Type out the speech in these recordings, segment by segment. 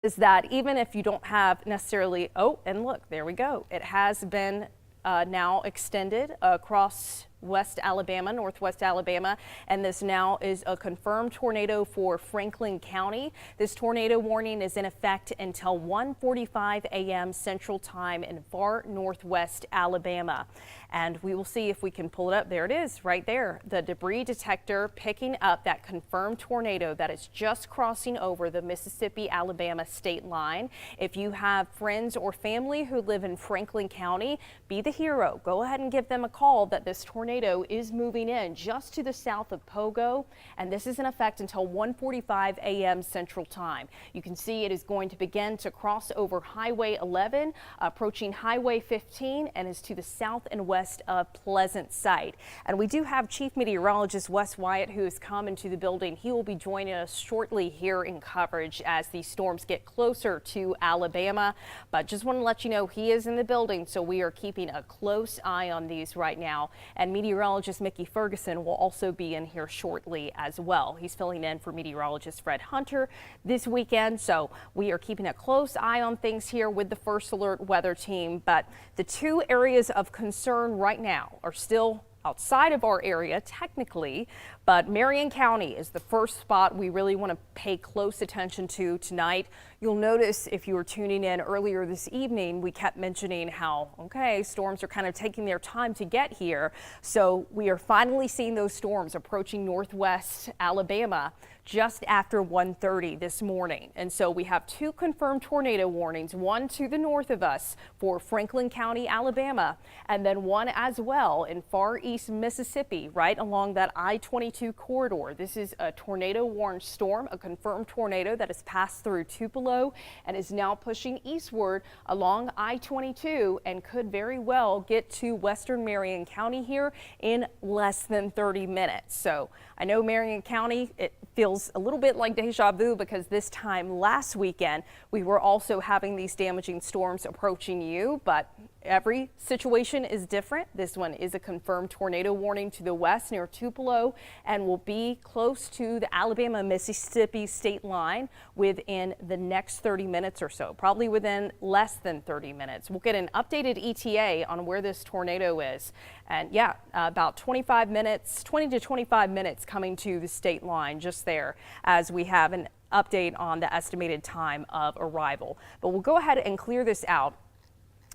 is that even if you don't have necessarily, oh, and look, there we go. It has been now extended across West Alabama, Northwest Alabama, and this now is a confirmed tornado for Franklin County. This tornado warning is in effect until 1:45 a.m. Central Time in far northwest Alabama. And we will see if we can pull it up. There it is right there. The debris detector picking up that confirmed tornado that is just crossing over the Mississippi-Alabama state line. If you have friends or family who live in Franklin County, be the hero. Go ahead and give them a call that this tornado is moving in just to the south of Pogo, and this is in effect until 1:45 a.m. Central Time. You can see it is going to begin to cross over Highway 11, approaching Highway 15, and is to the south and west of Pleasant Site. And we do have Chief Meteorologist Wes Wyatt, who has come into the building. He will be joining us shortly here in coverage as these storms get closer to Alabama. But just want to let you know he is in the building, so we are keeping a close eye on these right now. And meteorologist Mickey Ferguson will also be in here shortly as well. He's filling in for meteorologist Fred Hunter this weekend, so we are keeping a close eye on things here with the First Alert weather team. But the two areas of concern right now are still outside of our area technically, but Marion County is the first spot we really want to pay close attention to tonight. You'll notice if you were tuning in earlier this evening, we kept mentioning how, okay, storms are kind of taking their time to get here. So we are finally seeing those storms approaching northwest Alabama just after 1:30 this morning. And so we have two confirmed tornado warnings, one to the north of us for Franklin County, Alabama, and then one as well in far east Mississippi, right along that I-22 corridor. This is a tornado warned storm, a confirmed tornado that has passed through Tupelo and is now pushing eastward along I-22 and could very well get to western Marion County here in less than 30 minutes. So I know Marion County, it feels a little bit like deja vu because this time last weekend we were also having these damaging storms approaching you, but every situation is different. This one is a confirmed tornado warning to the west near Tupelo and will be close to the Alabama-Mississippi state line within the next 30 minutes or so, probably within less than 30 minutes. We'll get an updated ETA on where this tornado is. And yeah, about 25 minutes, 20 to 25 minutes coming to the state line just there as we have an update on the estimated time of arrival. But we'll go ahead and clear this out.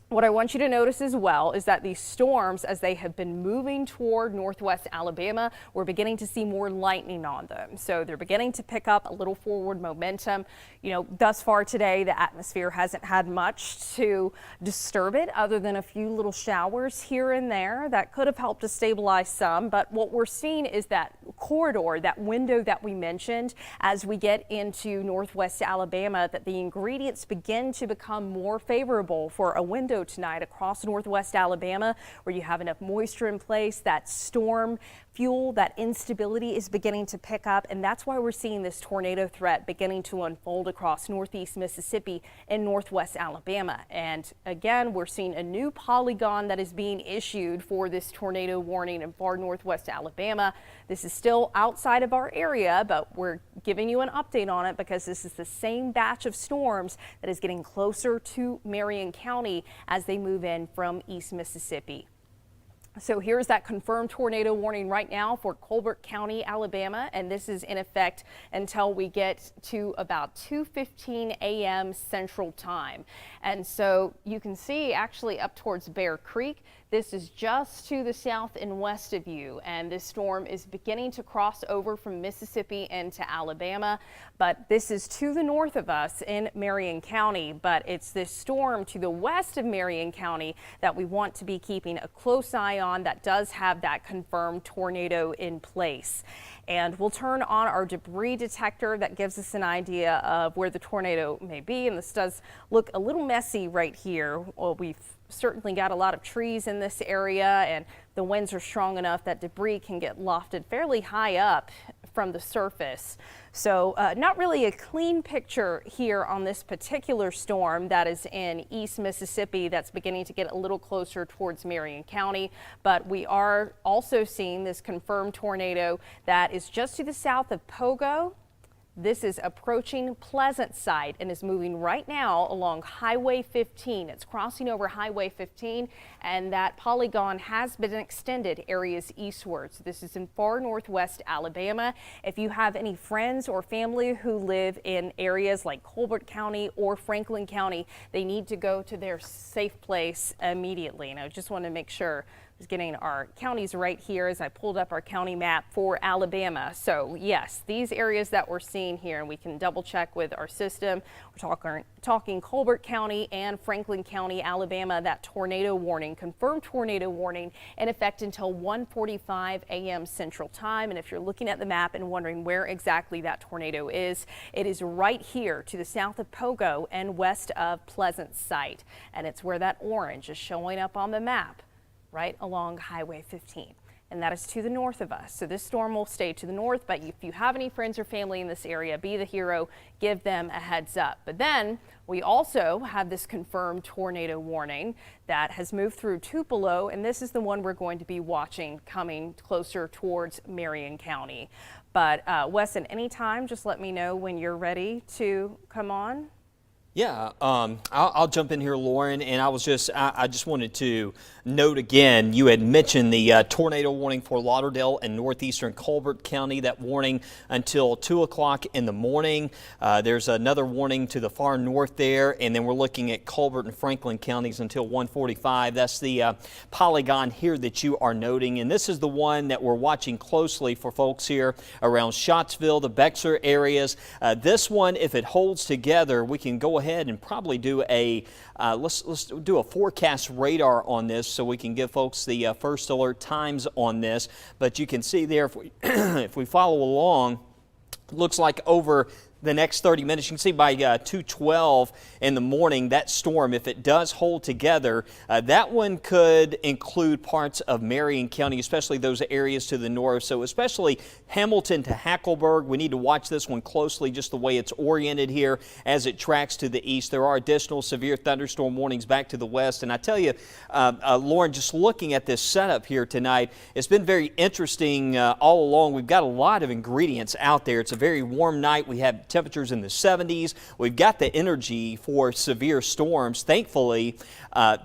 What I want you to notice as well is that these storms, as they have been moving toward northwest Alabama, we're beginning to see more lightning on them. So they're beginning to pick up a little forward momentum. You know, thus far today, the atmosphere hasn't had much to disturb it other than a few little showers here and there that could have helped to stabilize some. But what we're seeing is that corridor, that window that we mentioned as we get into northwest Alabama, that the ingredients begin to become more favorable for a window tonight across northwest Alabama, where you have enough moisture in place. That storm fuel, that instability is beginning to pick up, and that's why we're seeing this tornado threat beginning to unfold across northeast Mississippi and northwest Alabama. And again, we're seeing a new polygon that is being issued for this tornado warning in far northwest Alabama. This is still outside of our area, but we're giving you an update on it because this is the same batch of storms that is getting closer to Marion County as they move in from East Mississippi. So here's that confirmed tornado warning right now for Colbert County, Alabama, and this is in effect until we get to about 2:15 a.m. Central Time. And so you can see actually up towards Bear Creek, this is just to the south and west of you, and this storm is beginning to cross over from Mississippi into Alabama, but this is to the north of us in Marion County. But it's this storm to the west of Marion County that we want to be keeping a close eye on that does have that confirmed tornado in place. And we'll turn on our debris detector that gives us an idea of where the tornado may be, and this does look a little messy right here. Well, we've certainly got a lot of trees in this area, and the winds are strong enough that debris can get lofted fairly high up from the surface. So not really a clean picture here on this particular storm that is in East Mississippi that's beginning to get a little closer towards Marion County. But we are also seeing this confirmed tornado that is just to the south of Pogo. This is approaching Pleasant Site and is moving right now along Highway 15. It's crossing over Highway 15, and that polygon has been extended areas eastwards. This is in far northwest Alabama. If you have any friends or family who live in areas like Colbert County or Franklin County, they need to go to their safe place immediately. And I just want to make sure I was getting our counties right here as I pulled up our county map for Alabama. So yes, these areas that we're seeing here, and we can double check with our system. We're talking Colbert County and Franklin County, Alabama. That tornado warning, confirmed tornado warning, in effect until 1:45 a.m. Central Time. And if you're looking at the map and wondering where exactly that tornado is, it is right here to the south of Pogo and west of Pleasant Site. And it's where that orange is showing up on the map, right along Highway 15. And that is to the north of us. So this storm will stay to the north, but if you have any friends or family in this area, be the hero, give them a heads up. But then we also have this confirmed tornado warning that has moved through Tupelo, and this is the one we're going to be watching coming closer towards Marion County. But Weston, anytime, just let me know when you're ready to come on. Yeah, I'll jump in here, Lauren, and I just wanted to note again, you had mentioned the tornado warning for Lauderdale and northeastern Colbert County. That warning until 2 o'clock in the morning. There's another warning to the far north there, and then we're looking at Colbert and Franklin counties until 1:45. That's the polygon here that you are noting, and this is the one that we're watching closely for folks here around Scottsville, the Bexar areas. This one, if it holds together, we can go ahead and probably do a let's do a forecast radar on this so we can give folks the first alert times on this. But you can see there, if we if we follow along, looks like over the next 30 minutes, you can see by 2:12 in the morning, that storm, if it does hold together, that one could include parts of Marion County, especially those areas to the north. So especially Hamilton to Hackleburg, we need to watch this one closely, just the way it's oriented here as it tracks to the east. There are additional severe thunderstorm warnings back to the west. And I tell you, Lauren, just looking at this setup here tonight, it's been very interesting all along. We've got a lot of ingredients out there. It's a very warm night. We have temperatures in the 70s. We've got the energy for severe storms. Thankfully,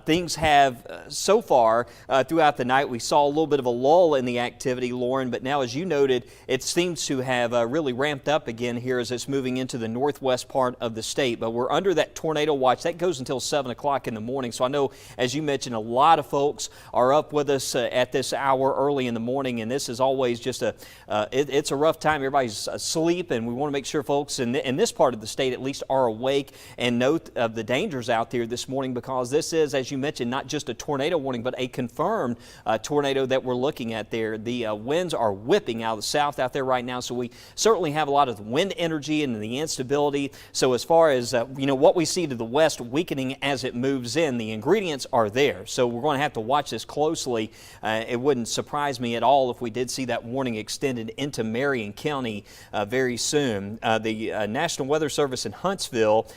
things have so far throughout the night. We saw a little bit of a lull in the activity, Lauren, but now, as you noted, it seems to have really ramped up again here as it's moving into the northwest part of the state. But we're under that tornado watch. That goes until 7 o'clock in the morning. So I know, as you mentioned, a lot of folks are up with us at this hour early in the morning, and this is always just it's a rough time. Everybody's asleep, and we want to make sure folks in this part of the state at least are awake and note of the dangers out there this morning, because this is, as you mentioned, not just a tornado warning, but a confirmed tornado that we're looking at there. The winds are whipping out of the south out there right now, so we certainly have a lot of wind energy and the instability. So as far as what we see to the west weakening as it moves in, the ingredients are there. So we're going to have to watch this closely. It wouldn't surprise me at all if we did see that warning extended into Marion County very soon. The National Weather Service in Huntsville,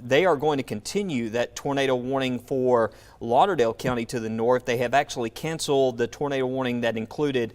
they are going to continue that tornado warning for Lauderdale County to the north. They have actually canceled the tornado warning that included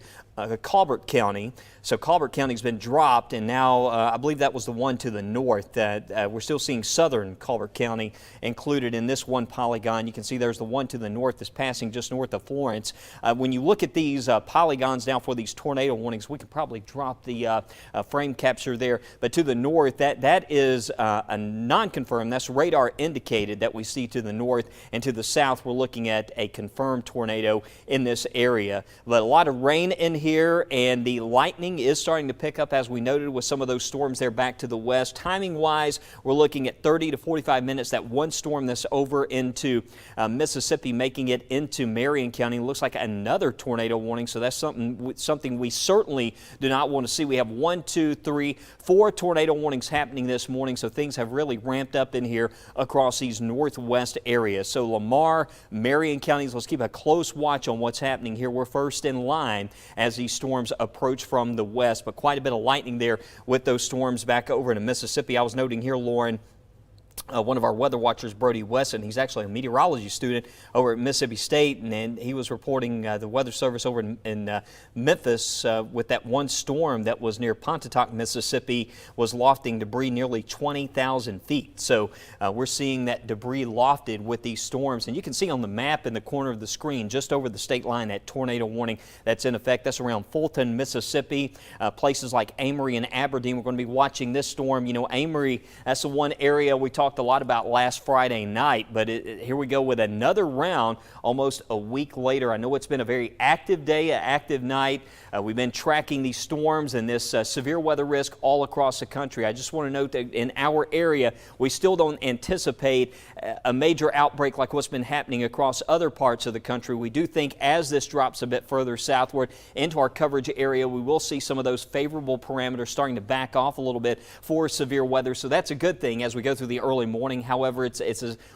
Colbert County. So Colbert County's been dropped, and now I believe that was the one to the north. That we're still seeing southern Colbert County included in this one polygon. You can see there's the one to the north that's passing just north of Florence. When you look at these polygons now for these tornado warnings, we could probably drop the frame capture there. But to the north, that is a non-confirmed. That's radar indicated that we see to the north, and to the south we're looking at a confirmed tornado in this area. But a lot of rain in here, and the lightning is starting to pick up, as we noted, with some of those storms there back to the west. Timing wise, we're looking at 30 to 45 minutes. That one storm that's over into Mississippi, making it into Marion County. It looks like another tornado warning, so that's something we certainly do not want to see. We have 1, 2, 3, 4 tornado warnings happening this morning, so things have really ramped up in here across these northwest areas. So Lamar, Marion counties, let's keep a close watch on what's happening here. We're first in line as these storms approach from the west, but quite a bit of lightning there with those storms back over into Mississippi. I was noting here, Lauren, one of our weather watchers, Brody Wesson. He's actually a meteorology student over at Mississippi State, and he was reporting the weather service over in Memphis with that one storm that was near Pontotoc, Mississippi, was lofting debris nearly 20,000 feet. So we're seeing that debris lofted with these storms, and you can see on the map in the corner of the screen, just over the state line, that tornado warning that's in effect. That's around Fulton, Mississippi, places like Amory and Aberdeen. We're going to be watching this storm. You know, Amory, that's the one area we talked a lot about last Friday night, but here we go with another round almost a week later. I know it's been a very active day, an active night. We've been tracking these storms and this severe weather risk all across the country. I just want to note that in our area, we still don't anticipate a major outbreak like what's been happening across other parts of the country. We do think as this drops a bit further southward into our coverage area, we will see some of those favorable parameters starting to back off a little bit for severe weather. So that's a good thing as we go through the early morning. However, it's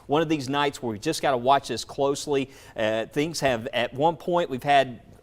one of these nights where we just got to watch this closely. Things have, at one point,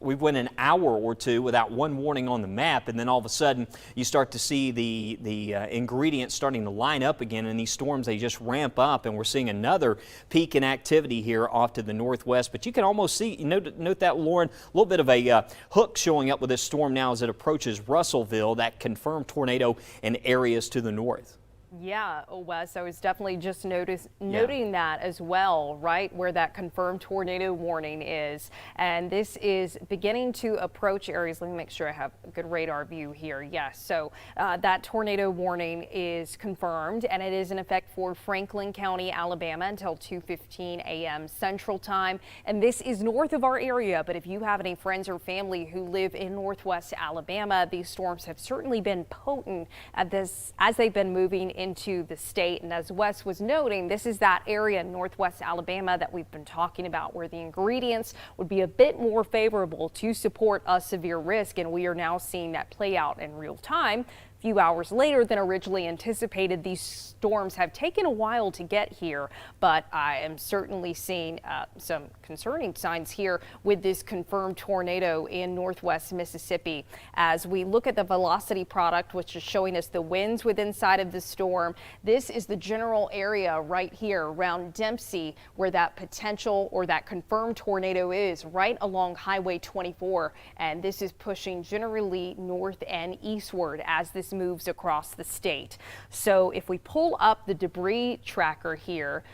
we went an hour or two without one warning on the map, and then all of a sudden you start to see the ingredients starting to line up again, and these storms, they just ramp up, and we're seeing another peak in activity here off to the northwest. But you can almost see, note that, Lauren, a little bit of a hook showing up with this storm now as it approaches Russellville, that confirmed tornado in areas to the north. Yeah, Wes, I was definitely just noting that as well, right, where that confirmed tornado warning is. And this is beginning to approach areas. Let me make sure I have a good radar view here. Yes, so that tornado warning is confirmed, and it is in effect for Franklin County, Alabama until 2:15 a.m. Central Time. And this is north of our area, but if you have any friends or family who live in northwest Alabama, these storms have certainly been potent at this as they've been moving into the state. And as Wes was noting, this is that area in northwest Alabama that we've been talking about where the ingredients would be a bit more favorable to support a severe risk. And we are now seeing that play out in real time. Few hours later than originally anticipated. These storms have taken a while to get here, but I am certainly seeing some concerning signs here with this confirmed tornado in northwest Mississippi. As we look at the velocity product, which is showing us the winds within inside of the storm, this is the general area right here around Dempsey where that potential or that confirmed tornado is, right along Highway 24. And this is pushing generally north and eastward as this moves across the state. So if we pull up the debris tracker here,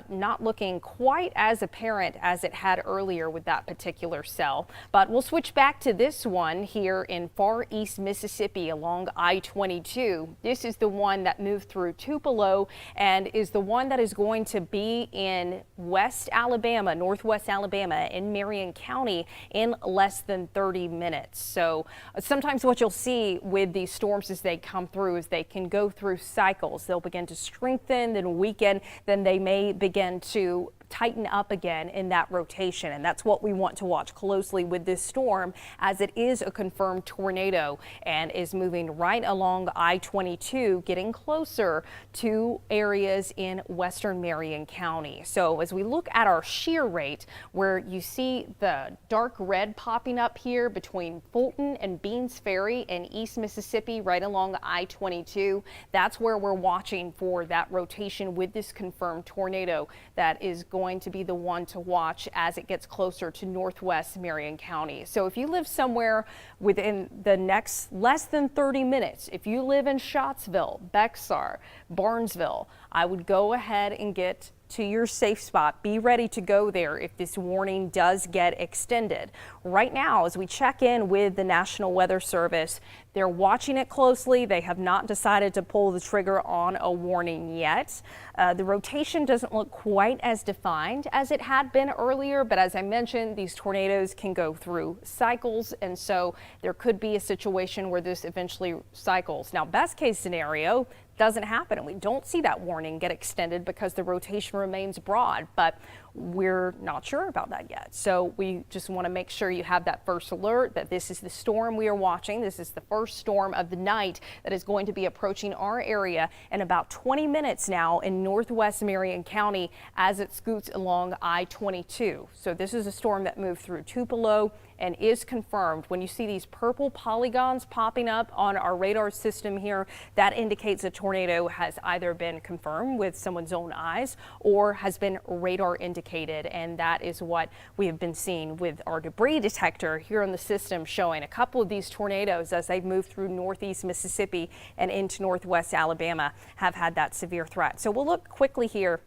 not looking quite as apparent as it had earlier with that particular cell, but we'll switch back to this one here in far east Mississippi along I-22. This is the one that moved through Tupelo and is the one that is going to be in West Alabama, northwest Alabama in Marion County in less than 30 minutes. So sometimes what you'll see with these storms as they come through is they can go through cycles. They'll begin to strengthen, then weaken, then they may begin to tighten up again in that rotation. And that's what we want to watch closely with this storm, as it is a confirmed tornado and is moving right along I-22, getting closer to areas in western Marion County. So as we look at our shear rate, where you see the dark red popping up here between Fulton and Beans Ferry in East Mississippi, right along I-22, that's where we're watching for that rotation with this confirmed tornado that is going to be the one to watch as it gets closer to northwest Marion County. So if you live somewhere within the next less than 30 minutes, if you live in Scottsville, Bexar, Barnesville, I would go ahead and get to your safe spot. Be ready to go there if this warning does get extended. Right now, as we check in with the National Weather Service, they're watching it closely. They have not decided to pull the trigger on a warning yet. The rotation doesn't look quite as defined as it had been earlier, but as I mentioned, these tornadoes can go through cycles, and so there could be a situation where this eventually cycles. Now, best case scenario, doesn't happen and we don't see that warning get extended because the rotation remains broad, but we're not sure about that yet. So we just want to make sure you have that first alert that this is the storm we are watching. This is the first storm of the night that is going to be approaching our area in about 20 minutes now in northwest Marion County as it scoots along I-22. So this is a storm that moved through Tupelo and is confirmed. When you see these purple polygons popping up on our radar system here, that indicates a tornado has either been confirmed with someone's own eyes or has been radar indicated, and that is what we have been seeing with our debris detector here on the system, showing a couple of these tornadoes as they've moved through northeast Mississippi and into northwest Alabama have had that severe threat. So we'll look quickly here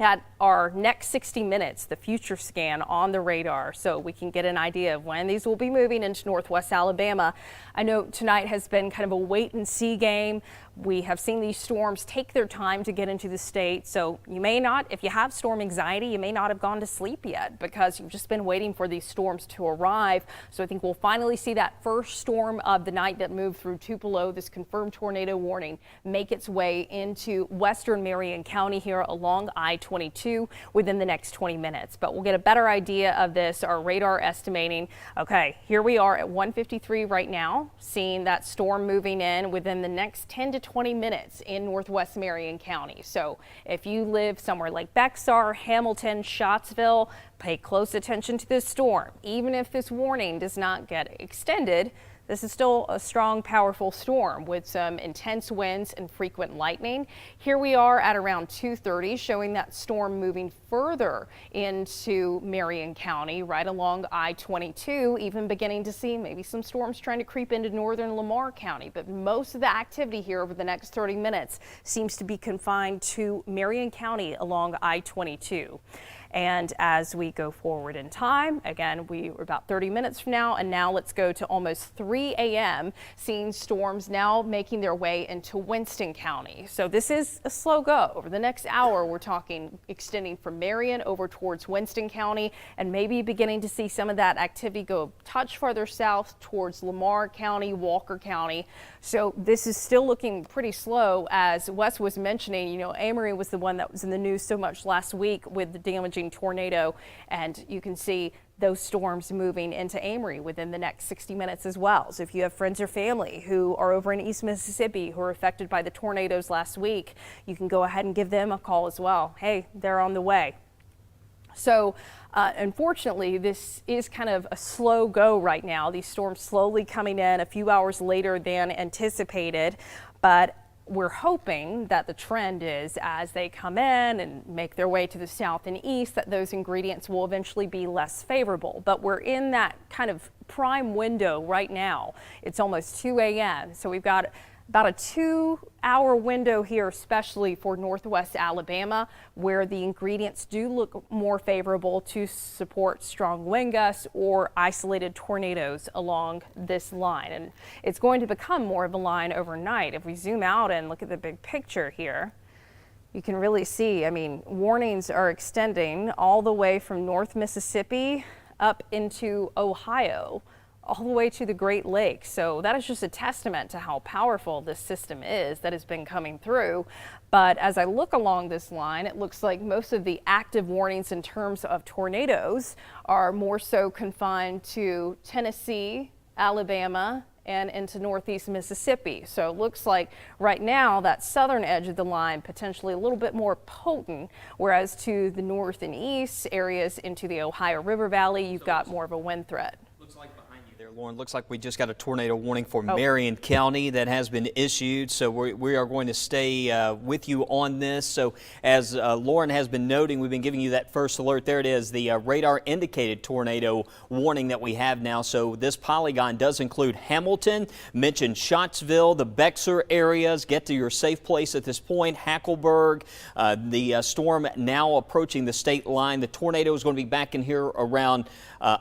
at our next 60 minutes, the future scan on the radar, so we can get an idea of when these will be moving into northwest Alabama. I know tonight has been kind of a wait and see game. We have seen these storms take their time to get into the state, so you may not, if you have storm anxiety, you may not have gone to sleep yet because you've just been waiting for these storms to arrive. So I think we'll finally see that first storm of the night that moved through Tupelo, this confirmed tornado warning, make its way into western Marion County here along I-22 within the next 20 minutes. But we'll get a better idea of this. Our radar estimating, okay, here we are at 1:53 right now, seeing that storm moving in within the next 10 to 20 minutes in northwest Marion County. So if you live somewhere like Bexar, Hamilton, Scottsville, pay close attention to this storm. Even if this warning does not get extended, this is still a strong, powerful storm with some intense winds and frequent lightning. Here we are at around 2:30, showing that storm moving further into Marion County, right along I-22, even beginning to see maybe some storms trying to creep into northern Lamar County. But most of the activity here over the next 30 minutes seems to be confined to Marion County along I-22. And as we go forward in time, again, we were about 30 minutes from now, and now let's go to almost 3 a.m., seeing storms now making their way into Winston County. So this is a slow go. Over the next hour, we're talking extending from Marion over towards Winston County, and maybe beginning to see some of that activity go a touch farther south towards Lamar County, Walker County. So this is still looking pretty slow. As Wes was mentioning, you know, Amory was the one that was in the news so much last week with the damaging tornado, and you can see those storms moving into Amory within the next 60 minutes as well. So if you have friends or family who are over in East Mississippi who are affected by the tornadoes last week, you can go ahead and give them a call as well. Hey, they're on the way. So unfortunately, this is kind of a slow go right now. These storms slowly coming in a few hours later than anticipated, but we're hoping that the trend is as they come in and make their way to the south and east, that those ingredients will eventually be less favorable. But we're in that kind of prime window right now. It's almost 2 a.m. So we've got about a 2-hour window here, especially for northwest Alabama, where the ingredients do look more favorable to support strong wind gusts or isolated tornadoes along this line. And it's going to become more of a line overnight. If we zoom out and look at the big picture here, you can really see, I mean, warnings are extending all the way from North Mississippi up into Ohio, all the way to the Great Lakes. So that is just a testament to how powerful this system is that has been coming through. But as I look along this line, it looks like most of the active warnings in terms of tornadoes are more so confined to Tennessee, Alabama, and into northeast Mississippi. So it looks like right now that southern edge of the line potentially a little bit more potent, whereas to the north and east areas into the Ohio River Valley, you've got more of a wind threat. Looks like behind you there, Lauren, looks like we just got a tornado warning for Marion County that has been issued. So we are going to stay with you on this. So as Lauren has been noting, we've been giving you that first alert. There it is, the radar indicated tornado warning that we have now. So this polygon does include Hamilton, mention Scottsville, the Bexar areas. Get to your safe place at this point. Hackleburg, the storm now approaching the state line. The tornado is going to be back in here around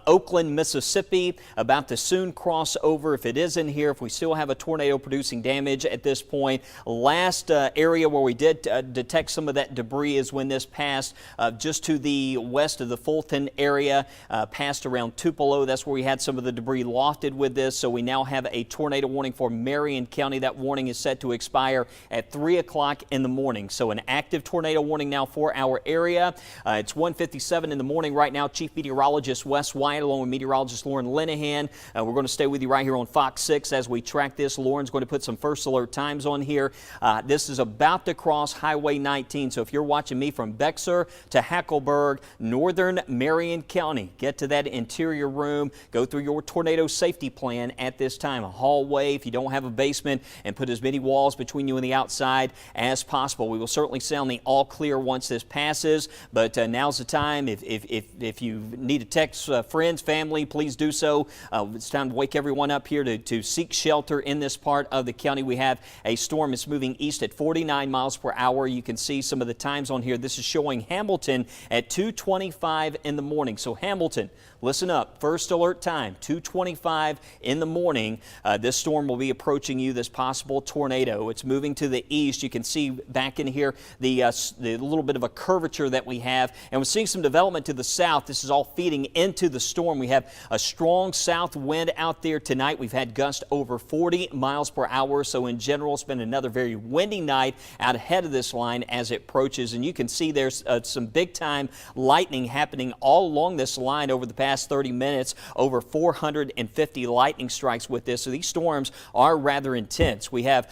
Oakland, Mississippi, about to soon cross over. If it is in here, if we still have a tornado producing damage at this point. Last area where we did detect some of that debris is when this passed just to the west of the Fulton area, passed around Tupelo. That's where we had some of the debris lofted with this. So we now have a tornado warning for Marion County. That warning is set to expire at 3 o'clock in the morning. So an active tornado warning now for our area. It's 1:57 in the morning right now. Chief Meteorologist Wes White along with Meteorologist Lauren Linehan We're going to stay with you right here on Fox 6 as we track this. Lauren's going to put some first alert times on here. This is about to cross Highway 19, so if you're watching me from Bexar to Hackleburg, northern Marion County, get to that interior room, go through your tornado safety plan at this time. A hallway, if you don't have a basement, and put as many walls between you and the outside as possible. We will certainly sound the all clear once this passes, but now's the time. If you need to text friends, family, please do so. It's time to wake everyone up here to seek shelter in this part of the county. We have a storm that's moving east at 49 miles per hour. You can see some of the times on here. This is showing Hamilton at 2:25 in the morning. So Hamilton, listen up. First alert time, 2:25 in the morning. This storm will be approaching you, this possible tornado. It's moving to the east. You can see back in here the little bit of a curvature that we have. And we're seeing some development to the south. This is all feeding into the storm. We have a strong south wind out there tonight. We've had gusts over 40 miles per hour. So in general, it's been another very windy night out ahead of this line as it approaches. And you can see there's some big time lightning happening all along this line over the past 30 minutes. Over 450 lightning strikes with this. So these storms are rather intense. We have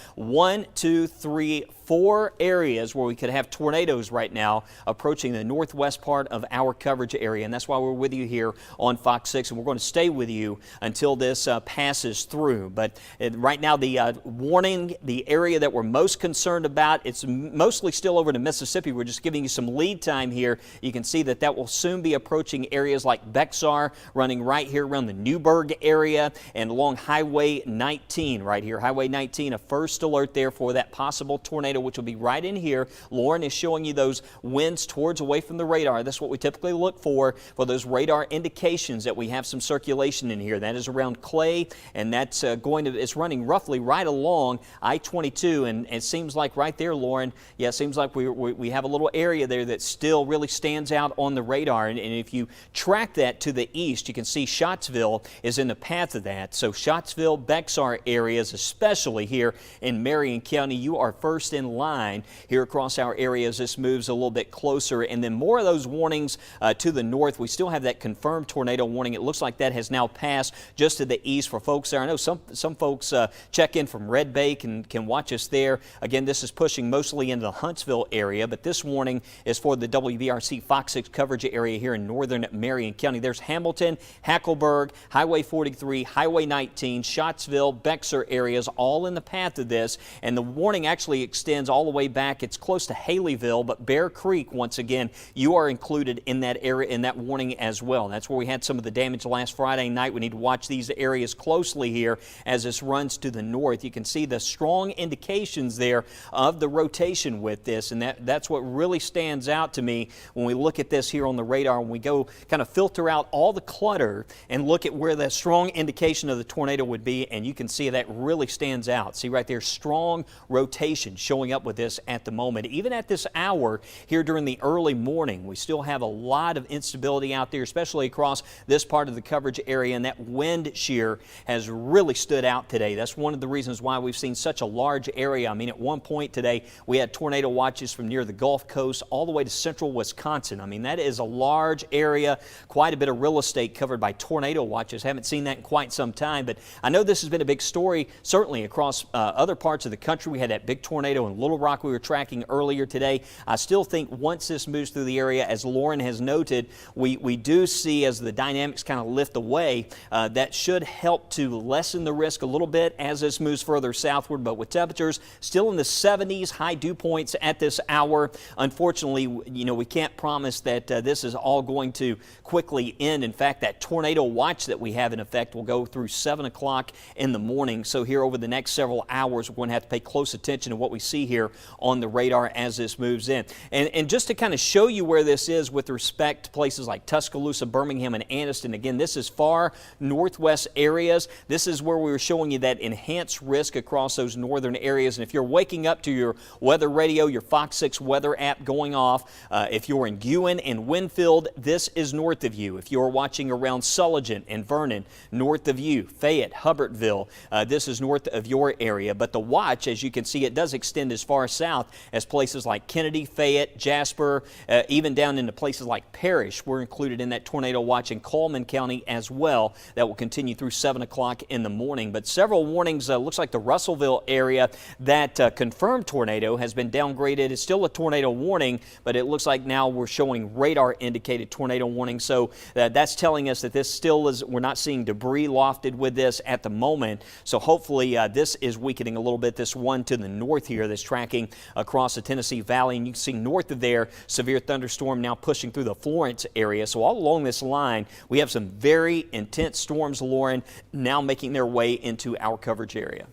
4 areas where we could have tornadoes right now approaching the northwest part of our coverage area, and that's why we're with you here on Fox 6, and we're going to stay with you until this passes through. But right now, the warning, the area that we're most concerned about, it's mostly still over to Mississippi. We're just giving you some lead time here. You can see that will soon be approaching areas like Bexar, running right here around the Newburgh area and along Highway 19 right here. Highway 19, a first alert there for that possible tornado, which will be right in here. Lauren is showing you those winds towards away from the radar. That's what we typically look for those radar indications that we have some circulation in here. That is around Clay, and that's it's running roughly right along I-22, and it seems like right there, Lauren, yeah, it seems like we have a little area there that still really stands out on the radar, and if you track that to the east, you can see Scottsville is in the path of that. So Scottsville, Bexar areas, especially here in Marion County, you are first in line here across our area as this moves a little bit closer. And then more of those warnings to the north. We still have that confirmed tornado warning. It looks like that has now passed just to the east for folks there. I know some folks check in from Red Bay and can watch us there. Again, this is pushing mostly into the Huntsville area, but this warning is for the WVRC Fox 6 coverage area here in northern Marion County. There's Hamilton, Hackleburg, Highway 43, Highway 19, Scottsville, Bexar areas all in the path of this, and the warning actually extends all the way back. It's close to Haleyville, but Bear Creek, once again, you are included in that area, in that warning as well. And that's where we had some of the damage last Friday night. We need to watch these areas closely here as this runs to the north. You can see the strong indications there of the rotation with this, and that's what really stands out to me when we look at this here on the radar, when we go kind of filter out all the clutter and look at where the strong indication of the tornado would be, and you can see that really stands out. See right there, strong rotation showing up with this at the moment. Even at this hour here during the early morning, we still have a lot of instability out there, especially across this part of the coverage area, and that wind shear has really stood out today. That's one of the reasons why we've seen such a large area. I mean, at one point today, we had tornado watches from near the Gulf Coast all the way to central Wisconsin. I mean, that is a large area, quite a bit of real estate covered by tornado watches. Haven't seen that in quite some time, but I know this has been a big story, certainly across other parts of the country. We had that big tornado in Little Rock we were tracking earlier today. I still think once this moves through the area, as Lauren has noted, we do see as the dynamics kind of lift away, that should help to lessen the risk a little bit as this moves further southward. But with temperatures still in the 70s, high dew points at this hour, unfortunately, we can't promise that this is all going to quickly end. In fact, that tornado watch that we have in effect will go through 7 o'clock in the morning. So here over the next several hours, we're going to have to pay close attention to what we see here on the radar as this moves in. And just to kind of show you where this is with respect to places like Tuscaloosa, Birmingham, and Anniston, again, this is far northwest areas. This is where we were showing you that enhanced risk across those northern areas. And if you're waking up to your weather radio, your Fox 6 weather app going off, if you're in Guin and Winfield, this is north of you. If you're watching around Sulligent and Vernon, north of you, Fayette, Hubbardsville, this is north of your area. But the watch, as you can see, it does extend extend as far south as places like Kennedy, Fayette, Jasper, even down into places like Parrish. We're included in that tornado watch in Coleman County as well. That will continue through 7 o'clock in the morning. But several warnings, looks like the Russellville area, that confirmed tornado has been downgraded. It's still a tornado warning, but it looks like now we're showing radar indicated tornado warning. So that's telling us that this still is, we're not seeing debris lofted with this at the moment. So hopefully this is weakening a little bit. This one to the north here that's tracking across the Tennessee Valley, and you can see north of there, severe thunderstorm now pushing through the Florence area. So all along this line, we have some very intense storms, Lauren, now making their way into our coverage area.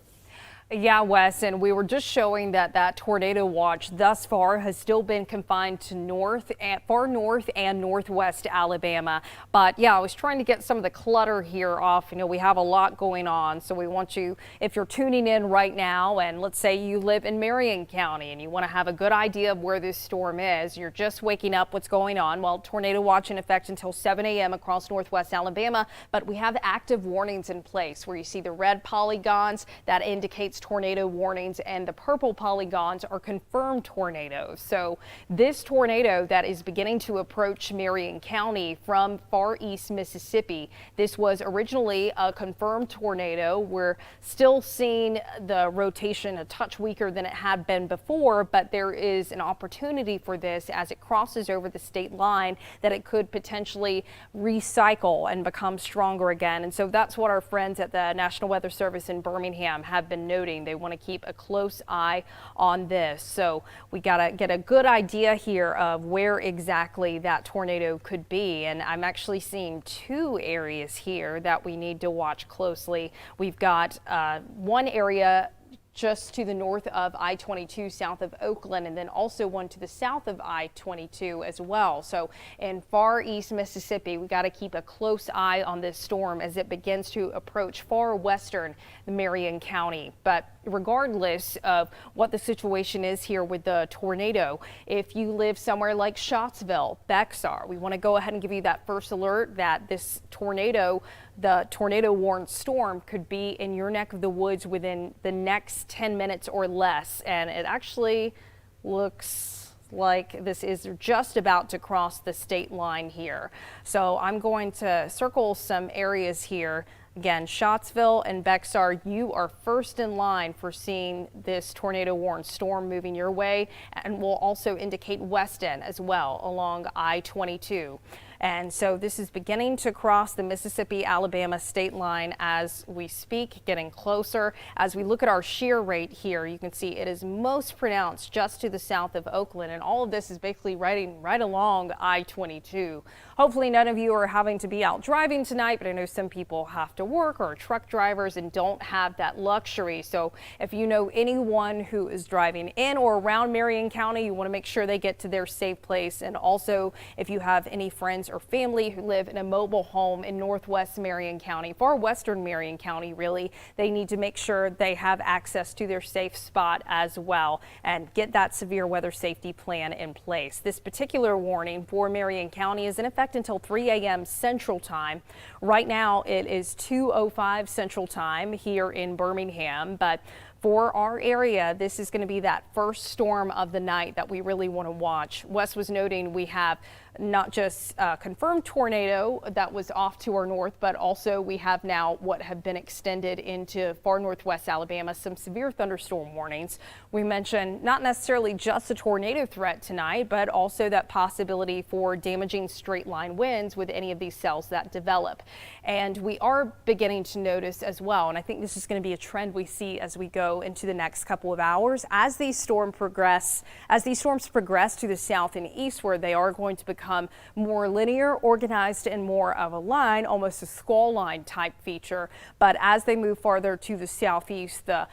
Yeah, Wes, and we were just showing that that tornado watch thus far has still been confined to far north and northwest Alabama. But yeah, I was trying to get some of the clutter here off. You know, we have a lot going on, so we want you, if you're tuning in right now, and let's say you live in Marion County and you want to have a good idea of where this storm is, you're just waking up, what's going on? Well, tornado watch in effect until 7 a.m. across northwest Alabama, but we have active warnings in place where you see the red polygons that indicates tornado warnings, and the purple polygons are confirmed tornadoes. So this tornado that is beginning to approach Marion County from far east Mississippi, this was originally a confirmed tornado. We're still seeing the rotation a touch weaker than it had been before, but there is an opportunity for this as it crosses over the state line that it could potentially recycle and become stronger again. And so that's what our friends at the National Weather Service in Birmingham have been noting. They want to keep a close eye on this. So we got to get a good idea here of where exactly that tornado could be. And I'm actually seeing two areas here that we need to watch closely. We've got one area just to the north of I-22 south of Oakland, and then also one to the south of I-22 as well. So in far east Mississippi, we got to keep a close eye on this storm as it begins to approach far western Marion County. But regardless of what the situation is here with the tornado, if you live somewhere like Scottsville, Bexar, we want to go ahead and give you that first alert that this tornado, the tornado warned storm, could be in your neck of the woods within the next 10 minutes or less. And it actually looks like this is just about to cross the state line here. So I'm going to circle some areas here. Again, Scottsville and Bexar, you are first in line for seeing this tornado warned storm moving your way, and will also indicate Weston as well along I-22. And so this is beginning to cross the Mississippi-Alabama state line as we speak, getting closer. As we look at our shear rate here, you can see it is most pronounced just to the south of Oakland, and all of this is basically right along I-22. Hopefully none of you are having to be out driving tonight, but I know some people have to work or are truck drivers and don't have that luxury. So if you know anyone who is driving in or around Marion County, you want to make sure they get to their safe place. And also if you have any friends or family who live in a mobile home in northwest Marion County, far western Marion County really, they need to make sure they have access to their safe spot as well and get that severe weather safety plan in place. This particular warning for Marion County is in effect until 3 a.m. Central Time. Right now it is 2:05 Central Time here in Birmingham, but for our area, this is going to be that first storm of the night that we really want to watch. Wes was noting we have not just a confirmed tornado that was off to our north, but also we have now what have been extended into far northwest Alabama, some severe thunderstorm warnings. We mentioned not necessarily just a tornado threat tonight, but also that possibility for damaging straight line winds with any of these cells that develop. And we are beginning to notice as well, and I think this is going to be a trend we see as we go into the next couple of hours, as these storms progress to the south and eastward, they are going to become more linear, organized, and more of a line, almost a squall line type feature. But as they move farther to the southeast, the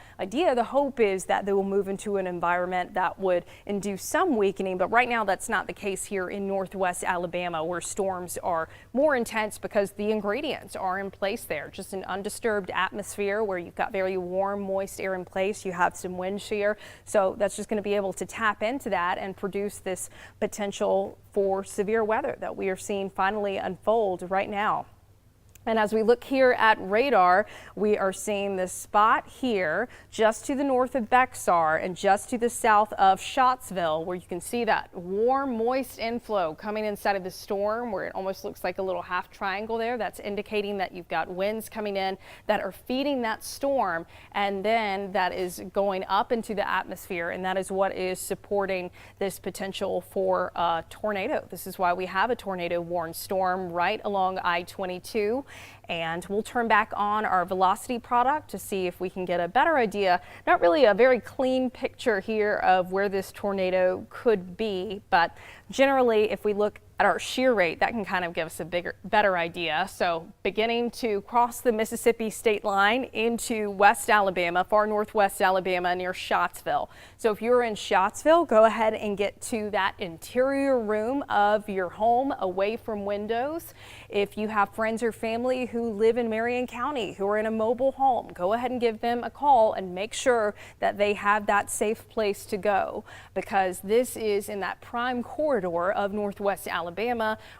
hope is that they will move into an environment that would induce some weakening. But right now, that's not the case here in northwest Alabama, where storms are more intense because the ingredients are in place there. Just an undisturbed atmosphere where you've got very warm, moist air in place. You have some wind shear. So that's just going to be able to tap into that and produce this potential for severe weather that we are seeing finally unfold right now. And as we look here at radar, we are seeing this spot here just to the north of Bexar and just to the south of Scottsville, where you can see that warm, moist inflow coming inside of the storm, where it almost looks like a little half triangle there. That's indicating that you've got winds coming in that are feeding that storm, and then that is going up into the atmosphere, and that is what is supporting this potential for a tornado. This is why we have a tornado warning storm right along I-22. And we'll turn back on our velocity product to see if we can get a better idea. Not really a very clean picture here of where this tornado could be, but generally if we look at our shear rate, that can kind of give us a better idea. So beginning to cross the Mississippi state line into West Alabama, far northwest Alabama near Scottsville. So if you're in Scottsville, go ahead and get to that interior room of your home away from windows. If you have friends or family who live in Marion County who are in a mobile home, go ahead and give them a call and make sure that they have that safe place to go, because this is in that prime corridor of northwest Alabama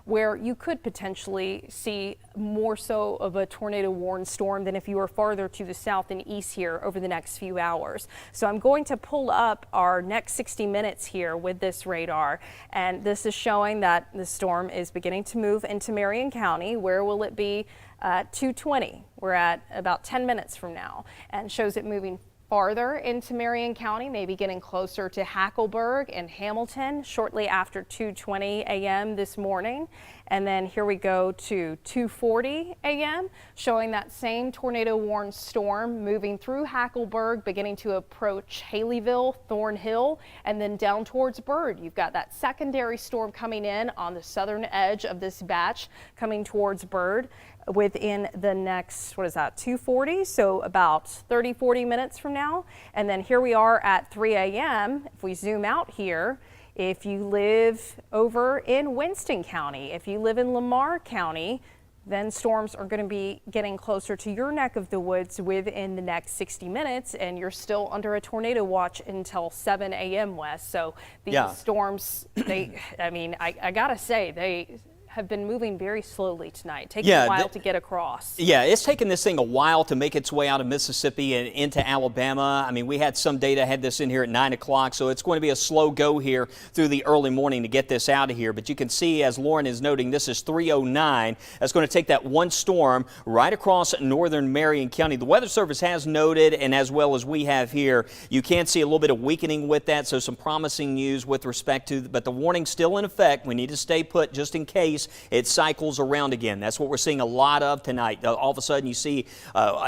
where you could potentially see more so of a tornado warning storm than if you were farther to the south and east here over the next few hours. So I'm going to pull up our next 60 minutes here with this radar, and this is showing that the storm is beginning to move into Marion County. Where will it be? 2:20. We're at about 10 minutes from now, and shows it moving farther into Marion County, maybe getting closer to Hackleburg and Hamilton shortly after 2:20 a.m. this morning. And then here we go to 2:40 a.m., showing that same tornado warning storm moving through Hackleburg, beginning to approach Haleyville, Thornhill, and then down towards Byrd. You've got that secondary storm coming in on the southern edge of this batch coming towards Byrd within the next, 2:40, so about 30-40 minutes from now. And then here we are at 3 a.m. If we zoom out here, if you live over in Winston County, if you live in Lamar County, then storms are going to be getting closer to your neck of the woods within the next 60 minutes, and you're still under a tornado watch until 7 a.m. West. So these storms, I gotta say, they have been moving very slowly tonight, taking a while to get across. Yeah, it's taken this thing a while to make its way out of Mississippi and into Alabama. I mean, we had some data, had this in here at 9 o'clock, so it's going to be a slow go here through the early morning to get this out of here. But you can see, as Lauren is noting, this is 3:09. That's going to take that one storm right across northern Marion County. The Weather Service has noted, and as well as we have here, you can see a little bit of weakening with that, so some promising news with respect to, but the warning's still in effect. We need to stay put just in case it cycles around again. That's what we're seeing a lot of tonight. All of a sudden you see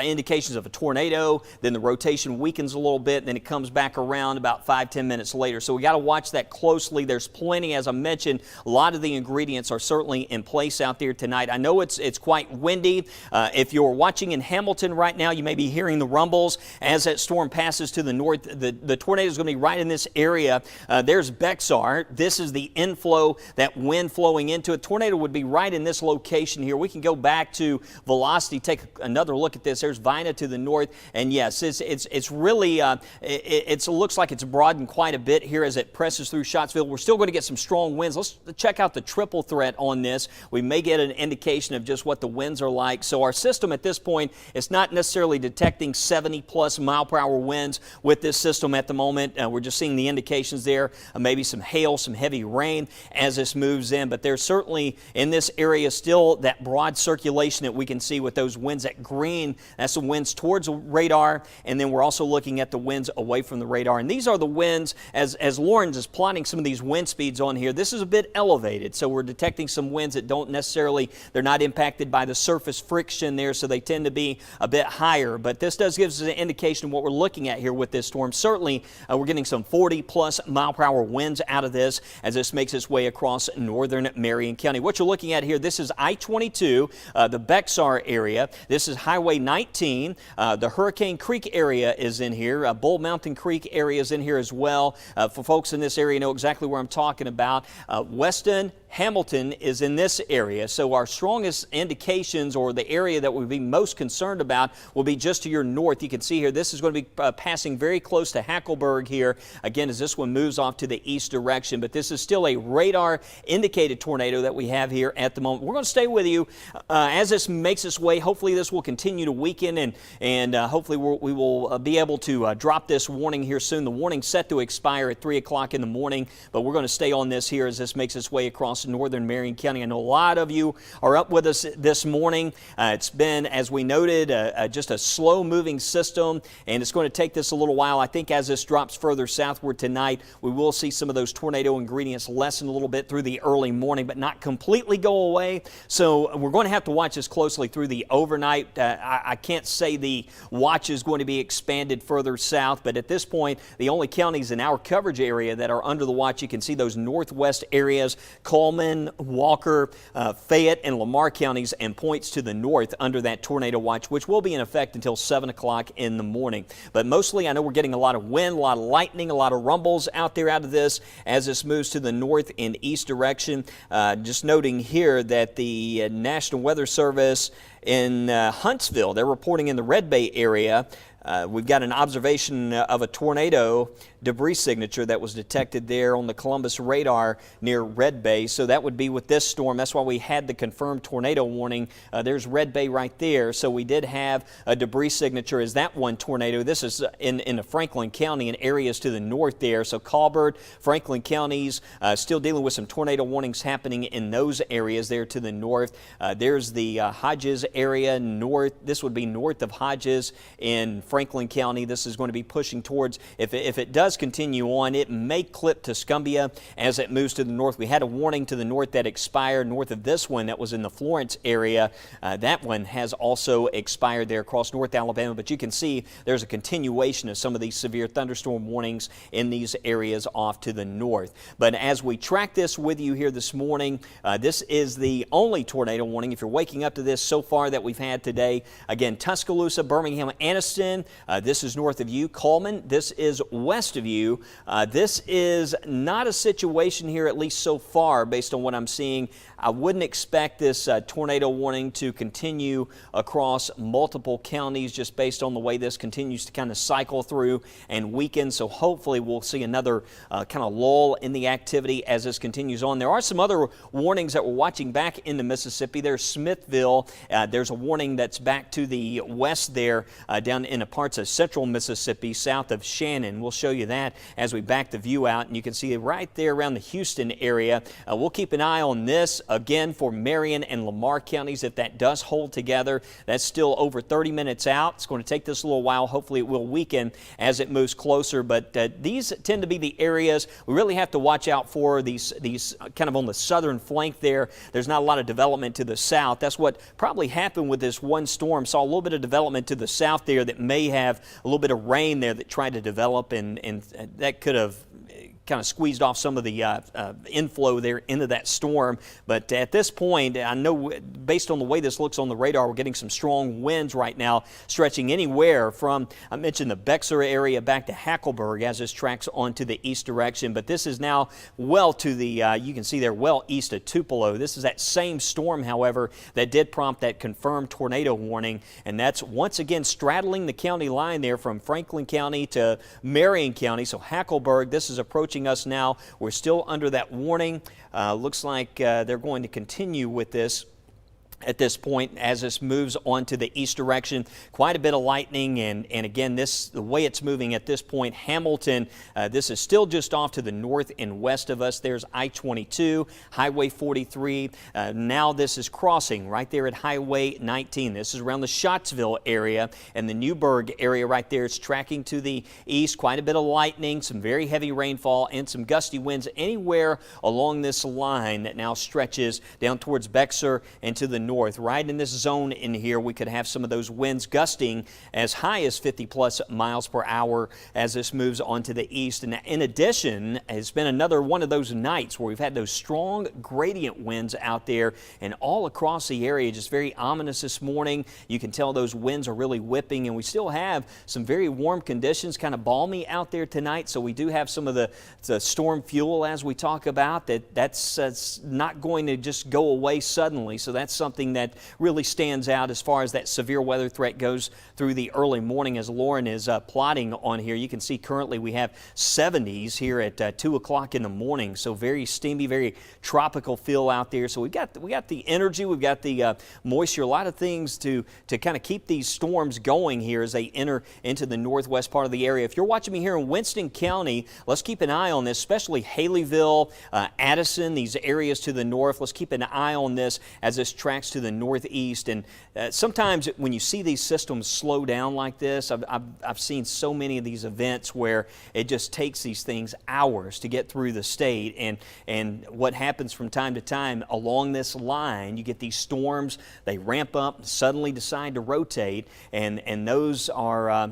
indications of a tornado, then the rotation weakens a little bit, then it comes back around about 5-10 minutes later. So we got to watch that closely. There's plenty, as I mentioned, a lot of the ingredients are certainly in place out there tonight. I know it's quite windy. If you're watching in Hamilton right now, you may be hearing the rumbles as that storm passes to the north. The tornado is going to be right in this area. There's Bexar. This is the inflow, that wind flowing into it. Tornado would be right in this location here. We can go back to velocity, take another look at this. There's Vina to the north, and yes, it's really it looks like it's broadened quite a bit here as it presses through Scottsville. We're still going to get some strong winds. Let's check out the triple threat on this. We may get an indication of just what the winds are like. So our system at this point is not necessarily detecting 70+ mile-per-hour winds with this system at the moment. We're just seeing the indications there, maybe some hail, some heavy rain as this moves in, but there's certainly in this area still that broad circulation that we can see with those winds at green. That's the winds towards the radar, and then we're also looking at the winds away from the radar. And these are the winds, as Lauren is plotting some of these wind speeds on here, this is a bit elevated. So we're detecting some winds that don't necessarily, they're not impacted by the surface friction there, so they tend to be a bit higher. But this does give us an indication of what we're looking at here with this storm. Certainly, we're getting some 40+ mile-per-hour winds out of this as this makes its way across northern Marion County. What you're looking at here, this is I-22, the Bexar area. This is Highway 19. The Hurricane Creek area is in here. Bull Mountain Creek area is in here as well. For folks in this area know exactly where I'm talking about. Weston, Hamilton is in this area. So our strongest indications, or the area that we'll be most concerned about, will be just to your north. You can see here, this is going to be passing very close to Hackleburg here, again, as this one moves off to the east direction. But this is still a radar indicated tornado that we have here at the moment. We're going to stay with you as this makes its way. Hopefully this will continue to weaken, and hopefully we will be able to drop this warning here soon. The warning's set to expire at 3 o'clock in the morning, but we're going to stay on this here as this makes its way across northern Marion County. I know a lot of you are up with us this morning. It's been, as we noted, just a slow moving system, and it's going to take this a little while. I think as this drops further southward tonight, we will see some of those tornado ingredients lessen a little bit through the early morning, but not completely go away. So we're going to have to watch this closely through the overnight. I can't say the watch is going to be expanded further south, but at this point, the only counties in our coverage area that are under the watch, you can see those northwest areas, Coleman, Walker, Fayette, and Lamar counties, and points to the north under that tornado watch, which will be in effect until 7 o'clock in the morning. But mostly, I know we're getting a lot of wind, a lot of lightning, a lot of rumbles out there out of this as this moves to the north and east direction. Just noting here that the National Weather Service in Huntsville, they're reporting in the Red Bay area. We've got an observation of a tornado debris signature that was detected there on the Columbus radar near Red Bay. So that would be with this storm. That's why we had the confirmed tornado warning. There's Red Bay right there. So we did have a debris signature as that one tornado. This is in Franklin County and areas to the north there. So Colbert, Franklin counties, still dealing with some tornado warnings happening in those areas there to the north. There's the Hodges area north. This would be north of Hodges in Franklin County. This is going to be pushing towards, if it does continue on, it may clip Tuscumbia as it moves to the north. We had a warning to the north that expired north of this one that was in the Florence area. That one has also expired there across North Alabama, but you can see there's a continuation of some of these severe thunderstorm warnings in these areas off to the north. But as we track this with you here this morning, this is the only tornado warning, if you're waking up to this so far, that we've had today. Again, Tuscaloosa, Birmingham, Anniston, this is north of you. Coleman, this is west of you. This is not a situation here, at least so far, based on what I'm seeing. I wouldn't expect this tornado warning to continue across multiple counties just based on the way this continues to kind of cycle through and weaken. So hopefully we'll see another kind of lull in the activity as this continues on. There are some other warnings that we're watching back into Mississippi. There's Smithville. There's a warning that's back to the west there down in the parts of central Mississippi south of Shannon. We'll show you that as we back the view out, and you can see it right there around the Houston area. We'll keep an eye on this again for Marion and Lamar counties. If that does hold together, that's still over 30 minutes out. It's going to take this a little while. Hopefully it will weaken as it moves closer, but these tend to be the areas we really have to watch out for, these kind of on the southern flank there. There's not a lot of development to the south. That's what probably happened with this one storm. Saw a little bit of development to the south there that may have a little bit of rain there that tried to develop, and that could have kind of squeezed off some of the inflow there into that storm. But at this point, I know based on the way this looks on the radar, we're getting some strong winds right now, stretching anywhere from, I mentioned the Bexar area back to Hackleburg as this tracks onto the east direction. But this is now well to the, you can see there, well east of Tupelo. This is that same storm, however, that did prompt that confirmed tornado warning. And that's once again straddling the county line there from Franklin County to Marion County. So Hackleburg, this is approaching us now. We're still under that warning. Looks like they're going to continue with this at this point as this moves on to the east direction. Quite a bit of lightning, and again, the way it's moving at this point, Hamilton, this is still just off to the north and west of us. There's I-22, Highway 43. Now this is crossing right there at Highway 19. This is around the Scottsville area and the Newburgh area right there. It's tracking to the east. Quite a bit of lightning, some very heavy rainfall, and some gusty winds anywhere along this line that now stretches down towards Bexar and to the north. Right in this zone in here, we could have some of those winds gusting as high as 50+ miles per hour as this moves on to the east. And in addition, it's been another one of those nights where we've had those strong gradient winds out there and all across the area. Just very ominous this morning. You can tell those winds are really whipping, and we still have some very warm conditions, kind of balmy out there tonight. So we do have some of the storm fuel, as we talk about, that's not going to just go away suddenly. So that's something that really stands out as far as that severe weather threat goes through the early morning. As Lauren is plotting on here, you can see currently we have 70s here at 2 o'clock in the morning. So very steamy, very tropical feel out there. So we got the energy, we've got the moisture, a lot of things to kind of keep these storms going here as they enter into the northwest part of the area. If you're watching me here in Winston County, let's keep an eye on this, especially Haleyville, Addison, these areas to the north. Let's keep an eye on this as this tracks to the northeast. And sometimes when you see these systems slow down like this, I've seen so many of these events where it just takes these things hours to get through the state. And what happens from time to time along this line, you get these storms, they ramp up, suddenly decide to rotate, and those are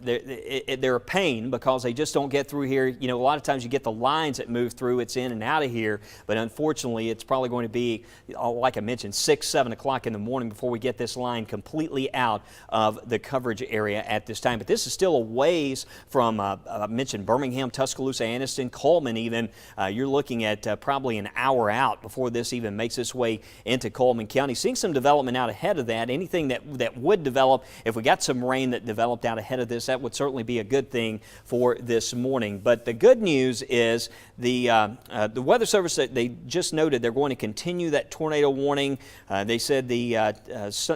they're a pain because they just don't get through here. You know, a lot of times you get the lines that move through, it's in and out of here, but unfortunately it's probably going to be, like I mentioned, 6, 7 o'clock in the morning before we get this line completely out of the coverage area at this time. But this is still a ways from, I mentioned Birmingham, Tuscaloosa, Anniston, Coleman even. You're looking at probably an hour out before this even makes its way into Coleman County. Seeing some development out ahead of that. Anything that would develop, if we got some rain that developed out ahead of this, that would certainly be a good thing for this morning. But the good news is the Weather Service, they just noted they're going to continue that tornado warning. They said the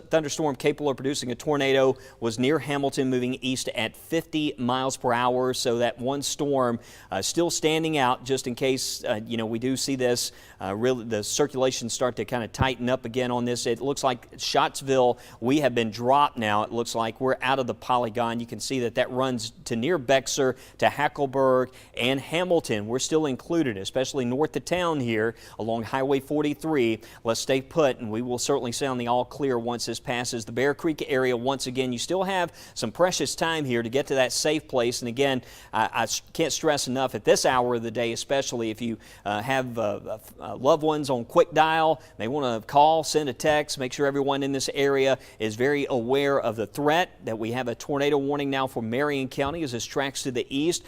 thunderstorm capable of producing a tornado was near Hamilton, moving east at 50 miles per hour. So that one storm still standing out just in case we do see this really the circulation start to kind of tighten up again on this. It looks like Scottsville, we have been dropped now. It looks like we're out of the polygon. You can see that runs to near Bexar, to Hackleburg, and Hamilton. We're still included, especially north of town here along Highway 43. Let's stay put, and we will certainly sound the all clear once this passes the Bear Creek area. Once again, you still have some precious time here to get to that safe place. And again, I can't stress enough at this hour of the day, especially if you have loved ones on quick dial, may want to call, send a text, make sure everyone in this area is very aware of the threat that we have a tornado warning now for Marion County as this tracks to the east.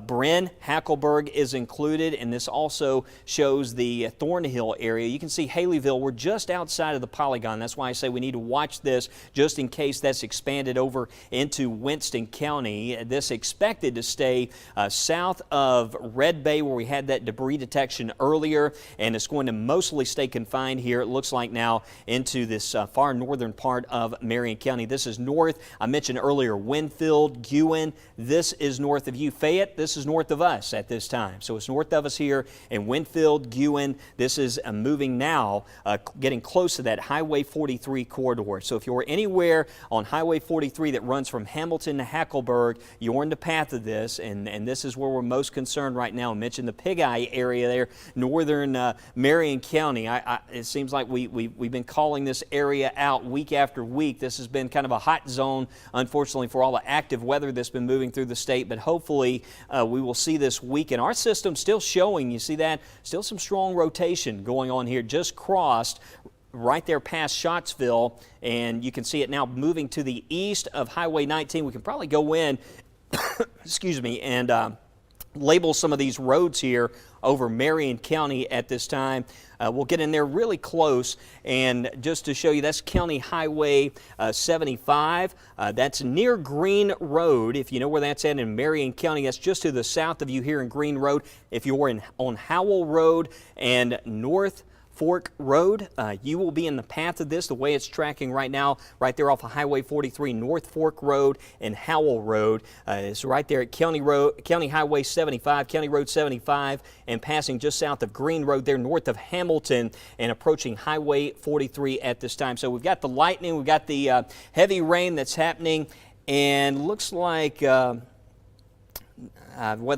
Bryn, Hackleburg is included, and this also shows the Thornhill area. You can see Haleyville, we're just outside of the polygon. That's why I say we need to watch this just in case that's expanded over into Winston County. This expected to stay south of Red Bay where we had that debris detection earlier, and it's going to mostly stay confined here, it looks like now, into this far northern part of Marion County. This is north. I mentioned earlier Winfield, Guin. This is north of you. Fayette, this is north of us at this time. So it's north of us here in Winfield, Guin. This is moving now, getting close to that Highway 43 corridor. So if you're anywhere on Highway 43 that runs from Hamilton to Hackleburg, you're in the path of this, and this is where we're most concerned right now. I mentioned the Pig Eye area there, northern Marion County. It seems like we've been calling this area out week after week. This has been kind of a hot zone, unfortunately, for all the active weather that's been moving through the state, but hopefully we will see this weekend. Our system's still showing, you see that, still some strong rotation going on here, just crossed right there past Scottsville, and you can see it now moving to the east of Highway 19. We can probably go in, excuse me, and label some of these roads here over Marion County at this time. We'll get in there really close, and just to show you, that's County Highway 75. That's near Green Road. If you know where that's at in Marion County, that's just to the south of you here in Green Road. If you're on Howell Road and North Fork Road, you will be in the path of this, the way it's tracking right now, right there off of Highway 43, North Fork Road and Howell Road. It's right there at County Highway 75, County Road 75, and passing just south of Green Road there north of Hamilton and approaching Highway 43 at this time. So we've got the lightning, we've got the heavy rain that's happening, and looks like Weather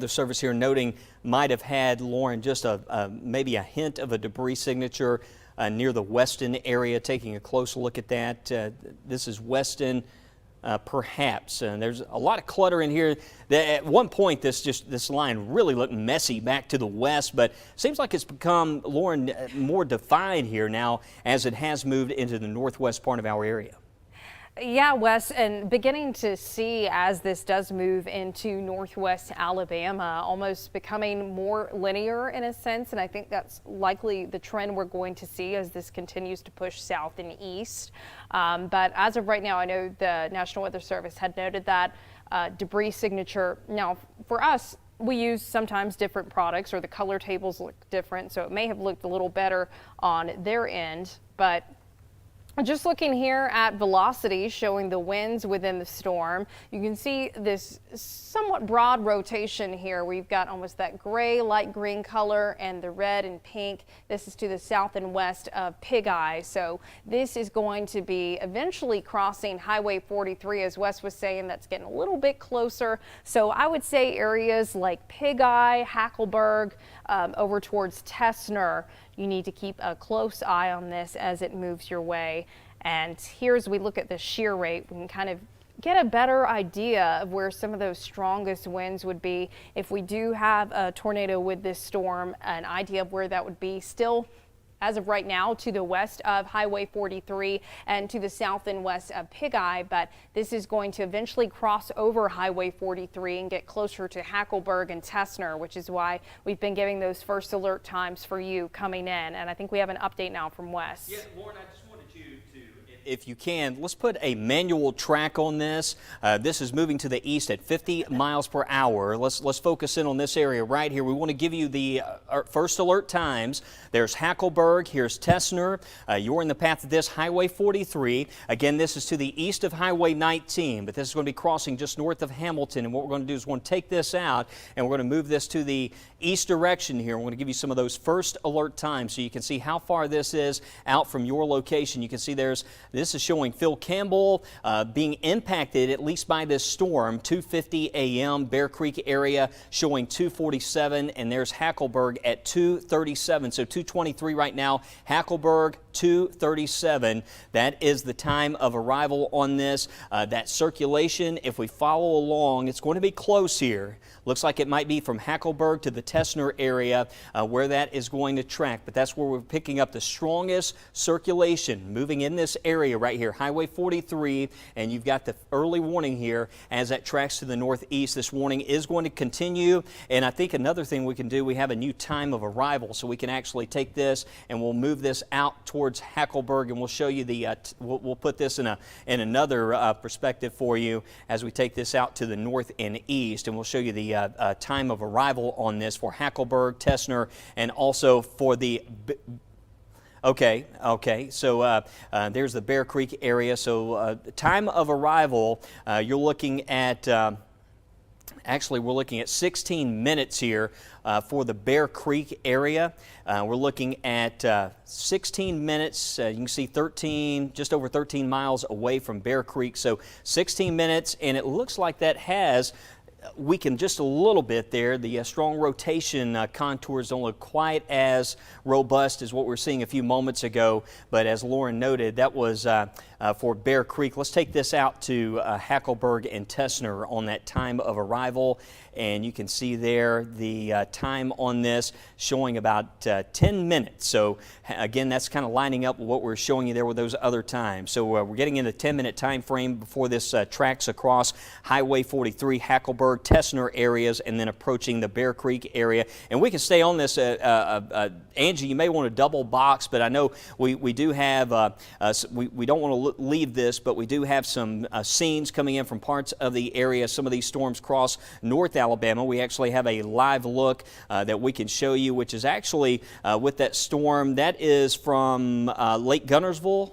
Service here noting might have had, Lauren, just maybe a hint of a debris signature near the Weston area. Taking a close look at that. This is Weston. Perhaps there's a lot of clutter in here. At one point, this line really looked messy back to the west, but seems like it's become, Lauren, more defined here now as it has moved into the northwest part of our area. Yeah, Wes, and beginning to see as this does move into northwest Alabama, almost becoming more linear in a sense, and I think that's likely the trend we're going to see as this continues to push south and east. But as of right now, I know the National Weather Service had noted that debris signature. Now, for us, we use sometimes different products, or the color tables look different, so it may have looked a little better on their end, but just looking here at velocity showing the winds within the storm, you can see this somewhat broad rotation here. We've got almost that gray, light green color and the red and pink. This is to the south and west of Pig Eye. So this is going to be eventually crossing Highway 43, as Wes was saying. That's getting a little bit closer. So I would say areas like Pig Eye, Hackleburg, over towards Tessner, you need to keep a close eye on this as it moves your way. And here, as we look at the shear rate, we can kind of get a better idea of where some of those strongest winds would be. If we do have a tornado with this storm, an idea of where that would be. Still, as of right now, to the west of Highway 43 and to the south and west of Pig Eye, but this is going to eventually cross over Highway 43 and get closer to Hackleburg and Tessner, which is why we've been giving those first alert times for you coming in. And I think we have an update now from Wes. Yeah, Lauren, I just wanted you to, if you can, let's put a manual track on this. This is moving to the east at 50 miles per hour. Let's focus in on this area right here. We want to give you the first alert times. There's Hackleburg, here's Tessner. You're in the path of this Highway 43. Again, this is to the east of Highway 19, but this is going to be crossing just north of Hamilton. And what we're going to do is we're going to take this out and we're going to move this to the east direction here. We're going to give you some of those first alert times so you can see how far this is out from your location. You can see this is showing Phil Campbell being impacted at least by this storm. 2:50 a.m. Bear Creek area showing 2:47, and there's Hackleburg at 2:37. So 2:23 right now. Hackleburg 2:37. That is the time of arrival on this. That circulation, if we follow along, it's going to be close here. Looks like it might be from Hackleburg to the Tessner area where that is going to track, but that's where we're picking up the strongest circulation moving in this area right here, Highway 43, and you've got the early warning here as that tracks to the northeast. This warning is going to continue, and I think another thing we can do, we have a new time of arrival, so we can actually take this and we'll move this out towards Hackleburg, and we'll show you the, we'll put this in another perspective for you as we take this out to the north and east, and we'll show you the time of arrival on this for Hackleburg, Tessner, and also for the Okay, so there's the Bear Creek area. So time of arrival, you're looking at, actually we're looking at 16 minutes here for the Bear Creek area. We're looking at 16 minutes. You can see just over 13 miles away from Bear Creek. So 16 minutes, and it looks like that has weakened just a little bit there. The strong rotation contours don't look quite as robust as what we were seeing a few moments ago, but as Lauren noted, that was for Bear Creek. Let's take this out to Hackleburg and Tessner on that time of arrival, and you can see there the time on this showing about 10 minutes. So again, that's kind of lining up with what we're showing you there with those other times. So we're getting in the 10-minute time frame before this tracks across Highway 43, Hackleburg, Tessner areas, and then approaching the Bear Creek area. And we can stay on this. Angie, you may want to double box, but I know we do have, we don't want to leave this, but we do have some scenes coming in from parts of the area. Some of these storms cross North Alabama. We actually have a live look that we can show you, which is actually with that storm. That is from Lake Gunnersville.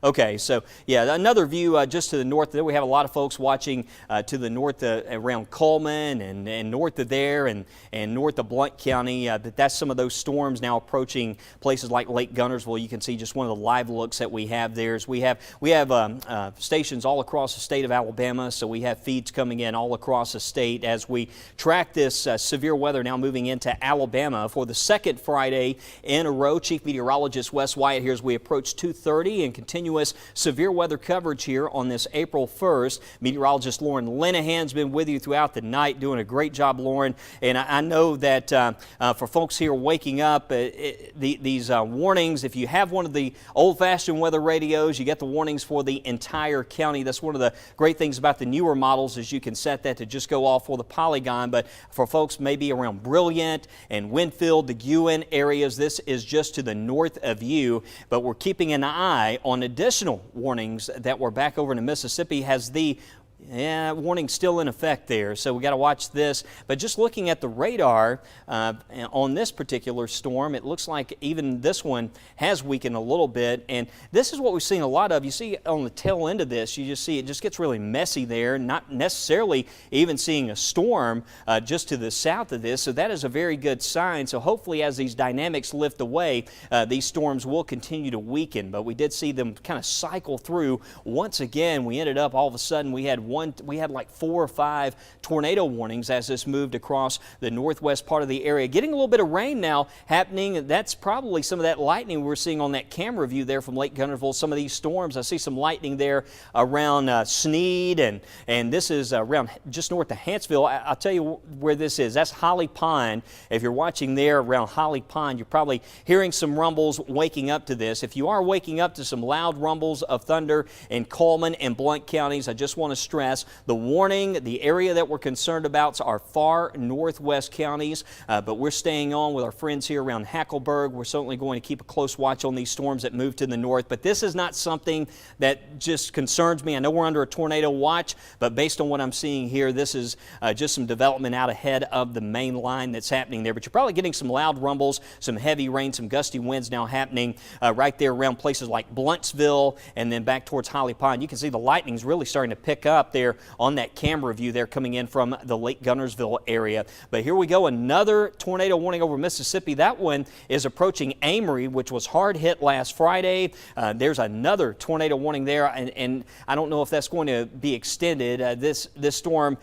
Okay, so yeah, another view just to the north there. We have a lot of folks watching to the north around Coleman and north of there and north of Blount County. That's some of those storms now approaching places like Lake Guntersville. You can see just one of the live looks that we have there. We have stations all across the state of Alabama, so we have feeds coming in all across the state as we track this severe weather now moving into Alabama for the second Friday in a row. Chief Meteorologist Wes Wyatt here as we approach 2:30 and continuous severe weather coverage here on this April 1st. Meteorologist Lauren Linehan's been with you throughout the night, doing a great job, Lauren. And I know that for folks here waking up, these warnings, if you have one of the old-fashioned weather radios, you get the warnings for the entire county. That's one of the great things about the newer models is you can set that to just go off for the polygon. But for folks maybe around Brilliant and Winfield, the Guin areas, this is just to the north of you. But we're keeping an eye on additional warnings that were back over in Mississippi. Has the warning still in effect there, so we got to watch this. But just looking at the radar on this particular storm, it looks like even this one has weakened a little bit, and this is what we've seen a lot of. You see on the tail end of this, you just see it just gets really messy there, not necessarily even seeing a storm just to the south of this, so that is a very good sign. So hopefully as these dynamics lift away, these storms will continue to weaken, but we did see them kind of cycle through. Once again, we ended up all of a sudden we had like 4 or 5 tornado warnings as this moved across the northwest part of the area. Getting a little bit of rain now happening. That's probably some of that lightning we're seeing on that camera view there from Lake Guntersville. Some of these storms, I see some lightning there around Sneed, and this is around just north of Hanceville. I'll tell you where this is. That's Holly Pond. If you're watching there around Holly Pond, you're probably hearing some rumbles waking up to this. If you are waking up to some loud rumbles of thunder in Coleman and Blount counties, I just want to stress the warning, the area that we're concerned about are far northwest counties, but we're staying on with our friends here around Hackleburg. We're certainly going to keep a close watch on these storms that move to the north, but this is not something that just concerns me. I know we're under a tornado watch, but based on what I'm seeing here, this is just some development out ahead of the main line that's happening there. But you're probably getting some loud rumbles, some heavy rain, some gusty winds now happening right there around places like Bluntsville and then back towards Holly Pond. You can see the lightning's really starting to pick up there on that camera view there coming in from the Lake Guntersville area. But here we go, another tornado warning over Mississippi. That one is approaching Amory, which was hard hit last Friday. There's another tornado warning there, and I don't know if that's going to be extended. This storm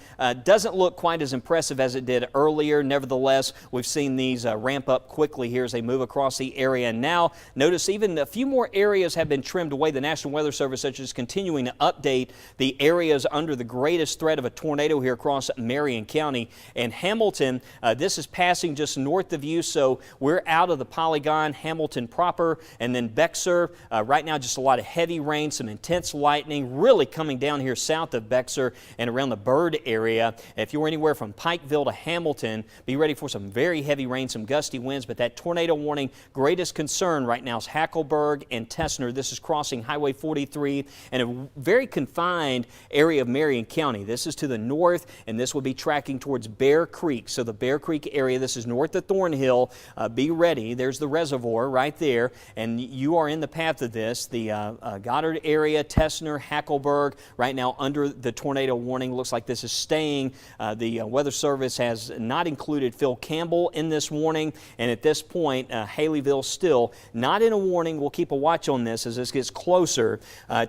doesn't look quite as impressive as it did earlier. Nevertheless, we've seen these ramp up quickly here as they move across the area. And now, notice even a few more areas have been trimmed away. The National Weather Service is continuing to update the areas under the greatest threat of a tornado here across Marion County. And Hamilton, this is passing just north of you, so we're out of the polygon, Hamilton proper, and then Bexar. Right now, just a lot of heavy rain, some intense lightning, really coming down here south of Bexar and around the Bird area. If you're anywhere from Pikeville to Hamilton, be ready for some very heavy rain, some gusty winds, but that tornado warning, greatest concern right now is Hackleburg and Tessner. This is crossing Highway 43 and a very confined area of Marion County. This is to the north, and this will be tracking towards Bear Creek. So the Bear Creek area, this is north of Thornhill. Be ready. There's the reservoir right there, and you are in the path of this. The Goddard area, Tessner, Hackleburg, right now under the tornado warning. Looks like this is staying. The Weather Service has not included Phil Campbell in this warning, and at this point, Haleyville still not in a warning. We'll keep a watch on this as this gets closer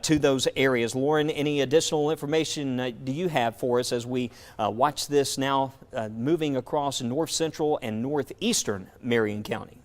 to those areas. Lauren, any additional information do you have for us as we watch this now moving across north central and northeastern Marion County?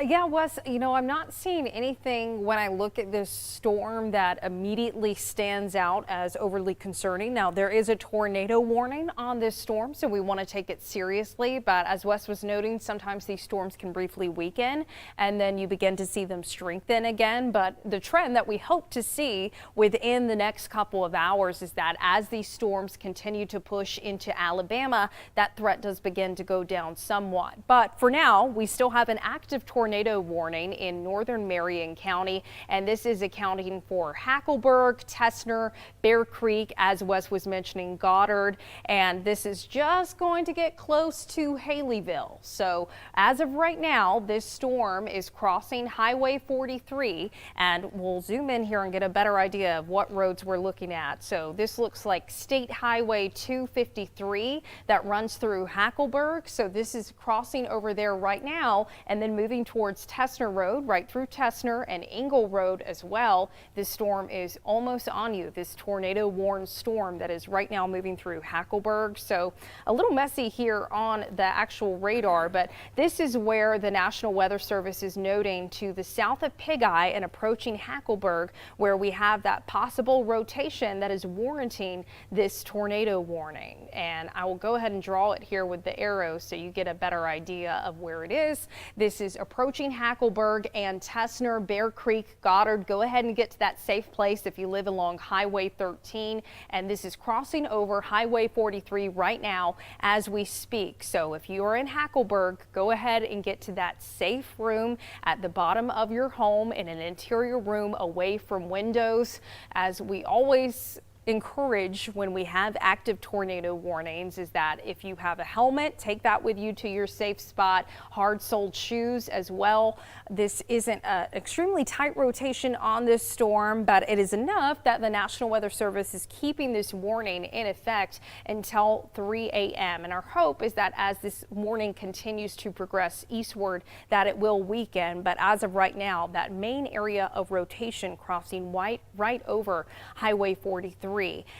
Yeah, Wes, you know, I'm not seeing anything when I look at this storm that immediately stands out as overly concerning. Now, there is a tornado warning on this storm, so we want to take it seriously. But as Wes was noting, sometimes these storms can briefly weaken and then you begin to see them strengthen again. But the trend that we hope to see within the next couple of hours is that as these storms continue to push into Alabama, that threat does begin to go down somewhat. But for now, we still have an active tornado tornado warning in northern Marion County, and this is accounting for Hackleburg, Tessner, Bear Creek, as Wes was mentioning, Goddard, and this is just going to get close to Haleyville. So as of right now, this storm is crossing Highway 43, and we'll zoom in here and get a better idea of what roads we're looking at. So this looks like State Highway 253 that runs through Hackleburg. So this is crossing over there right now and then moving towards Tessner Road, right through Tessner, and Engle Road as well. This storm is almost on you, this tornado warned storm that is right now moving through Hackleburg. So a little messy here on the actual radar, but this is where the National Weather Service is noting to the south of Pig Eye and approaching Hackleburg, where we have that possible rotation that is warranting this tornado warning. And I will go ahead and draw it here with the arrow so you get a better idea of where it is. This is approaching Hackleburg and Tessner, Bear Creek, Goddard. Go ahead and get to that safe place if you live along Highway 13. And this is crossing over Highway 43 right now as we speak. So if you are in Hackleburg, go ahead and get to that safe room at the bottom of your home in an interior room away from windows. As we always encourage when we have active tornado warnings, is that if you have a helmet, take that with you to your safe spot. Hard-soled shoes as well. This isn't an extremely tight rotation on this storm, but it is enough that the National Weather Service is keeping this warning in effect until 3 a.m. And our hope is that as this warning continues to progress eastward, that it will weaken. But as of right now, that main area of rotation crossing right over Highway 43.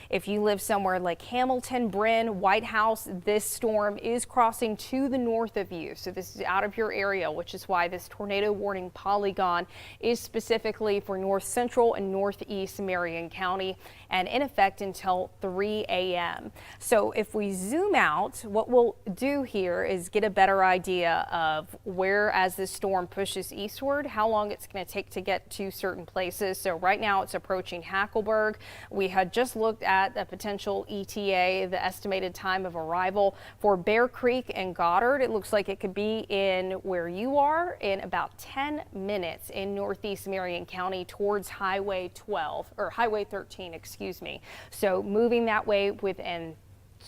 If you live somewhere like Hamilton, Bryn, White House, this storm is crossing to the north of you. So this is out of your area, which is why this tornado warning polygon is specifically for north central and northeast Marion County and in effect until 3 a.m. So if we zoom out, what we'll do here is get a better idea of where, as this storm pushes eastward, how long it's going to take to get to certain places. So right now it's approaching Hackleburg. We had just looked at a potential ETA, the estimated time of arrival for Bear Creek and Goddard. It looks like it could be in where you are in about 10 minutes in northeast Marion County towards Highway 13, excuse me. So moving that way within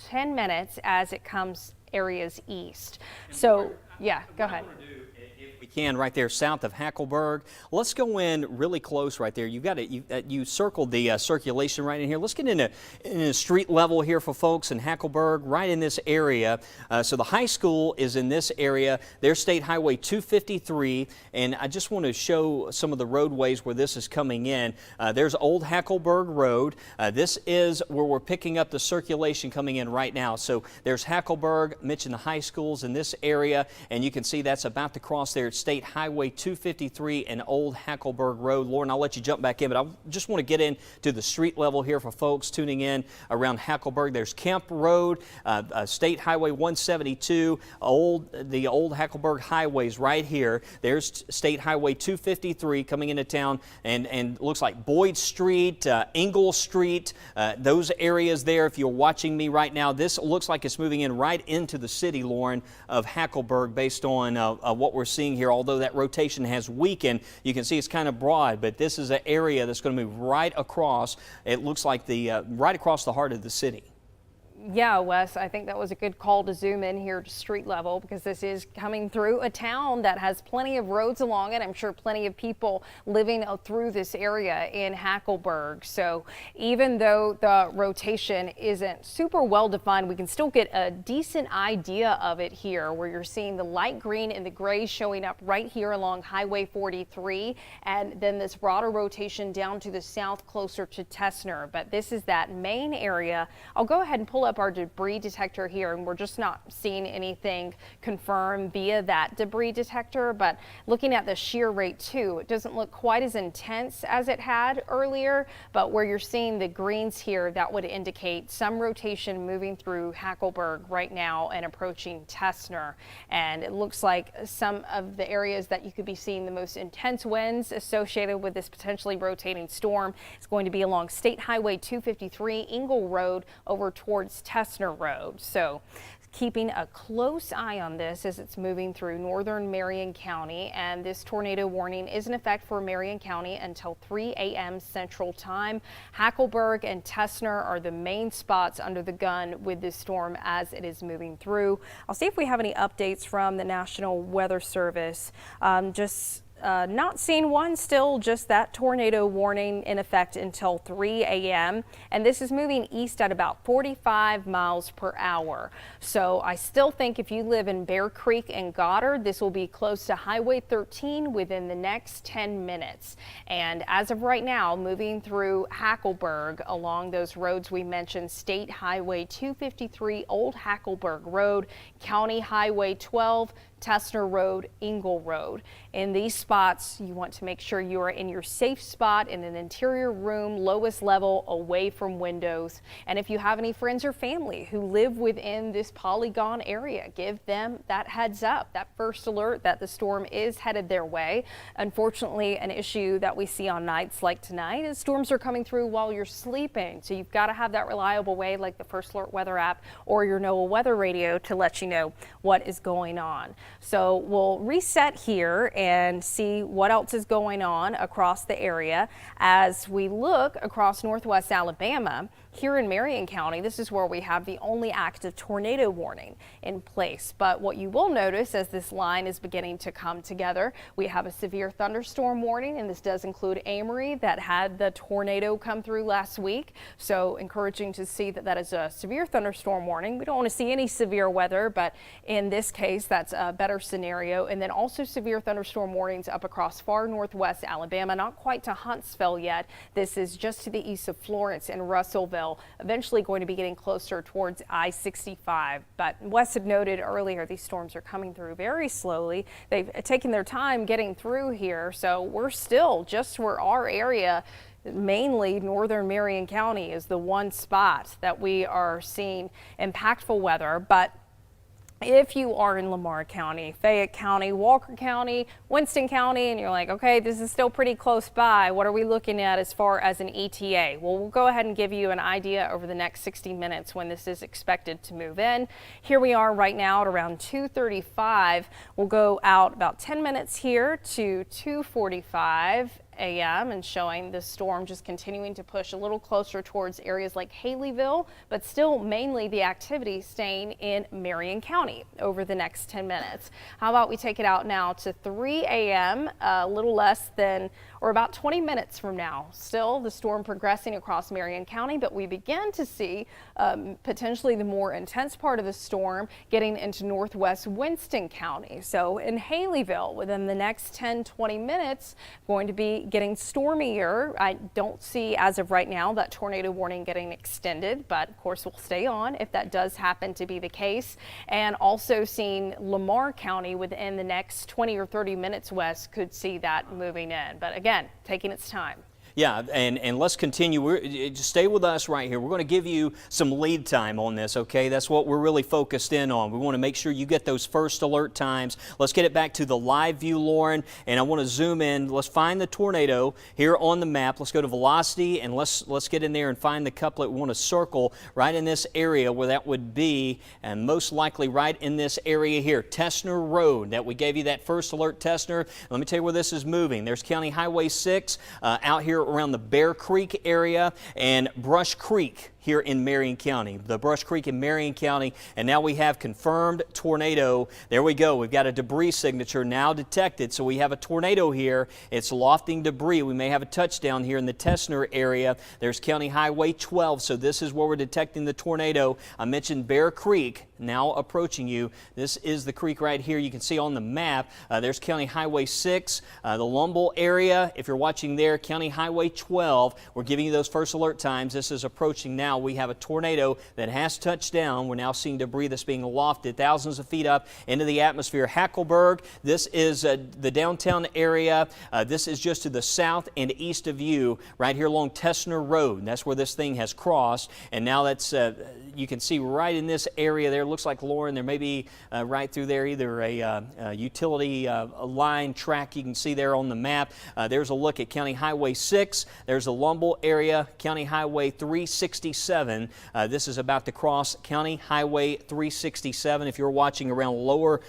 10 minutes as it comes areas east. So yeah, go ahead. We can right there south of Hackleburg. Let's go in really close right there. You've got it. You circled the circulation right in here. Let's get in a street level here for folks in Hackleburg, right in this area. So the high school is in this area. There's State Highway 253, and I just want to show some of the roadways where this is coming in. There's Old Hackleburg Road. This is where we're picking up the circulation coming in right now. So there's Hackleburg. Mentioned the high schools in this area, and you can see that's about to cross there. State Highway 253 and Old Hackleburg Road. Lauren, I'll let you jump back in, but I just want to get into the street level here for folks tuning in around Hackleburg. There's Kemp Road, State Highway 172, the Old Hackleburg Highways right here. There's State Highway 253 coming into town, and looks like Boyd Street, Engle Street, those areas there. If you're watching me right now, this looks like it's moving in right into the city, Lauren, of Hackleburg based on what we're seeing here. Although that rotation has weakened, you can see it's kind of broad, but this is an area that's going to move right across. It looks like right across the heart of the city. Yeah, Wes, I think that was a good call to zoom in here to street level, because this is coming through a town that has plenty of roads along it. I'm sure plenty of people living through this area in Hackleburg. So even though the rotation isn't super well defined, we can still get a decent idea of it here, where you're seeing the light green and the gray showing up right here along Highway 43, and then this broader rotation down to the south closer to Tessner. But this is that main area. I'll go ahead and pull up our debris detector here, and we're just not seeing anything confirmed via that debris detector. But looking at the shear rate too, it doesn't look quite as intense as it had earlier, but where you're seeing the greens here, that would indicate some rotation moving through Hackleburg right now and approaching Tessner. And it looks like some of the areas that you could be seeing the most intense winds associated with this potentially rotating storm is going to be along State Highway 253, Engle Road, over towards Tessner Road. So keeping a close eye on this as it's moving through northern Marion County, and this tornado warning is in effect for Marion County until 3 a.m. Central Time. Hackleburg and Tessner are the main spots under the gun with this storm as it is moving through. I'll see if we have any updates from the National Weather Service. Not seeing one, still just that tornado warning in effect until 3 a.m. and this is moving east at about 45 miles per hour. So I still think if you live in Bear Creek and Goddard, this will be close to Highway 13 within the next 10 minutes. And as of right now, moving through Hackleburg along those roads we mentioned, State Highway 253, Old Hackleburg Road, County Highway 12, Tessner Road, Engle Road. In these spots, you want to make sure you are in your safe spot in an interior room, lowest level, away from windows. And if you have any friends or family who live within this polygon area, give them that heads up, that first alert that the storm is headed their way. Unfortunately, an issue that we see on nights like tonight is storms are coming through while you're sleeping. So you've got to have that reliable way like the First Alert Weather app or your NOAA weather radio to let you know what is going on. So we'll reset here and see what else is going on across the area as we look across northwest Alabama. Here in Marion County, this is where we have the only active tornado warning in place. But what you will notice as this line is beginning to come together, we have a severe thunderstorm warning, and this does include Amory that had the tornado come through last week. So encouraging to see that that is a severe thunderstorm warning. We don't want to see any severe weather, but in this case, that's a better scenario. And then also severe thunderstorm warnings up across far northwest Alabama, not quite to Huntsville yet. This is just to the east of Florence and Russellville. Eventually going to be getting closer towards I-65. But Wes had noted earlier, these storms are coming through very slowly. They've taken their time getting through here. So we're still just where our area, mainly northern Marion County, is the one spot that we are seeing impactful weather. But if you are in Lamar County, Fayette County, Walker County, Winston County, and you're like, okay, this is still pretty close by, what are we looking at as far as an ETA? Well, we'll go ahead and give you an idea over the next 60 minutes when this is expected to move in. Here we are right now at around 2:35. We'll go out about 10 minutes here to 2:45 a.m. and showing the storm just continuing to push a little closer towards areas like Haleyville, but still mainly the activity staying in Marion County over the next 10 minutes. How about we take it out now to 3 a.m., a little less than or about 20 minutes from now. Still the storm progressing across Marion County, but we begin to see potentially the more intense part of the storm getting into northwest Winston County. So in Haleyville, within the next 10-20 minutes, going to be getting stormier. I don't see as of right now that tornado warning getting extended, but of course we'll stay on if that does happen to be the case. And also seeing Lamar County within the next 20 or 30 minutes west could see that moving in. But again, taking its time. Yeah, and let's continue. Just stay with us right here. We're going to give you some lead time on this, okay? That's what we're really focused in on. We want to make sure you get those first alert times. Let's get it back to the live view, Lauren, and I want to zoom in. Let's find the tornado here on the map. Let's go to velocity, and let's get in there and find the couplet. We want to circle right in this area where that would be, and most likely right in this area here, Tessner Road. That we gave you that first alert, Tessner. Let me tell you where this is moving. There's County Highway 6 out here around the Bear Creek area and Brush Creek here in Marion County, the Brush Creek in Marion County, and now we have confirmed tornado. There we go. We've got a debris signature now detected, so we have a tornado here. It's lofting debris. We may have a touchdown here in the Tessner area. There's County Highway 12, so this is where we're detecting the tornado. I mentioned Bear Creek now approaching you. This is the creek right here. You can see on the map. There's County Highway 6, the Lumble area. If you're watching there, County Highway 12. We're giving you those first alert times. This is approaching now. We have a tornado that has touched down. We're now seeing debris that's being lofted thousands of feet up into the atmosphere. Hackleburg, this is the downtown area. This is just to the south and east of you, right here along Tessner Road. And that's where this thing has crossed. And now that's, you can see right in this area there. It looks like, Lauren, there may be right through there either a utility line track you can see there on the map. There's a look at County Highway 6. There's the Lumble area, County Highway 366. 367. This is about to cross County Highway 367. If you're watching around Lower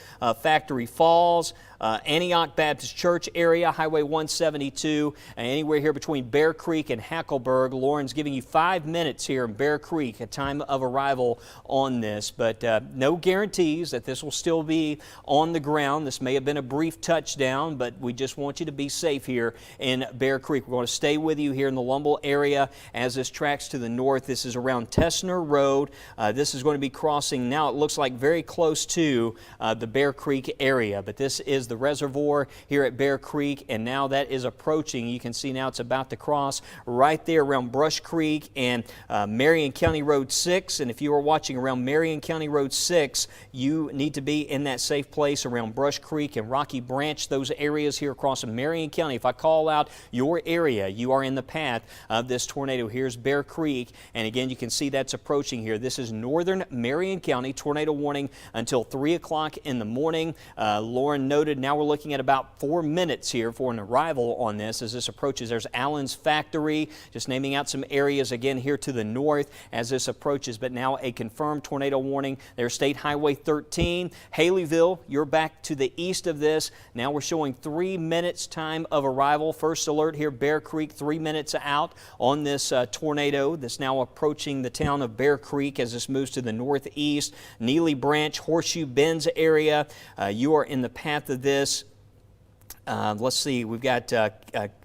Factory Falls, Antioch Baptist Church area, Highway 172, anywhere here between Bear Creek and Hackleburg. Lauren's giving you 5 minutes here in Bear Creek, a time of arrival on this, but no guarantees that this will still be on the ground. This may have been a brief touchdown, but we just want you to be safe here in Bear Creek. We're going to stay with you here in the Lumble area as this tracks to the north. This is around Tessner Road. This is going to be crossing now, it looks like very close to the Bear Creek area, but this is the reservoir here at Bear Creek, and now that is approaching. You can see now it's about to cross right there around Brush Creek and Marion County Road 6. And if you are watching around Marion County Road 6, you need to be in that safe place around Brush Creek and Rocky Branch, those areas here across Marion County. If I call out your area, you are in the path of this tornado. Here's Bear Creek, and again, you can see that's approaching here. This is northern Marion County. Tornado warning until 3 o'clock in the morning. Lauren noted now we're looking at about 4 minutes here for an arrival on this as this approaches. There's Allen's Factory, just naming out some areas again here to the north as this approaches, but now a confirmed tornado warning. There's State Highway 13. Haleyville, you're back to the east of this. Now we're showing 3 minutes time of arrival. First alert here, Bear Creek, 3 minutes out on this tornado that's now approaching the town of Bear Creek as this moves to the northeast. Neely Branch, Horseshoe Bends area, you are in the path of this. Let's see, we've got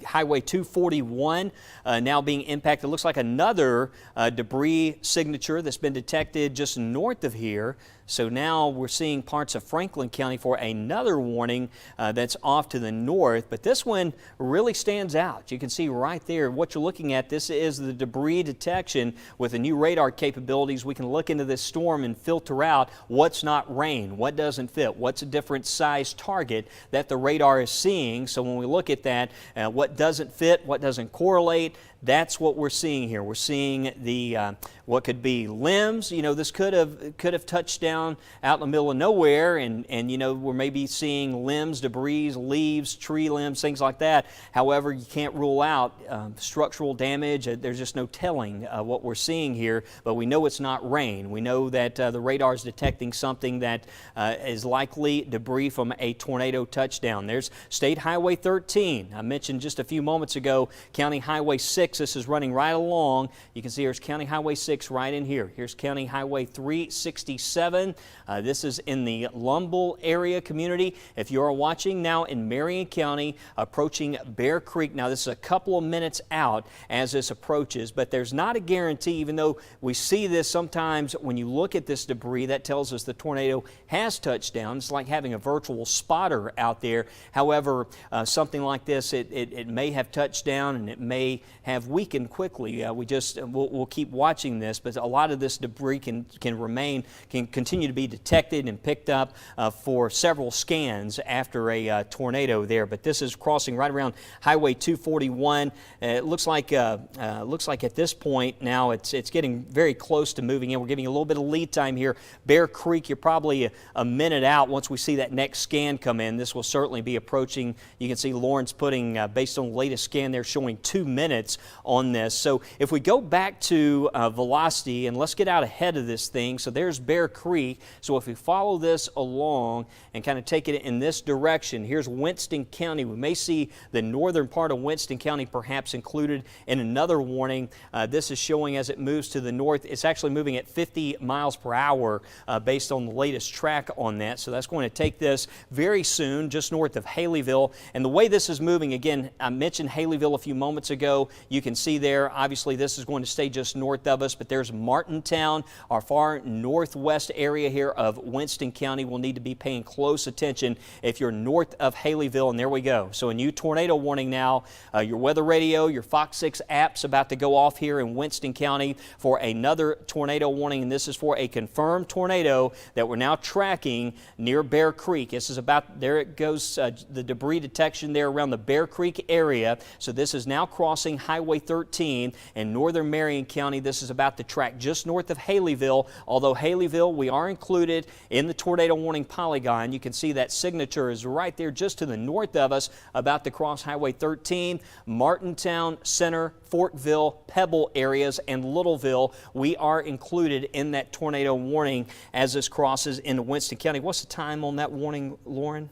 Highway 241 now being impacted. It looks like another debris signature that's been detected just north of here. So now we're seeing parts of Franklin County for another warning that's off to the north. But this one really stands out. You can see right there what you're looking at. This is the debris detection with the new radar capabilities. We can look into this storm and filter out what's not rain, what doesn't fit, what's a different size target that the radar is seeing. So when we look at that, what doesn't fit, what doesn't correlate, that's what we're seeing here. We're seeing the what could be limbs. You know, this could have touched down out in the middle of nowhere, and you know, we're maybe seeing limbs, debris, leaves, tree limbs, things like that. However, you can't rule out structural damage. There's just no telling what we're seeing here, but we know it's not rain. We know that the radar is detecting something that is likely debris from a tornado touchdown. There's State Highway 13. I mentioned just a few moments ago, County Highway 6. This is running right along. You can see here's County Highway 6 right in here. Here's County Highway 367. This is in the Lumble area community. If you are watching now in Marion County, approaching Bear Creek. Now this is a couple of minutes out as this approaches, but there's not a guarantee, even though we see this sometimes when you look at this debris, that tells us the tornado has touched down. It's like having a virtual spotter out there. However, something like this, it may have touched down and it may have weakened quickly. We'll keep watching this, but a lot of this debris can continue to be detected and picked up for several scans after a tornado there. But this is crossing right around Highway 241. It looks like at this point now it's getting very close to moving in. We're giving you a little bit of lead time here. Bear Creek, you're probably a minute out. Once we see that next scan come in, this will certainly be approaching. You can see Lauren's putting, based on the latest scan, they're showing 2 minutes on this. So if we go back to velocity, and let's get out ahead of this thing. So there's Bear Creek. So if we follow this along and kind of take it in this direction, here's Winston County. We may see the northern part of Winston County perhaps included in another warning. This is showing as it moves to the north. It's actually moving at 50 miles per hour based on the latest track on that. So that's going to take this very soon, just north of Haleyville. And the way this is moving, again, I mentioned Haleyville a few moments ago. You can see there, obviously this is going to stay just north of us, but there's Martintown, our far northwest area here of Winston County. We'll need to be paying close attention if you're north of Haleyville, and there we go. So a new tornado warning now. Your weather radio, your Fox 6 app's about to go off here in Winston County for another tornado warning, and this is for a confirmed tornado that we're now tracking near Bear Creek. This is about, there it goes, the debris detection there around the Bear Creek area. So this is now crossing Highway 13 in northern Marion County. This is about to track just north of Haleyville, although Haleyville, we are are included in the tornado warning polygon. You can see that signature is right there just to the north of us, about to cross Highway 13. Martintown, Center, Fortville, Pebble areas, and Littleville, we are included in that tornado warning as this crosses into Winston County. What's the time on that warning, Lauren?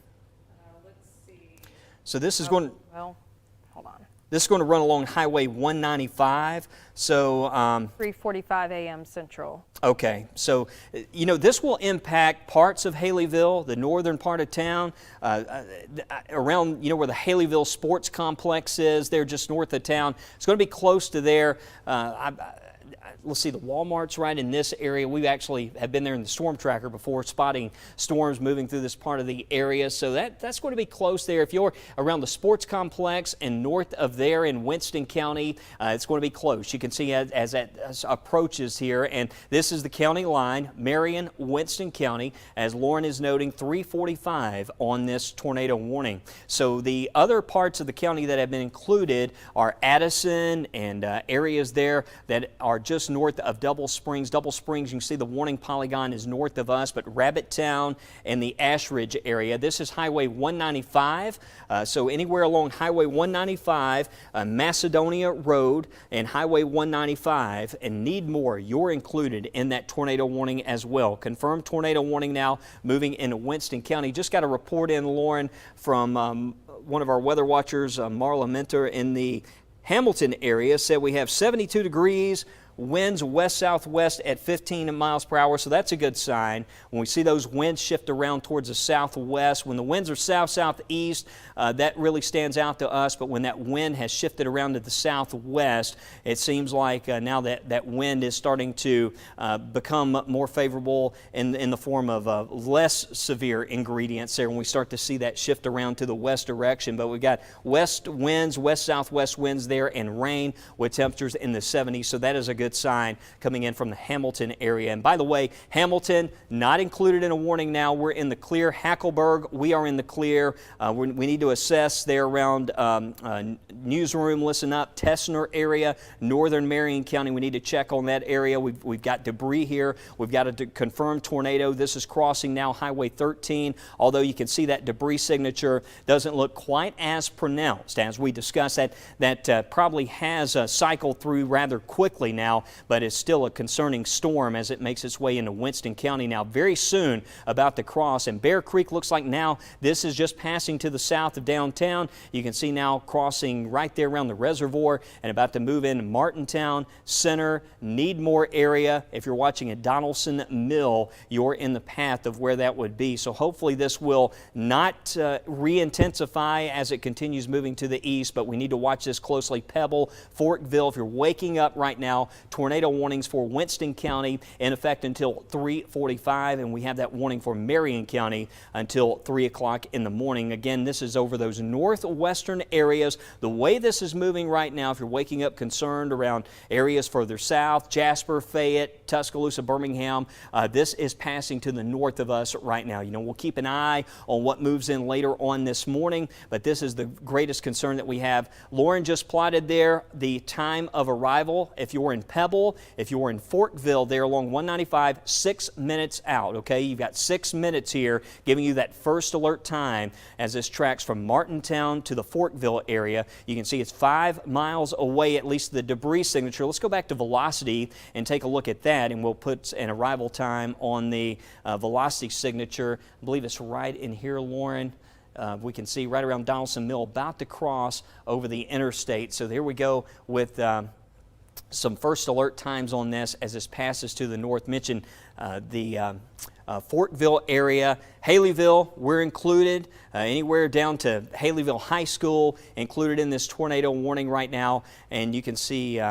Let's see. So this is going. Well, hold on. This is going to run along Highway 195. So 3:45 a.m. Central. okay, so you know this will impact parts of Haleyville, the northern part of town, around where the Haleyville Sports Complex is. They're just north of town. It's going to be close to there. Let's see, the Walmart's right in this area. We actually have been there in the storm tracker before, spotting storms moving through this part of the area. So that's going to be close there. If you're around the sports complex and north of there in Winston County, it's going to be close. You can see as that approaches here, and this is the county line, Marion, Winston County, as Lauren is noting, 3:45 on this tornado warning. So the other parts of the county that have been included are Addison and areas there that are just north of Double Springs. Double Springs, you can see the warning polygon is north of us, but Rabbittown and the Ashridge area. This is Highway 195, so anywhere along Highway 195, Macedonia Road, and Highway 195, and Needmore, you're included in that tornado warning as well. Confirmed tornado warning now moving into Winston County. Just got a report in, Lauren, from one of our weather watchers, Marla Mentor, in the Hamilton area, said we have 72 degrees, winds west-southwest at 15 miles per hour, so that's a good sign. When we see those winds shift around towards the southwest, when the winds are south-southeast, that really stands out to us, but when that wind has shifted around to the southwest, it seems like now that wind is starting to become more favorable in the form of less severe ingredients there when we start to see that shift around to the west direction. But we've got west winds, west-southwest winds there, and rain with temperatures in the 70s, so that is a good sign coming in from the Hamilton area. And by the way, Hamilton not included in a warning now. We're in the clear. Hackleburg, we are in the clear. We need to assess there around Newsroom, listen up, Tessner area, northern Marion County. We need to check on that area. We've got debris here. We've got a confirmed tornado. This is crossing now Highway 13, although you can see that debris signature doesn't look quite as pronounced. As we discussed, that probably has cycled through rather quickly now, but it's still a concerning storm as it makes its way into Winston County now very soon, about to cross. And Bear Creek looks like now this is just passing to the south of downtown. You can see now crossing right there around the reservoir and about to move into Martintown, Center, Needmore area. If you're watching at Donaldson Mill, you're in the path of where that would be. So hopefully this will not re-intensify as it continues moving to the east, but we need to watch this closely. Pebble, Fortville, if you're waking up right now, tornado warnings for Winston County in effect until 3:45, and we have that warning for Marion County until 3 o'clock in the morning. Again, this is over those northwestern areas. The way this is moving right now, if you're waking up concerned around areas further south, Jasper, Fayette, Tuscaloosa, Birmingham, this is passing to the north of us right now. We'll keep an eye on what moves in later on this morning, but this is the greatest concern that we have. Lauren just plotted there the time of arrival. If you're in Pebble, if you're in Fortville there along 195, 6 minutes out, okay? You've got 6 minutes here giving you that first alert time as this tracks from Martintown to the Fortville area. You can see it's 5 miles away, at least the debris signature. Let's go back to velocity and take a look at that, and we'll put an arrival time on the velocity signature. I believe it's right in here, Lauren. We can see right around Donaldson Mill, about to cross over the interstate. So there we go with some first alert times on this as this passes to the north. Mentioned the Fortville area. Haleyville, we're included. Anywhere down to Haleyville High School included in this tornado warning right now. And you can see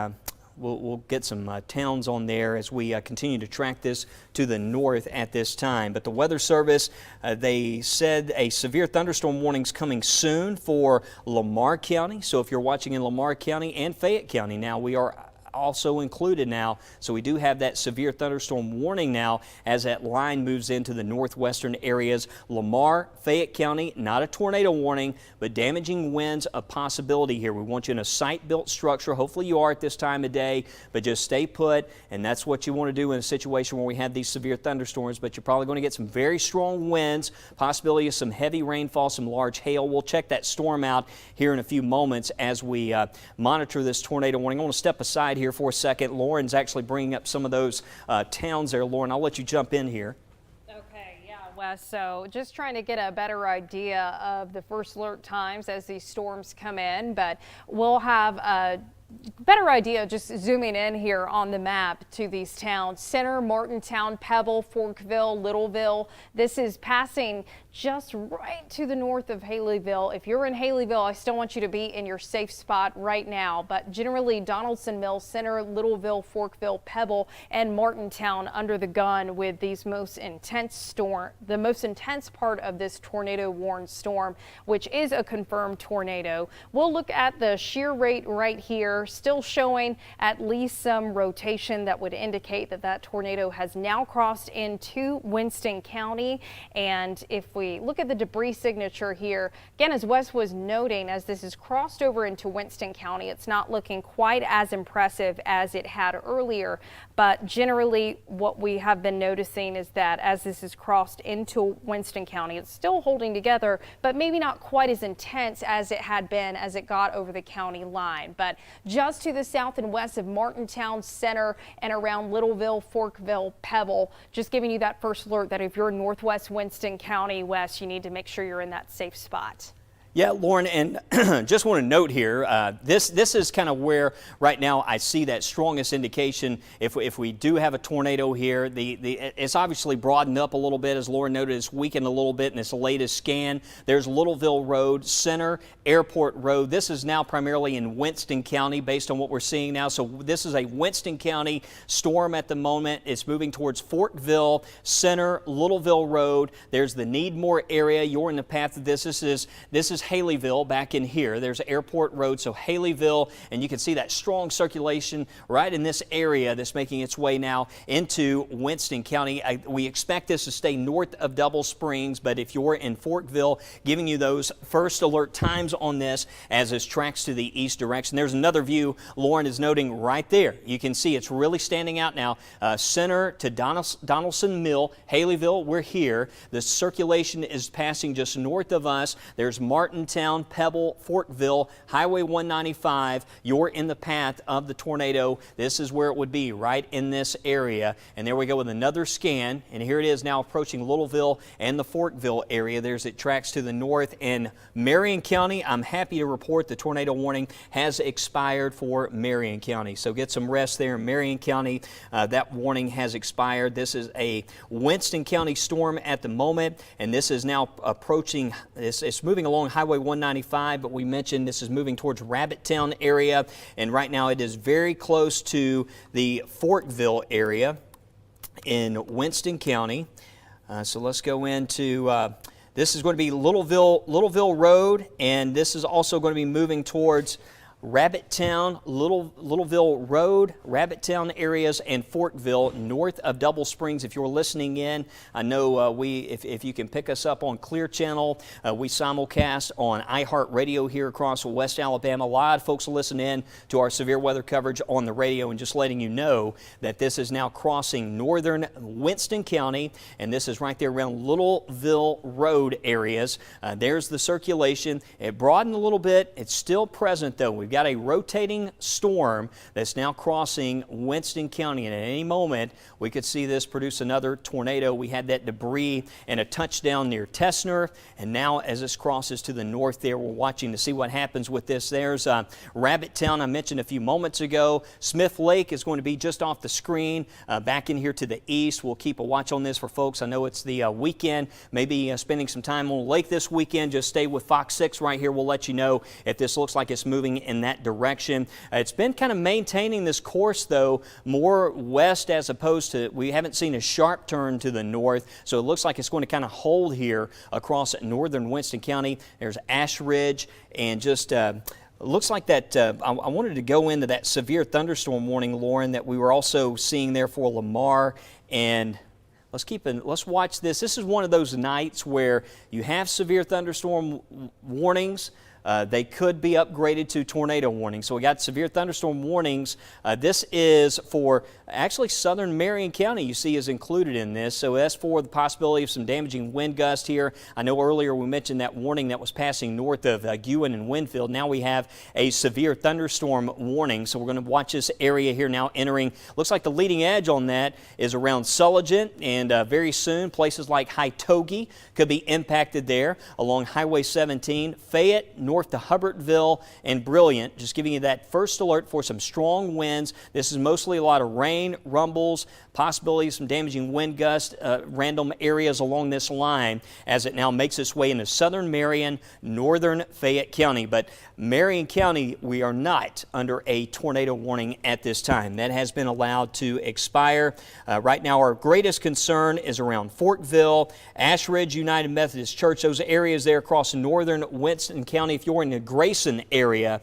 we'll get some towns on there as we continue to track this to the north at this time. But the Weather Service, they said a severe thunderstorm warning's coming soon for Lamar County. So if you're watching in Lamar County and Fayette County now, we are also included now. So we do have that severe thunderstorm warning now as that line moves into the northwestern areas. Lamar, Fayette County, not a tornado warning, but damaging winds a possibility here. We want you in a site-built structure. Hopefully you are at this time of day, but just stay put, and that's what you want to do in a situation where we have these severe thunderstorms. But you're probably going to get some very strong winds, possibility of some heavy rainfall, some large hail. We'll check that storm out here in a few moments as we monitor this tornado warning. I want to step aside here for a second. Lauren's actually bringing up some of those towns there. Lauren, I'll let you jump in here. Okay, yeah, Wes. So just trying to get a better idea of the first alert times as these storms come in, but we'll have a better idea just zooming in here on the map to these towns. Center, Martintown, Pebble, Forkville, Littleville. This is passing just right to the north of Haleyville. If you're in Haleyville, I still want you to be in your safe spot right now, but generally Donaldson Mills, Center, Littleville, Forkville, Pebble, and Martintown under the gun with these most intense storm, the most intense part of this tornado warned storm, which is a confirmed tornado. We'll look at the shear rate right here, still showing at least some rotation that would indicate that that tornado has now crossed into Winston County. And if we look at the debris signature here, again, as Wes was noting, as this is crossed over into Winston County, it's not looking quite as impressive as it had earlier. But generally, what we have been noticing is that as this is crossed into Winston County, it's still holding together, but maybe not quite as intense as it had been as it got over the county line. But just to the south and west of Martintown, Center, and around Littleville, Forkville, Pebble, just giving you that first alert that if you're in northwest Winston County, West, you need to make sure you're in that safe spot. Yeah, Lauren, and just want to note here, this is kind of where right now I see that strongest indication. If we do have a tornado here, it's obviously broadened up a little bit, as Lauren noted. It's weakened a little bit in this latest scan. There's Littleville Road, Center, Airport Road. This is now primarily in Winston County based on what we're seeing now. So this is a Winston County storm at the moment. It's moving towards Forkville, Center, Littleville Road. There's the Needmore area. You're in the path of this. This is Haleyville back in here. There's Airport Road, so Haleyville, and you can see that strong circulation right in this area that's making its way now into Winston County. We expect this to stay north of Double Springs, but if you're in Forkville, giving you those first alert times on this as this tracks to the east direction. There's another view Lauren is noting right there. You can see it's really standing out now. Center to Donaldson Mill, Haleyville, we're here. The circulation is passing just north of us. There's Martintown, Pebble, Forkville, Highway 195. You're in the path of the tornado. This is where it would be, right in this area. And there we go with another scan. And here it is now approaching Littleville and the Forkville area. There's it tracks to the north. In Marion County, I'm happy to report the tornado warning has expired for Marion County. So get some rest there in Marion County. That warning has expired. This is a Winston County storm at the moment, and this is now approaching, it's moving along Highway 195, but we mentioned this is moving towards Rabbittown area, and right now it is very close to the Forkville area in Winston County. So let's go into, this is going to be Littleville Road, and this is also going to be moving towards Rabbittown, Littleville Road, Rabbittown areas, and Forkville, north of Double Springs. If you're listening in, I know if you can pick us up on Clear Channel, we simulcast on iHeartRadio here across West Alabama. A lot of folks listen in to our severe weather coverage on the radio, and just letting you know that this is now crossing northern Winston County, and this is right there around Littleville Road areas. There's the circulation. It broadened a little bit. It's still present, though. We've got a rotating storm that's now crossing Winston County, and at any moment we could see this produce another tornado. We had that debris and a touchdown near Tessner, and now as this crosses to the north there, we're watching to see what happens with this. There's Rabbittown I mentioned a few moments ago. Smith Lake is going to be just off the screen back in here to the east. We'll keep a watch on this for folks. I know it's the weekend, maybe spending some time on the lake this weekend. Just stay with Fox 6 right here. We'll let you know if this looks like it's moving in that direction. It's been kind of maintaining this course, though, more west as opposed to, we haven't seen a sharp turn to the north, so it looks like it's going to kind of hold here across northern Winston County. There's Ash Ridge and just Looks like that, I wanted to go into that severe thunderstorm warning, Lauren, that we were also seeing there for Lamar. And let's watch this. This is one of those nights where you have severe thunderstorm warnings. They could be upgraded to tornado warnings. So we got severe thunderstorm warnings. This is for actually southern Marion County, you see, is included in this. So that's for the possibility of some damaging wind gust here. I know earlier we mentioned that warning that was passing north of Guin and Winfield. Now we have a severe thunderstorm warning. So we're going to watch this area here now entering. Looks like the leading edge on that is around Sulligent, and very soon places like Hytoge could be impacted there along Highway 17, Fayette, north to Hubbardsville, and Brilliant. Just giving you that first alert for some strong winds. This is mostly a lot of rain, rumbles, possibilities some damaging wind gusts, random areas along this line as it now makes its way into southern Marion, northern Fayette County. But Marion County, we are not under a tornado warning at this time. That has been allowed to expire. Right now, our greatest concern is around Fortville, Ash Ridge United Methodist Church, those areas there across northern Winston County. If you're in the Grayson area,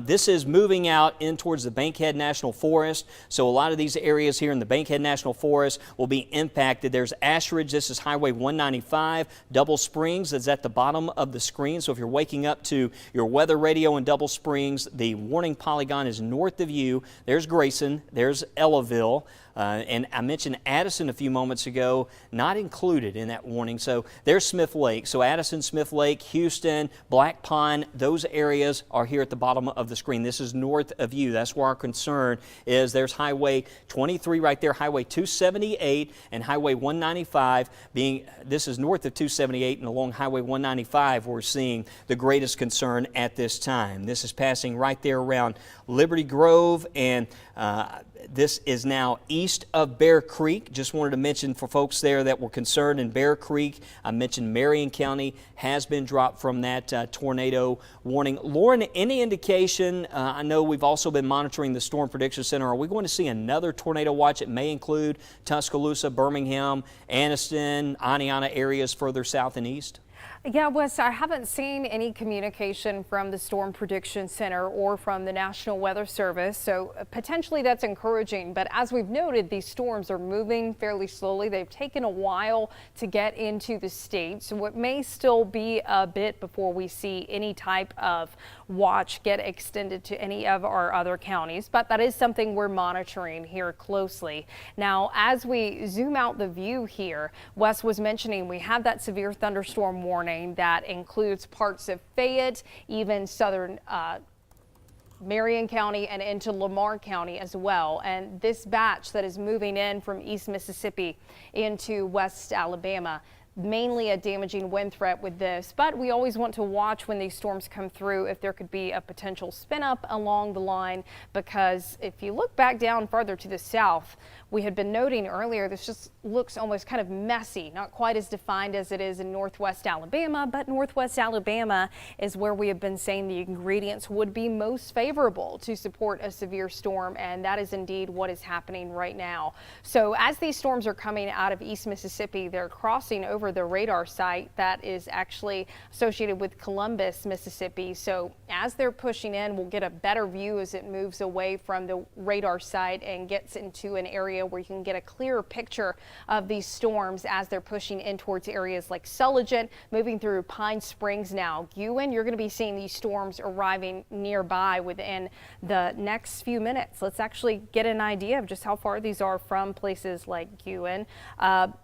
this is moving out in towards the Bankhead National Forest. So a lot of these areas here in the Bankhead National Forest will be impacted. There's Ash Ridge. This is Highway 195. Double Springs is at the bottom of the screen. So if you're waking up to your weather radio in Double Springs, the warning polygon is north of you. There's Grayson. There's Ellaville. And I mentioned Addison a few moments ago, not included in that warning. So there's Smith Lake. So Addison, Smith Lake, Houston, Black Pond, those areas are here at the bottom of the screen. This is north of you. That's where our concern is. There's Highway 23 right there, Highway 278 and Highway 195 being, this is north of 278 and along Highway 195 we're seeing the greatest concern at this time. This is passing right there around Liberty Grove, and this is now east of Bear Creek. Just wanted to mention for folks there that were concerned in Bear Creek, I mentioned Marion County has been dropped from that tornado warning. Lauren, any indication, I know we've also been monitoring the Storm Prediction Center, are we going to see another tornado watch? It may include Tuscaloosa, Birmingham, Anniston, Aniana areas further south and east? Yeah, Wes, I haven't seen any communication from the Storm Prediction Center or from the National Weather Service, so potentially that's encouraging. But as we've noted, these storms are moving fairly slowly. They've taken a while to get into the state, so it may still be a bit before we see any type of watch get extended to any of our other counties, but that is something we're monitoring here closely. Now, as we zoom out the view here, Wes was mentioning we have that severe thunderstorm warning that includes parts of Fayette, even southern Marion County and into Lamar County as well. And this batch that is moving in from East Mississippi into West Alabama, mainly a damaging wind threat with this, but we always want to watch when these storms come through if there could be a potential spin up along the line, because if you look back down further to the south, we had been noting earlier, this just looks almost kind of messy, not quite as defined as it is in northwest Alabama, but northwest Alabama is where we have been saying the ingredients would be most favorable to support a severe storm, and that is indeed what is happening right now. So as these storms are coming out of East Mississippi, they're crossing over the radar site that is actually associated with Columbus, Mississippi. So as they're pushing in, we'll get a better view as it moves away from the radar site and gets into an area where you can get a clearer picture of these storms as they're pushing in towards areas like Sulligent, moving through Pine Springs now. Guin, you're going to be seeing these storms arriving nearby within the next few minutes. Let's actually get an idea of just how far these are from places like Guin.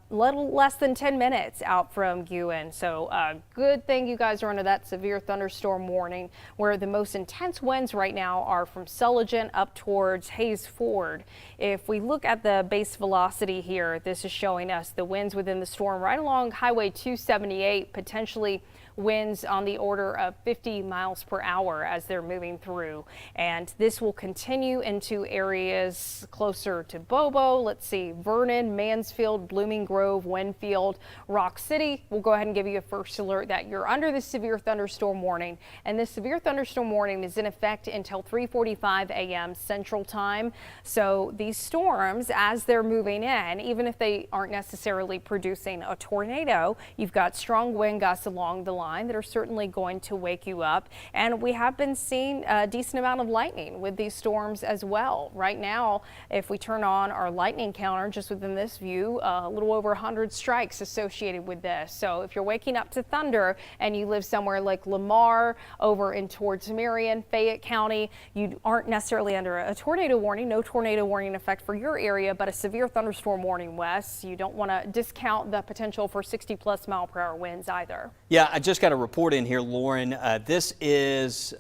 Little less than 10 minutes out from Guin. So good thing you guys are under that severe thunderstorm warning, where the most intense winds right now are from Sulligent up towards Hayes Ford. If we look at the base velocity here, this is showing us the winds within the storm right along Highway 278, potentially winds on the order of 50 miles per hour as they're moving through. And this will continue into areas closer to Bobo. Let's see, Vernon, Mansfield, Blooming Grove, Winfield, Rock City. We'll go ahead and give you a first alert that you're under the severe thunderstorm warning. And this severe thunderstorm warning is in effect until 3:45 a.m. Central Time. So these storms, as they're moving in, even if they aren't necessarily producing a tornado, you've got strong wind gusts along the line line that are certainly going to wake you up. And we have been seeing a decent amount of lightning with these storms as well. Right now, if we turn on our lightning counter just within this view, a little over 100 strikes associated with this. So if you're waking up to thunder and you live somewhere like Lamar, over in towards Marion, Fayette County, you aren't necessarily under a tornado warning. No tornado warning in effect for your area, but a severe thunderstorm warning, Wes. You don't want to discount the potential for 60+ mile-per-hour winds either. Yeah, I just got a report in here, Lauren. This is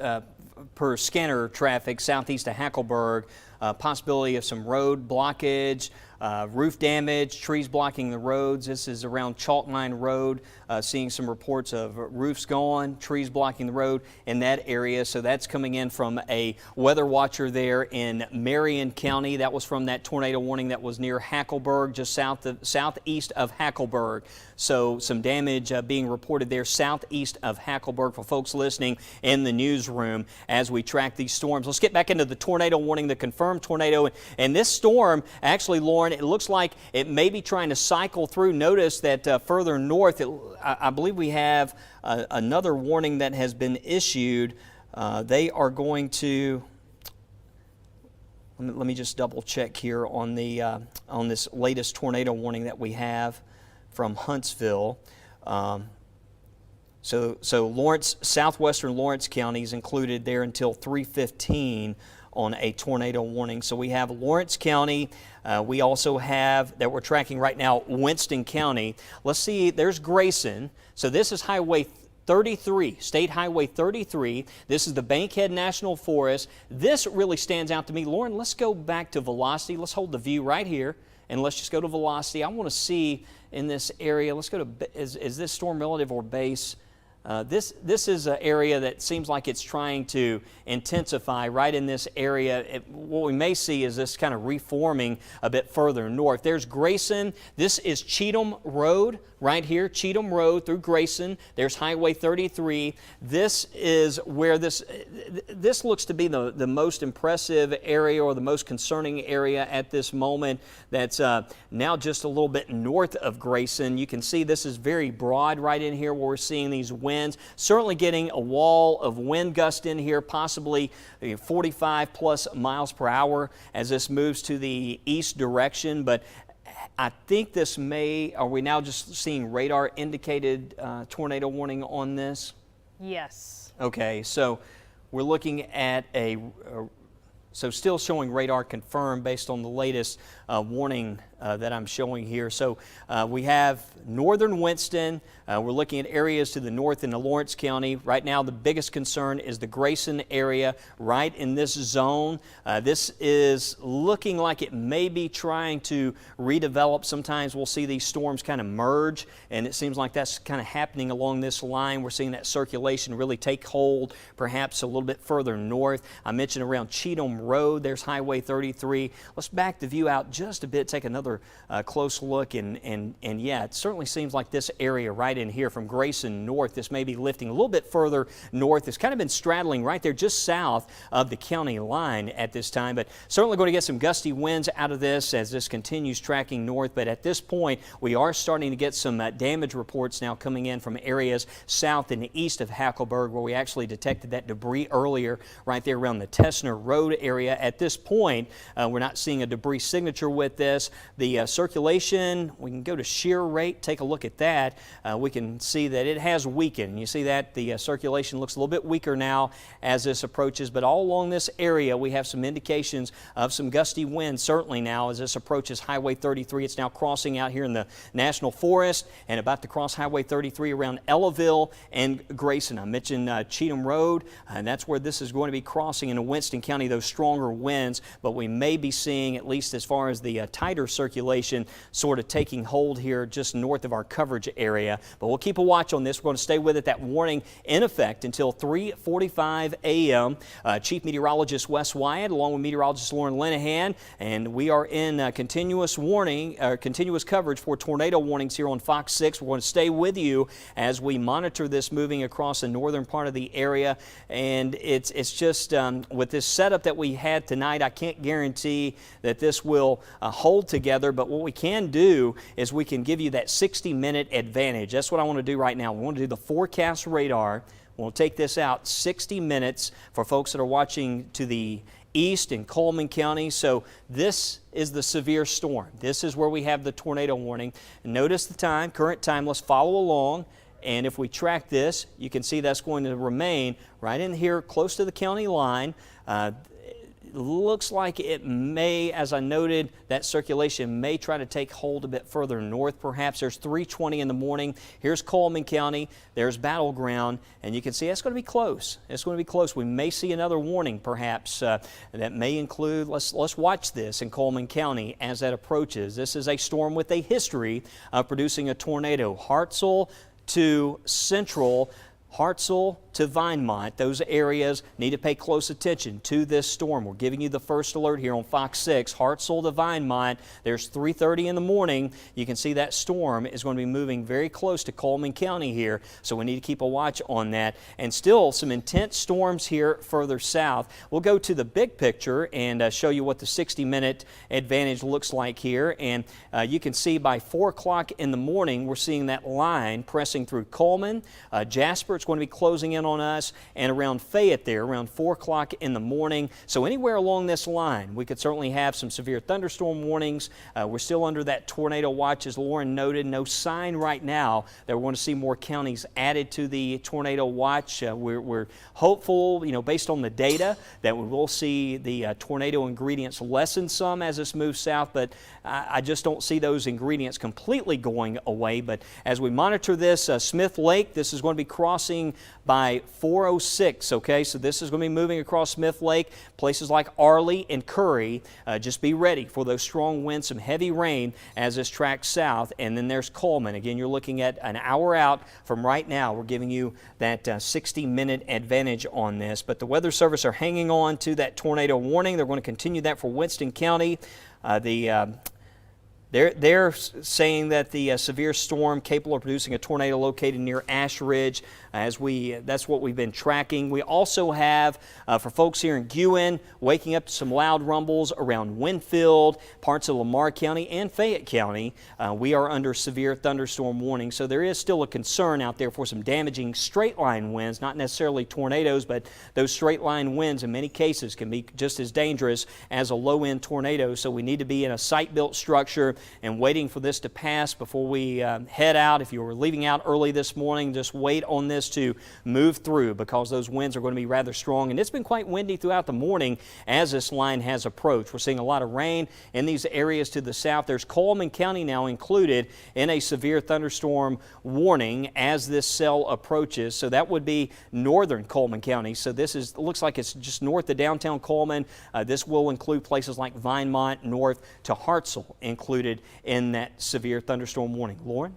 per scanner traffic southeast of Hackleburg. Possibility of some road blockage, roof damage, trees blocking the roads. This is around Chalk Mine Road, seeing some reports of roofs gone, trees blocking the road in that area. So that's coming in from a weather watcher there in Marion County. That was from that tornado warning that was near Hackleburg, just southeast of Hackleburg. So some damage being reported there southeast of Hackleburg for folks listening in the newsroom as we track these storms. Let's get back into the tornado warning, the confirmed tornado. And this storm, actually, Lauren, it looks like it may be trying to cycle through. Notice that further north, I believe we have another warning that has been issued. They are going to... Let me just double check here on the on this latest tornado warning that we have from Huntsville. So Lawrence, southwestern Lawrence County is included there until 3:15 on a tornado warning. So we have Lawrence County. We also have, that we're tracking right now, Winston County. Let's see, there's Grayson. So this is Highway 33, State Highway 33. This is the Bankhead National Forest. This really stands out to me. Lauren, let's go back to velocity. Let's hold the view right here, and let's just go to velocity. I want to see in this area, let's go to, is this storm relative or base? This is an area that seems like it's trying to intensify right in this area. What we may see is this kind of reforming a bit further north. There's Grayson. This is Cheatham Road right here, Cheatham Road through Grayson. There's Highway 33. This is where this looks to be the most impressive area or the most concerning area at this moment. That's now just a little bit north of Grayson. You can see this is very broad right in here where we're seeing these winds. Certainly getting a wall of wind gust in here, possibly 45+ miles per hour as this moves to the east direction. But I think this may, are we now just seeing radar indicated tornado warning on this? Yes. Okay, so we're looking at so still showing radar confirmed based on the latest warning that I'm showing here. So we have northern Winston. We're looking at areas to the north in the Lawrence County. Right now, the biggest concern is the Grayson area right in this zone. This is looking like it may be trying to redevelop. Sometimes we'll see these storms kind of merge, and it seems like that's kind of happening along this line. We're seeing that circulation really take hold, perhaps a little bit further north. I mentioned around Cheatham Road, there's Highway 33. Let's back the view out just a bit, take another close look, and yeah, it certainly seems like this area right in here from Grayson north, this may be lifting a little bit further north. It's kind of been straddling right there just south of the county line at this time, but certainly going to get some gusty winds out of this as this continues tracking north. But at this point, we are starting to get some damage reports now coming in from areas south and east of Hackleburg, where we actually detected that debris earlier right there around the Tessner Road area. At this point, we're not seeing a debris signature with this. The circulation, we can go to shear rate, take a look at that. We can see that it has weakened. You see that the circulation looks a little bit weaker now as this approaches, but all along this area we have some indications of some gusty winds certainly now as this approaches Highway 33. It's now crossing out here in the National Forest and about to cross Highway 33 around Haleyville and Grayson. I mentioned Cheatham Road, and that's where this is going to be crossing into Winston County, those stronger winds, but we may be seeing, at least as far as the tighter circulation, sort of taking hold here just north of our coverage area. But we'll keep a watch on this. We're going to stay with it. That warning in effect until 3:45 a.m. Chief Meteorologist Wes Wyatt along with Meteorologist Lauren Linehan, and we are in continuous coverage for tornado warnings here on Fox 6. We're going to stay with you as we monitor this moving across the northern part of the area, and it's just with this setup that we had tonight, I can't guarantee that this will hold together. together, but what we can do is we can give you that 60-minute advantage. That's what I want to do right now. We want to do the forecast radar. We'll take this out 60 minutes for folks that are watching to the east in Coleman County. So this is the severe storm. This is where we have the tornado warning. Notice the time, current time. Let's follow along. And if we track this, you can see that's going to remain right in here close to the county line. Looks like it may, as I noted, that circulation may try to take hold a bit further north perhaps. There's 3:20 in the morning. Here's Coleman County. There's Battleground. And you can see that's going to be close. It's going to be close. We may see another warning perhaps that may include, let's watch this in Coleman County as that approaches. This is a storm with a history of producing a tornado. Hartselle to Central, Hartselle to Vinemont, those areas need to pay close attention to this storm. We're giving you the first alert here on Fox 6. Hartselle to Vinemont, there's 3:30 in the morning. You can see that storm is going to be moving very close to Coleman County here, so we need to keep a watch on that. And still some intense storms here further south. We'll go to the big picture and show you what the 60-minute advantage looks like here. And you can see by 4 o'clock in the morning, we're seeing that line pressing through Coleman. Jasper, it's going to be closing in on us, and around Fayette there, around 4 o'clock in the morning. So anywhere along this line, we could certainly have some severe thunderstorm warnings. We're still under that tornado watch, as Lauren noted. No sign right now that we're going to see more counties added to the tornado watch. We're hopeful, based on the data, that we will see the tornado ingredients lessen some as this moves south, but I just don't see those ingredients completely going away. But as we monitor this, Smith Lake, this is going to be crossing by 4:06, okay? So this is going to be moving across Smith Lake. Places like Arley and Curry, just be ready for those strong winds, some heavy rain as this tracks south. And then there's Coleman. Again, you're looking at an hour out from right now. We're giving you that 60-minute advantage on this. But the Weather Service are hanging on to that tornado warning. They're going to continue that for Winston County. They're saying that the severe storm capable of producing a tornado located near Ash Ridge, that's what we've been tracking. We also have, for folks here in Guin, waking up to some loud rumbles around Winfield, parts of Lamar County and Fayette County. We are under severe thunderstorm warning, so there is still a concern out there for some damaging straight line winds, not necessarily tornadoes, but those straight line winds in many cases can be just as dangerous as a low end tornado. So we need to be in a site-built structure and waiting for this to pass before we head out. If you were leaving out early this morning, just wait on this to move through, because those winds are going to be rather strong. And it's been quite windy throughout the morning as this line has approached. We're seeing a lot of rain in these areas to the south. There's Coleman County now included in a severe thunderstorm warning as this cell approaches. So that would be northern Coleman County. So this looks like it's just north of downtown Coleman. This will include places like Vinemont, north to Hartselle included in that severe thunderstorm warning. Lauren?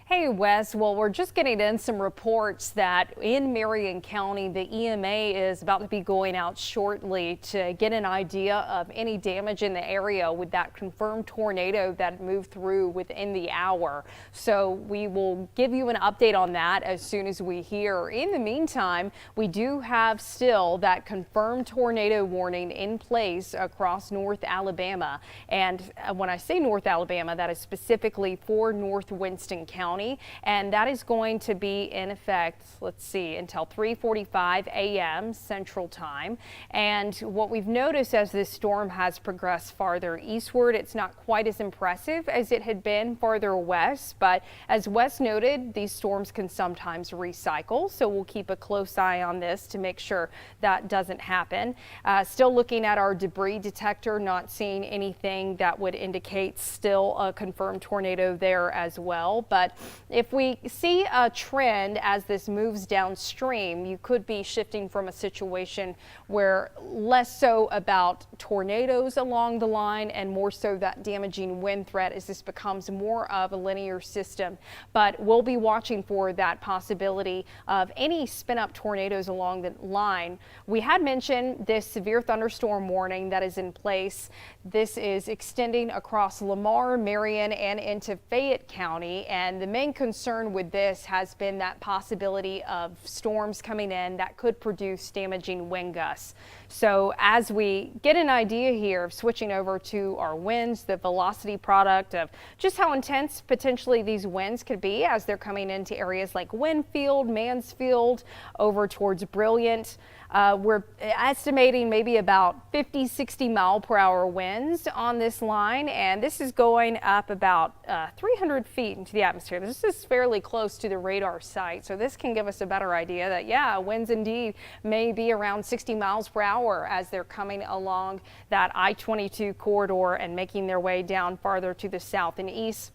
Hey, Wes. Well, we're just getting in some reports that in Marion County, the EMA is about to be going out shortly to get an idea of any damage in the area with that confirmed tornado that moved through within the hour. So we will give you an update on that as soon as we hear. In the meantime, we do have still that confirmed tornado warning in place across North Alabama. And when I say North Alabama, that is specifically for North Winston County. And that is going to be in effect, let's see, until 3:45 a.m. Central Time. And what we've noticed as this storm has progressed farther eastward, it's not quite as impressive as it had been farther west. But as Wes noted, these storms can sometimes recycle. So we'll keep a close eye on this to make sure that doesn't happen. Still looking at our debris detector, not seeing anything that would indicate still a confirmed tornado there as well. But if we see a trend as this moves downstream, you could be shifting from a situation where less so about tornadoes along the line and more so that damaging wind threat as this becomes more of a linear system. But we'll be watching for that possibility of any spin up tornadoes along the line. We had mentioned this severe thunderstorm warning that is in place. This is extending across Lamar, Marion, and into Fayette County, and the main concern with this has been that possibility of storms coming in that could produce damaging wind gusts. So as we get an idea here of switching over to our winds, the velocity product of just how intense potentially these winds could be as they're coming into areas like Winfield, Mansfield, over towards Brilliant. We're estimating maybe about 50, 60 mile per hour winds on this line, and this is going up about 300 feet into the atmosphere. This is fairly close to the radar site, so this can give us a better idea that, yeah, winds indeed may be around 60 miles per hour as they're coming along that I-22 corridor and making their way down farther to the south and east.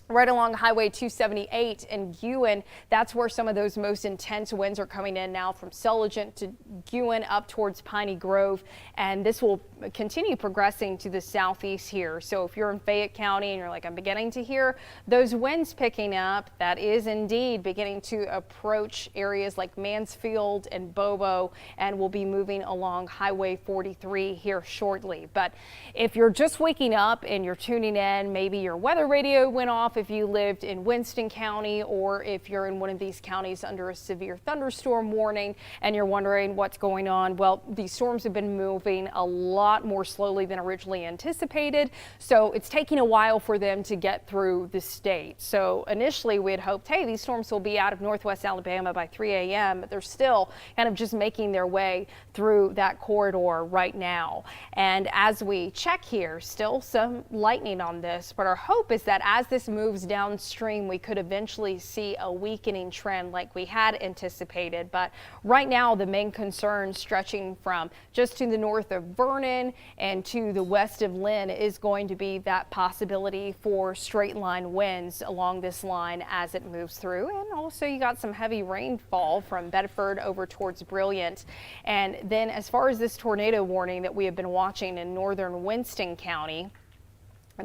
Right along Highway 278 in Guin, that's where some of those most intense winds are coming in now, from Sulligent to Guin up towards Piney Grove, and this will continue progressing to the southeast here. So if you're in Fayette County and you're like, I'm beginning to hear those winds picking up, that is indeed beginning to approach areas like Mansfield and Bobo, and will be moving along Highway 43 here shortly. But if you're just waking up and you're tuning in, maybe your weather radio went off if you lived in Winston County, or if you're in one of these counties under a severe thunderstorm warning and you're wondering what's going on. Well, these storms have been moving a lot more slowly than originally anticipated, so it's taking a while for them to get through the state. So initially we had hoped, hey, these storms will be out of northwest Alabama by 3 a.m., but they're still kind of just making their way through that corridor right now. And as we check here, still some lightning on this, but our hope is that as this moves downstream, we could eventually see a weakening trend like we had anticipated. But right now, the main concern stretching from just to the north of Vernon and to the west of Lynn is going to be that possibility for straight line winds along this line as it moves through. And also you got some heavy rainfall from Bedford over towards Brilliant. And then as far as this tornado warning that we have been watching in northern Winston County,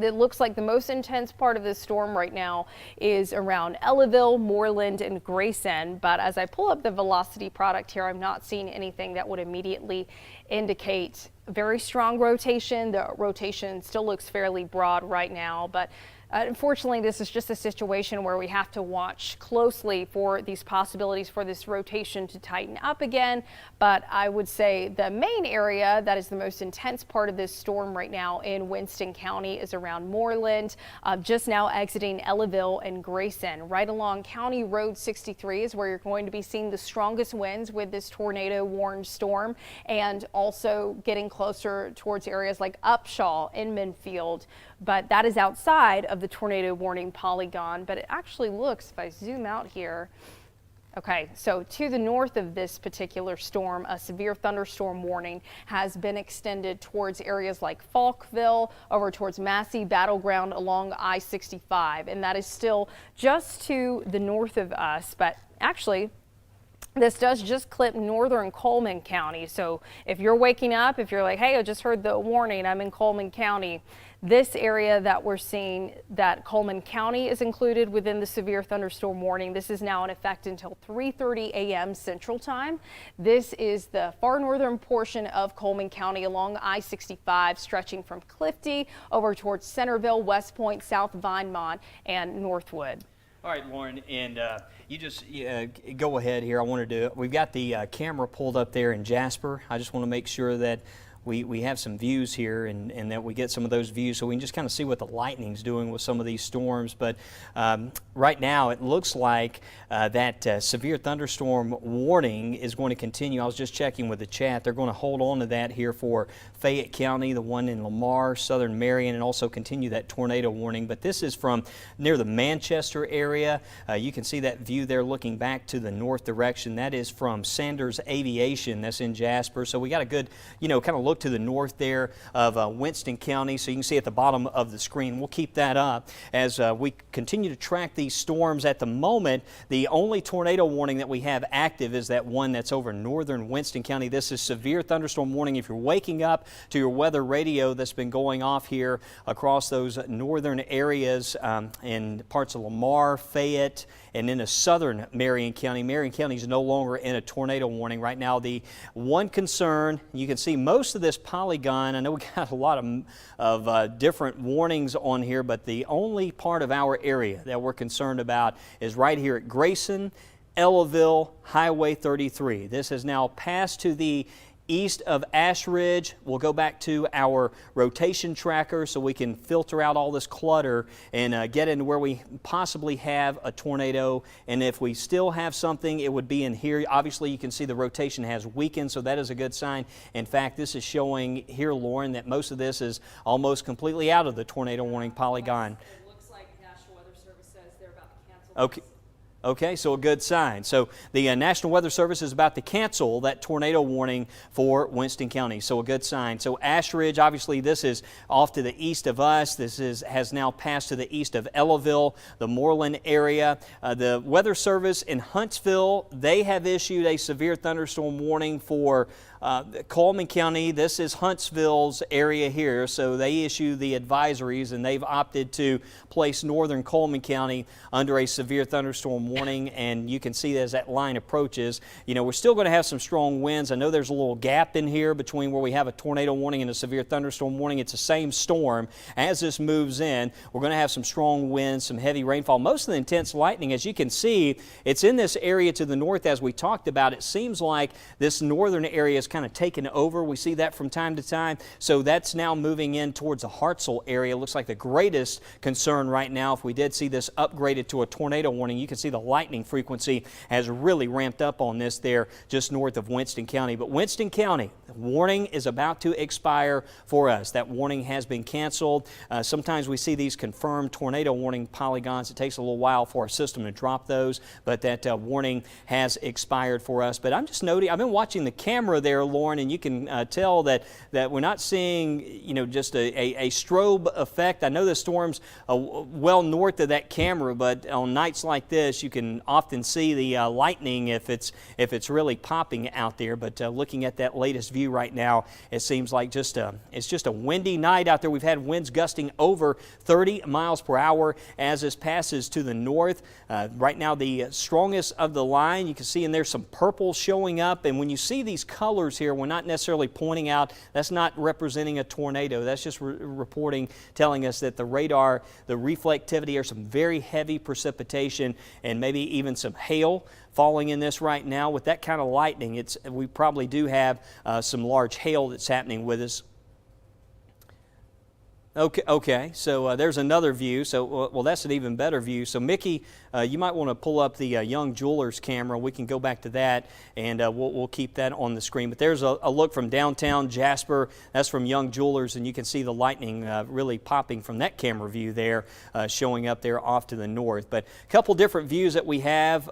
it looks like the most intense part of this storm right now is around Haleyville, Moreland, and Grayson. But as I pull up the velocity product here, I'm not seeing anything that would immediately indicate very strong rotation. The rotation still looks fairly broad right now, but unfortunately, this is just a situation where we have to watch closely for these possibilities for this rotation to tighten up again. But I would say the main area that is the most intense part of this storm right now in Winston County is around Moreland, just now exiting Haleyville and Grayson. Right along County Road 63 is where you're going to be seeing the strongest winds with this tornado warned storm, and also getting closer towards areas like Upshaw, Inmanfield. But that is outside of the tornado warning polygon. But it actually looks, if I zoom out here, okay, so to the north of this particular storm, a severe thunderstorm warning has been extended towards areas like Falkville, over towards Massey, Battleground along I-65. And that is still just to the north of us, but actually this does just clip northern Coleman County. So if you're waking up, if you're like, hey, I just heard the warning, I'm in Coleman County, this area that we're seeing that Coleman County is included within the severe thunderstorm warning, this is now in effect until 3:30 a.m. Central Time. This is the far northern portion of Coleman County along I-65, stretching from Clifty over towards Centerville, West Point, South Vinemont, and Northwood. All right, Lauren, and you just go ahead here. We've got the camera pulled up there in Jasper. I just want to make sure that we have some views here and that we get some of those views so we can just kind of see what the lightning's doing with some of these storms. But right now it looks like that severe thunderstorm warning is going to continue. I was just checking with the chat. They're going to hold on to that here for Fayette County, the one in Lamar, southern Marion, and also continue that tornado warning. But this is from near the Manchester area. You can see that view there looking back to the north direction. That is from Sanders Aviation. That's in Jasper. So we got a good, kind of look to the north there of Winston County, so you can see at the bottom of the screen. We'll keep that up as we continue to track these storms. At the moment, the only tornado warning that we have active is that one that's over northern Winston County. This is severe thunderstorm warning. If you're waking up to your weather radio that's been going off here across those northern areas in parts of Lamar, Fayette, and into southern Marion County. Marion County is no longer in a tornado warning right now. The one concern, you can see most of of this polygon, I know we got a lot of different warnings on here, but the only part of our area that we're concerned about is right here at Grayson, Haleyville, Highway 33. This has now passed to the east of Ash Ridge. We'll go back to our rotation tracker so we can filter out all this clutter and get into where we possibly have a tornado. And if we still have something, it would be in here. Obviously, you can see the rotation has weakened, so that is a good sign. In fact, this is showing here, Lauren, that most of this is almost completely out of the tornado warning polygon. It looks like National Weather Service says they're about to cancel. Okay. Okay, so a good sign. So the National Weather Service is about to cancel that tornado warning for Winston County, so a good sign. So Ash Ridge, obviously this is off to the east of us. This has now passed to the east of Haleyville, the Moreland area. The Weather Service in Huntsville, they have issued a severe thunderstorm warning for Coleman County. This is Huntsville's area here, so they issue the advisories, and they've opted to place northern Coleman County under a severe thunderstorm warning. And you can see as that line approaches, you know, we're still going to have some strong winds. I know there's a little gap in here between where we have a tornado warning and a severe thunderstorm warning. It's the same storm. As this moves in, we're going to have some strong winds, some heavy rainfall, most of the intense lightning. As you can see, it's in this area to the north as we talked about. It seems like this northern area is kind of taken over. We see that from time to time. So that's now moving in towards the Hartselle area. Looks like the greatest concern right now, if we did see this upgraded to a tornado warning, you can see the lightning frequency has really ramped up on this there just north of Winston County. But Winston County, the warning is about to expire for us. That warning has been canceled. Sometimes we see these confirmed tornado warning polygons. It takes a little while for our system to drop those, but that warning has expired for us. But I'm just noting, I've been watching the camera there, Lauren, and you can tell that we're not seeing, you know, just a strobe effect. I know the storm's well north of that camera, but on nights like this, you can often see the lightning if it's really popping out there. But looking at that latest view right now, it seems like it's just a windy night out there. We've had winds gusting over 30 miles per hour as this passes to the north. Right now, the strongest of the line, you can see in there some purple showing up. And when you see these colors here, we're not necessarily pointing out, that's not representing a tornado. That's just reporting, telling us that the radar, the reflectivity, or some very heavy precipitation and maybe even some hail falling in this right now. With that kind of lightning, we probably do have some large hail that's happening with us. Okay. So there's another view. So, well, that's an even better view. So, Mickey, you might want to pull up the Young Jewelers camera. We can go back to that, and we'll keep that on the screen. But there's a look from downtown Jasper. That's from Young Jewelers, and you can see the lightning really popping from that camera view there, showing up there off to the north. But a couple different views that we have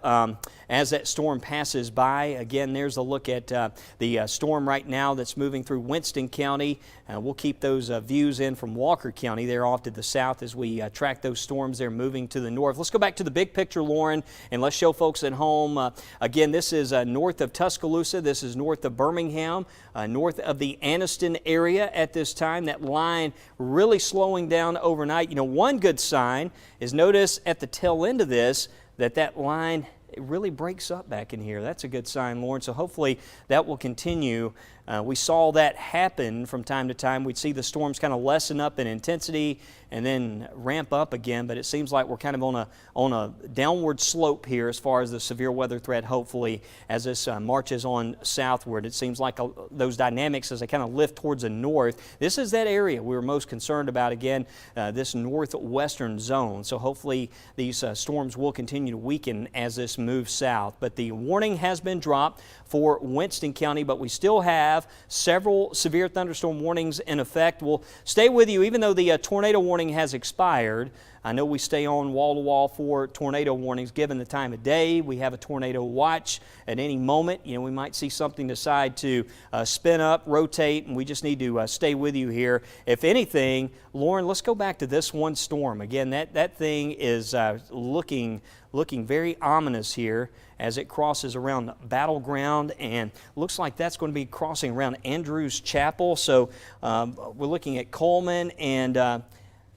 as that storm passes by. Again, there's a look at the storm right now that's moving through Winston County. We'll keep those views in from Walker County. They're off to the south as we track those storms. They're moving to the north. Let's go back to the big picture, Lauren, and let's show folks at home. Again, this is north of Tuscaloosa. This is north of Birmingham, north of the Anniston area at this time. That line really slowing down overnight. You know, one good sign is notice at the tail end of this that line, it really breaks up back in here. That's a good sign, Lauren. So hopefully that will continue. We saw that happen from time to time. We'd see the storms kind of lessen up in intensity and then ramp up again, but it seems like we're kind of on a downward slope here as far as the severe weather threat, hopefully, as this marches on southward. It seems like those dynamics as they kind of lift towards the north. This is that area we were most concerned about, again, this northwestern zone. So hopefully these storms will continue to weaken as this moves south. But the warning has been dropped for Winston County, but we still have several severe thunderstorm warnings in effect. We'll stay with you even though the tornado warning has expired. I know we stay on wall-to-wall for tornado warnings given the time of day. We have a tornado watch at any moment. You know, we might see something decide to spin up, rotate, and we just need to stay with you here. If anything, Lauren, let's go back to this one storm. Again, that thing is looking very ominous here as it crosses around Battleground, and looks like that's going to be crossing around Andrews Chapel. So we're looking at Coleman, and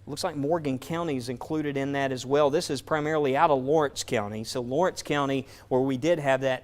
looks like Morgan County is included in that as well. This is primarily out of Lawrence County. So Lawrence County, where we did have that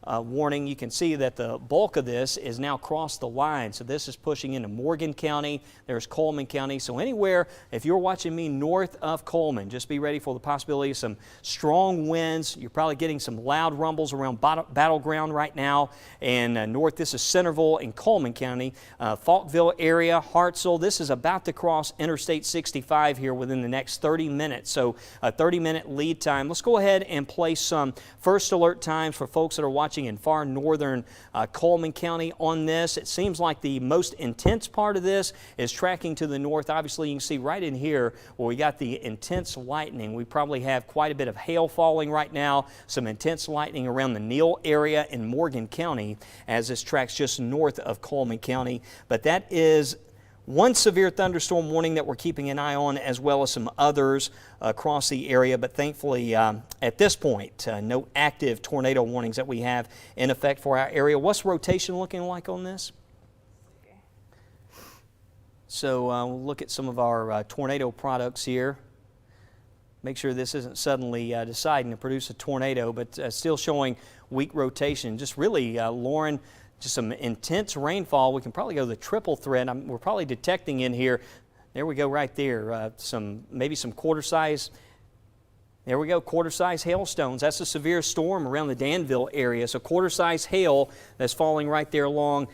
warning, you can see that the bulk of this is now crossed the line. So this is pushing into Morgan County. There's Coleman County. So anywhere, if you're watching me north of Coleman, just be ready for the possibility of some strong winds. You're probably getting some loud rumbles around Battleground right now. And north, this is Centerville and Coleman County. Falkville area, Hartselle. This is about to cross Interstate 65 here within the next 30 minutes. So a 30-minute lead time. Let's go ahead and place some first alert times for folks that are watching in far northern Coleman County on this. It seems like the most intense part of this is tracking to the north. Obviously, you can see right in here where we got the intense lightning. We probably have quite a bit of hail falling right now, some intense lightning around the Neal area in Morgan County as this tracks just north of Coleman County. But that is one severe thunderstorm warning that we're keeping an eye on, as well as some others across the area. But thankfully, at this point, no active tornado warnings that we have in effect for our area. What's rotation looking like on this? So we'll look at some of our tornado products here. Make sure this isn't suddenly deciding to produce a tornado, but still showing weak rotation. Just really, Lauren, just some intense rainfall. We can probably go the triple threat. We're probably detecting in here. There we go right there. Maybe some quarter-size. There we go, quarter-size hailstones. That's a severe storm around the Danville area. So quarter-size hail that's falling right there along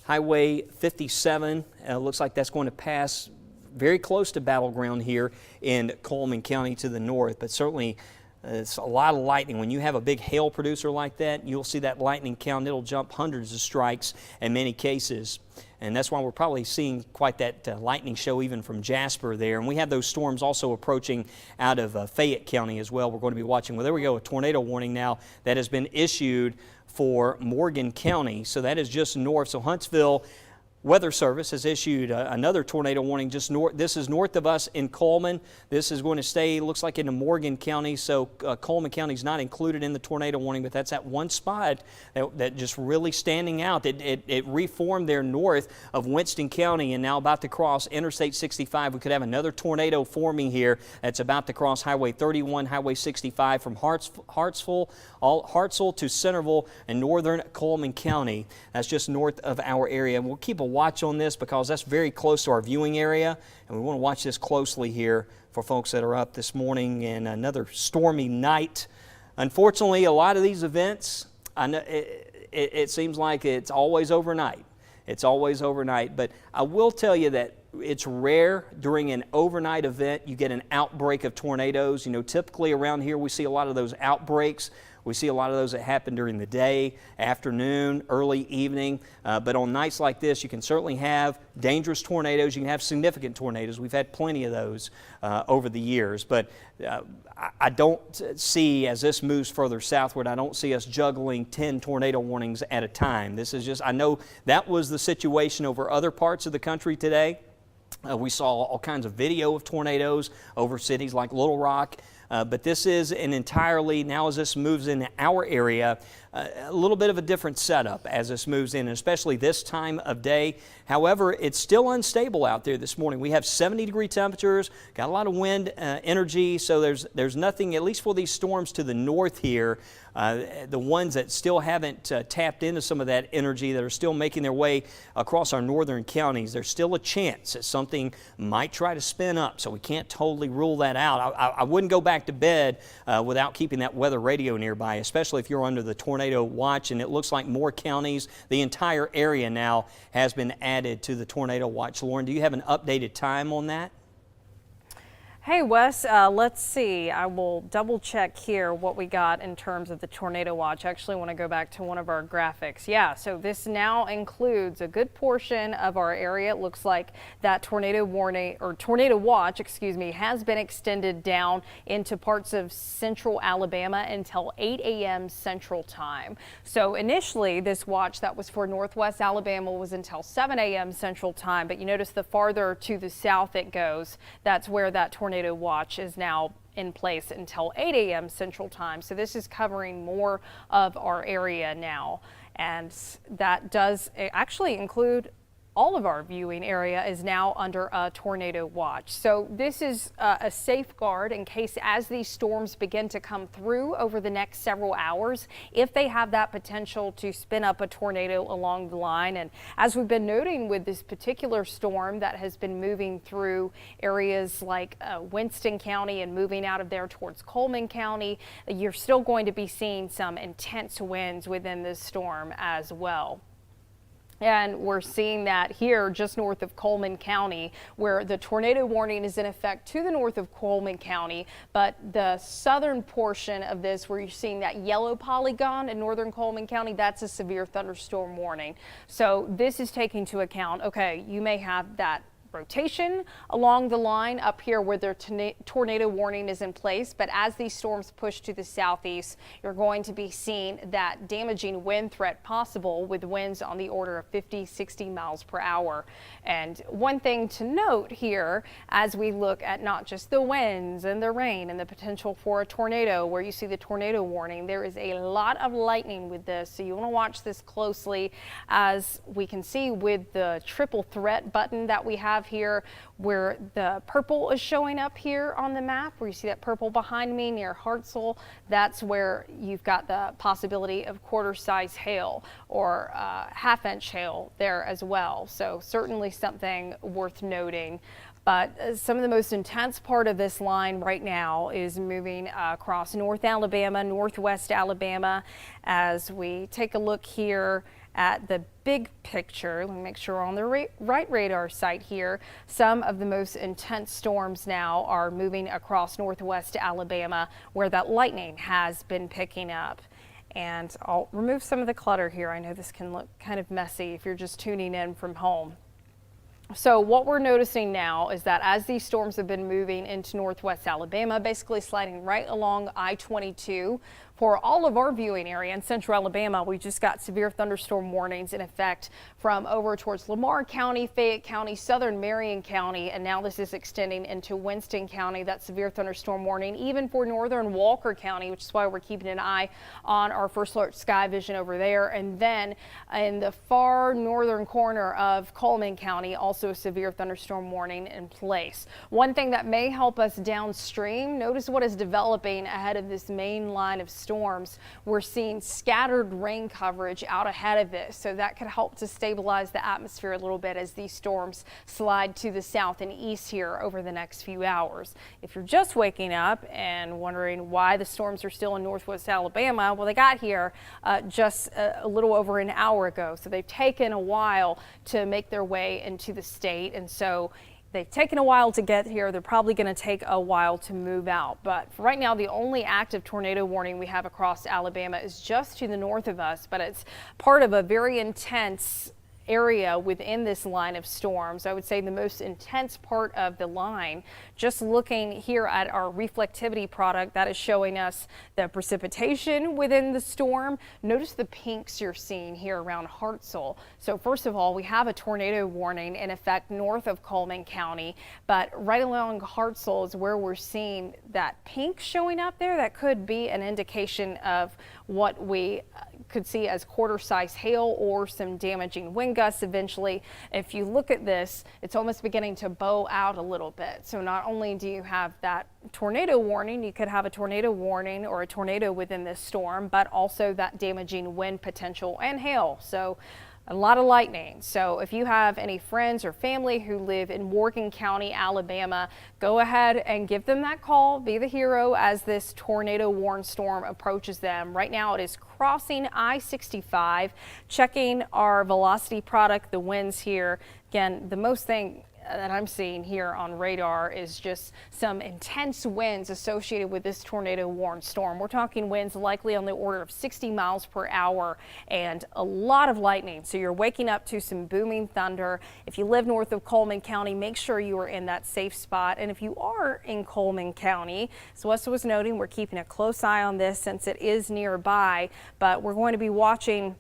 Highway 57. Looks like that's going to pass very close to Battleground here in Coleman County to the north, but certainly it's a lot of lightning. When you have a big hail producer like that, you'll see that lightning count. It'll jump hundreds of strikes in many cases. And that's why we're probably seeing quite that lightning show even from Jasper there. And we have those storms also approaching out of Fayette County as well. We're going to be watching. Well, there we go, a tornado warning now that has been issued for Morgan County. So that is just north. So Huntsville Weather Service has issued another tornado warning just north. This is north of us in Coleman. This is going to stay, looks like, into Morgan County. So Coleman County is not included in the tornado warning, but that's that one spot that just really standing out. It reformed there north of Winston County and now about to cross Interstate 65. We could have another tornado forming here that's about to cross Highway 31, Highway 65 from Hartselle to Centerville and northern Coleman County. That's just north of our area. And we'll keep a watch on this because that's very close to our viewing area, and we want to watch this closely here for folks that are up this morning in another stormy night. Unfortunately, a lot of these events, I know it seems like it's always overnight. It's always overnight, but I will tell you that it's rare during an overnight event you get an outbreak of tornadoes. You know, typically around here we see a lot of those outbreaks. We see a lot of those that happen during the day, afternoon, early evening. But on nights like this, you can certainly have dangerous tornadoes. You can have significant tornadoes. We've had plenty of those over the years. But I don't see, as this moves further southward, I don't see us juggling 10 tornado warnings at a time. This is just, I know that was the situation over other parts of the country today. We saw all kinds of video of tornadoes over cities like Little Rock. But this is an entirely, now as this moves into our area, a little bit of a different setup as this moves in, especially this time of day. However, it's still unstable out there this morning. We have 70-degree temperatures, got a lot of wind energy, so there's nothing, at least for these storms to the north here, the ones that still haven't tapped into some of that energy, that are still making their way across our northern counties, there's still a chance that something might try to spin up, so we can't totally rule that out. I wouldn't go back to bed without keeping that weather radio nearby, especially if you're under the tornado watch, and it looks like more counties, the entire area now has been added to the tornado watch. Lauren, do you have an updated time on that? Hey Wes, let's see. I will double check here what we got in terms of the tornado watch. I actually want to go back to one of our graphics. Yeah, so this now includes a good portion of our area. It looks like that tornado warning, or tornado watch, excuse me, has been extended down into parts of central Alabama until 8 a.m. Central Time. So initially this watch that was for northwest Alabama was until 7 a.m. Central Time, but you notice the farther to the south it goes, that's where that tornado watch is now in place until 8 a.m. Central Time. So this is covering more of our area now. And that does actually include all of our viewing area is now under a tornado watch. So this is a safeguard in case as these storms begin to come through over the next several hours, if they have that potential to spin up a tornado along the line. And as we've been noting with this particular storm that has been moving through areas like Winston County and moving out of there towards Coleman County, you're still going to be seeing some intense winds within this storm as well. And we're seeing that here just north of Coleman County, where the tornado warning is in effect to the north of Coleman County, but the southern portion of this, where you're seeing that yellow polygon in northern Coleman County, that's a severe thunderstorm warning. So this is taking into account, okay, you may have that rotation along the line up here where the tornado warning is in place, but as these storms push to the southeast, you're going to be seeing that damaging wind threat possible with winds on the order of 50-60 miles per hour. And one thing to note here, as we look at not just the winds and the rain and the potential for a tornado where you see the tornado warning, there is a lot of lightning with this, so you want to watch this closely. As we can see with the triple threat button that we have here, where the purple is showing up here on the map, where you see that purple behind me near Hartselle, that's where you've got the possibility of quarter-size hail or half-inch hail there as well. So certainly something worth noting. But some of the most intense part of this line right now is moving across North Alabama, Northwest Alabama. As we take a look here at the big picture, let me make sure we're on the right radar site here. Some of the most intense storms now are moving across Northwest Alabama, where that lightning has been picking up. And I'll remove some of the clutter here. I know this can look kind of messy if you're just tuning in from home. So what we're noticing now is that as these storms have been moving into Northwest Alabama, basically sliding right along I-22, for all of our viewing area in central Alabama, we just got severe thunderstorm warnings in effect from over towards Lamar County, Fayette County, southern Marion County, and now this is extending into Winston County, that severe thunderstorm warning, even for northern Walker County, which is why we're keeping an eye on our first alert sky vision over there. And then in the far northern corner of Coleman County, also a severe thunderstorm warning in place. One thing that may help us downstream, notice what is developing ahead of this main line of storms. We're seeing scattered rain coverage out ahead of this, so that could help to stabilize the atmosphere a little bit as these storms slide to the south and east here over the next few hours. If you're just waking up and wondering why the storms are still in Northwest Alabama, well, they got here just a little over an hour ago, so they've taken a while to make their way into the state, and so they've taken a while to get here. They're probably going to take a while to move out. But for right now, the only active tornado warning we have across Alabama is just to the north of us, but it's part of a very intense area within this line of storms. I would say the most intense part of the line, just looking here at our reflectivity product that is showing us the precipitation within the storm. Notice the pinks you're seeing here around Hartselle. So first of all, we have a tornado warning in effect north of Coleman County, but right along Hartselle is where we're seeing that pink showing up there. That could be an indication of what we could see as quarter-size hail or some damaging wind gusts eventually. If you look at this, it's almost beginning to bow out a little bit. So not only do you have that tornado warning, you could have a tornado warning or a tornado within this storm, but also that damaging wind potential and hail. So a lot of lightning. So if you have any friends or family who live in Morgan County, Alabama, go ahead and give them that call. Be the hero as this tornado warned storm approaches them. Right now it is crossing I-65, checking our velocity product, the winds here. Again, the most thing that I'm seeing here on radar is just some intense winds associated with this tornado warned storm. We're talking winds likely on the order of 60 miles per hour and a lot of lightning. So you're waking up to some booming thunder. If you live north of Coleman County, make sure you are in that safe spot. And if you are in Coleman County, as Wes was noting, we're keeping a close eye on this since it is nearby, but we're going to be watching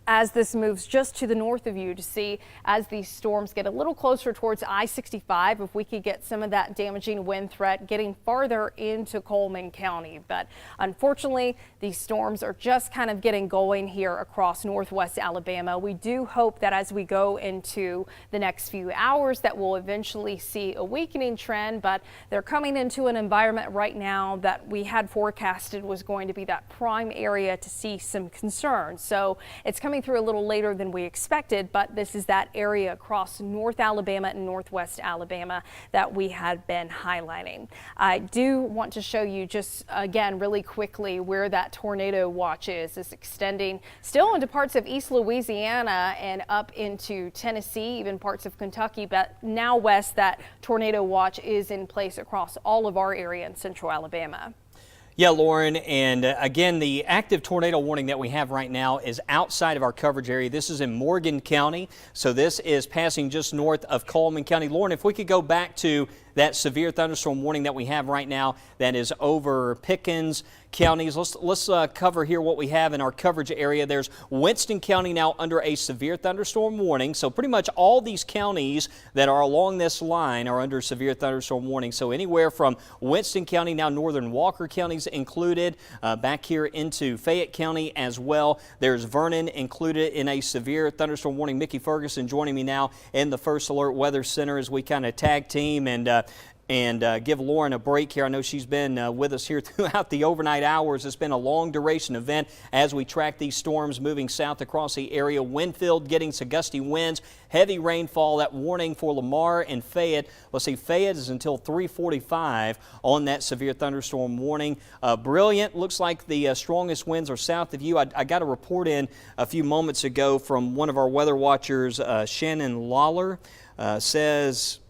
as this moves just to the north of you to see as these storms get a little closer towards I-65, if we could get some of that damaging wind threat getting farther into Coleman County. But unfortunately, these storms are just kind of getting going here across northwest Alabama. We do hope that as we go into the next few hours that we'll eventually see a weakening trend, but they're coming into an environment right now that we had forecasted was going to be that prime area to see some concern. So it's coming through a little later than we expected, but this is that area across North Alabama and Northwest Alabama that we had been highlighting. I do want to show you just again really quickly where that tornado watch is. It's extending still into parts of East Louisiana and up into Tennessee, even parts of Kentucky, but now west that tornado watch is in place across all of our area in central Alabama. Yeah, Lauren, and again, the active tornado warning that we have right now is outside of our coverage area. This is in Morgan County, so this is passing just north of Coleman County. Lauren, if we could go back to that severe thunderstorm warning that we have right now that is over Pickens counties. Let's cover here what we have in our coverage area. There's Winston County now under a severe thunderstorm warning. So pretty much all these counties that are along this line are under severe thunderstorm warning. So anywhere from Winston County, now northern Walker counties included, back here into Fayette County as well. There's Vernon included in a severe thunderstorm warning. Mickey Ferguson joining me now in the First Alert Weather Center as we kind of tag team and give Lauren a break here. I know she's been with us here throughout the overnight hours. It's been a long duration event as we track these storms moving south across the area. Winfield getting some gusty winds, heavy rainfall. That warning for Lamar and Fayette. Let's see, Fayette is until 3:45 on that severe thunderstorm warning. Brilliant. Looks like the strongest winds are south of you. I got a report in a few moments ago from one of our weather watchers, Shannon Lawler, says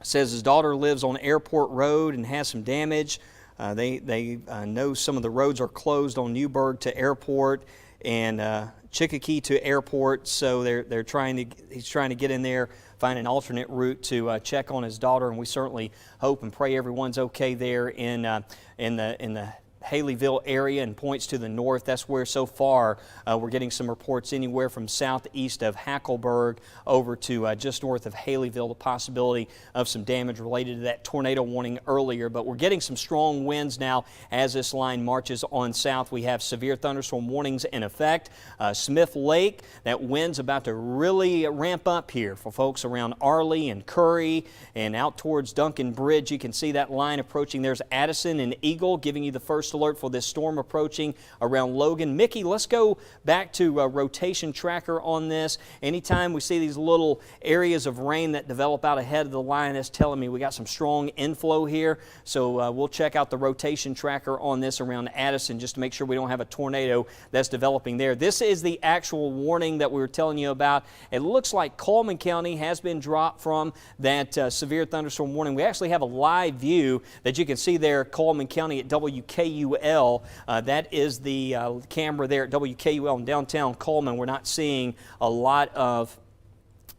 his daughter lives on Airport Road and has some damage. They know some of the roads are closed on Newburgh to Airport and Chickahee to Airport, so he's trying to get in there, find an alternate route to check on his daughter, and we certainly hope and pray everyone's okay there in the Haleyville area and points to the north. That's where so far we're getting some reports anywhere from southeast of Hackleburg over to just north of Haleyville, the possibility of some damage related to that tornado warning earlier. But we're getting some strong winds now as this line marches on south. We have severe thunderstorm warnings in effect. Smith Lake, that wind's about to really ramp up here for folks around Arley and Curry and out towards Duncan Bridge. You can see that line approaching. There's Addison and Eagle giving you the first alert for this storm approaching around Logan. Mickey, let's go back to rotation tracker on this. Anytime we see these little areas of rain that develop out ahead of the line, that's telling me we got some strong inflow here. So we'll check out the rotation tracker on this around Addison just to make sure we don't have a tornado that's developing there. This is the actual warning that we were telling you about. It looks like Coleman County has been dropped from that severe thunderstorm warning. We actually have a live view that you can see there, Coleman County at WKUL. That is the camera there at WKUL in downtown Coleman. We're not seeing a lot of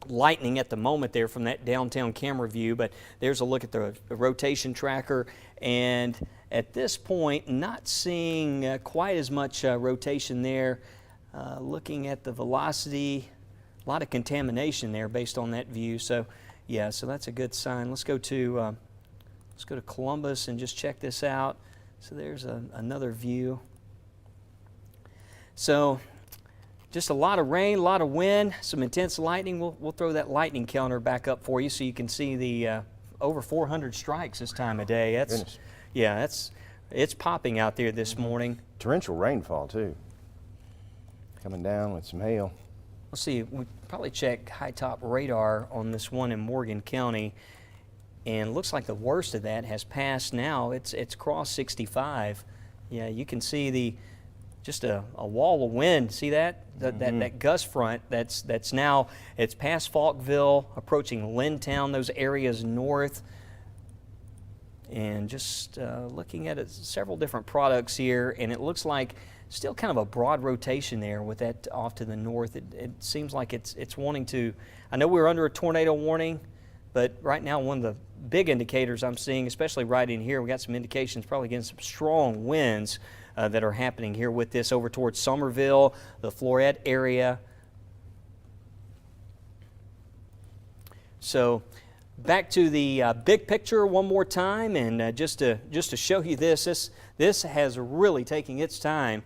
lightning at the moment there from that downtown camera view, but there's a look at the rotation tracker, and at this point not seeing quite as much rotation there. Looking at the velocity, a lot of contamination there based on that view. So yeah, so that's a good sign. Let's go to Columbus and just check this out. So there's another view. So just a lot of rain, a lot of wind, some intense lightning. We'll throw that lightning counter back up for you so you can see the over 400 strikes this time of day. It's popping out there this morning. Torrential rainfall too. Coming down with some hail. Let's see, we probably check high top radar on this one in Morgan County. And it looks like the worst of that has passed now. It's crossed 65. Yeah, you can see just a wall of wind. See that? That gust front that's now, it's past Falkville, approaching Lintown, those areas north. And just looking at several different products here, and it looks like still kind of a broad rotation there with that off to the north. It seems like it's wanting to, I know we're under a tornado warning, but right now one of the big indicators I'm seeing, especially right in here, we got some indications probably getting some strong winds that are happening here with this over towards Somerville, the Florette area. So back to the big picture one more time, and just to show you this has really taken its time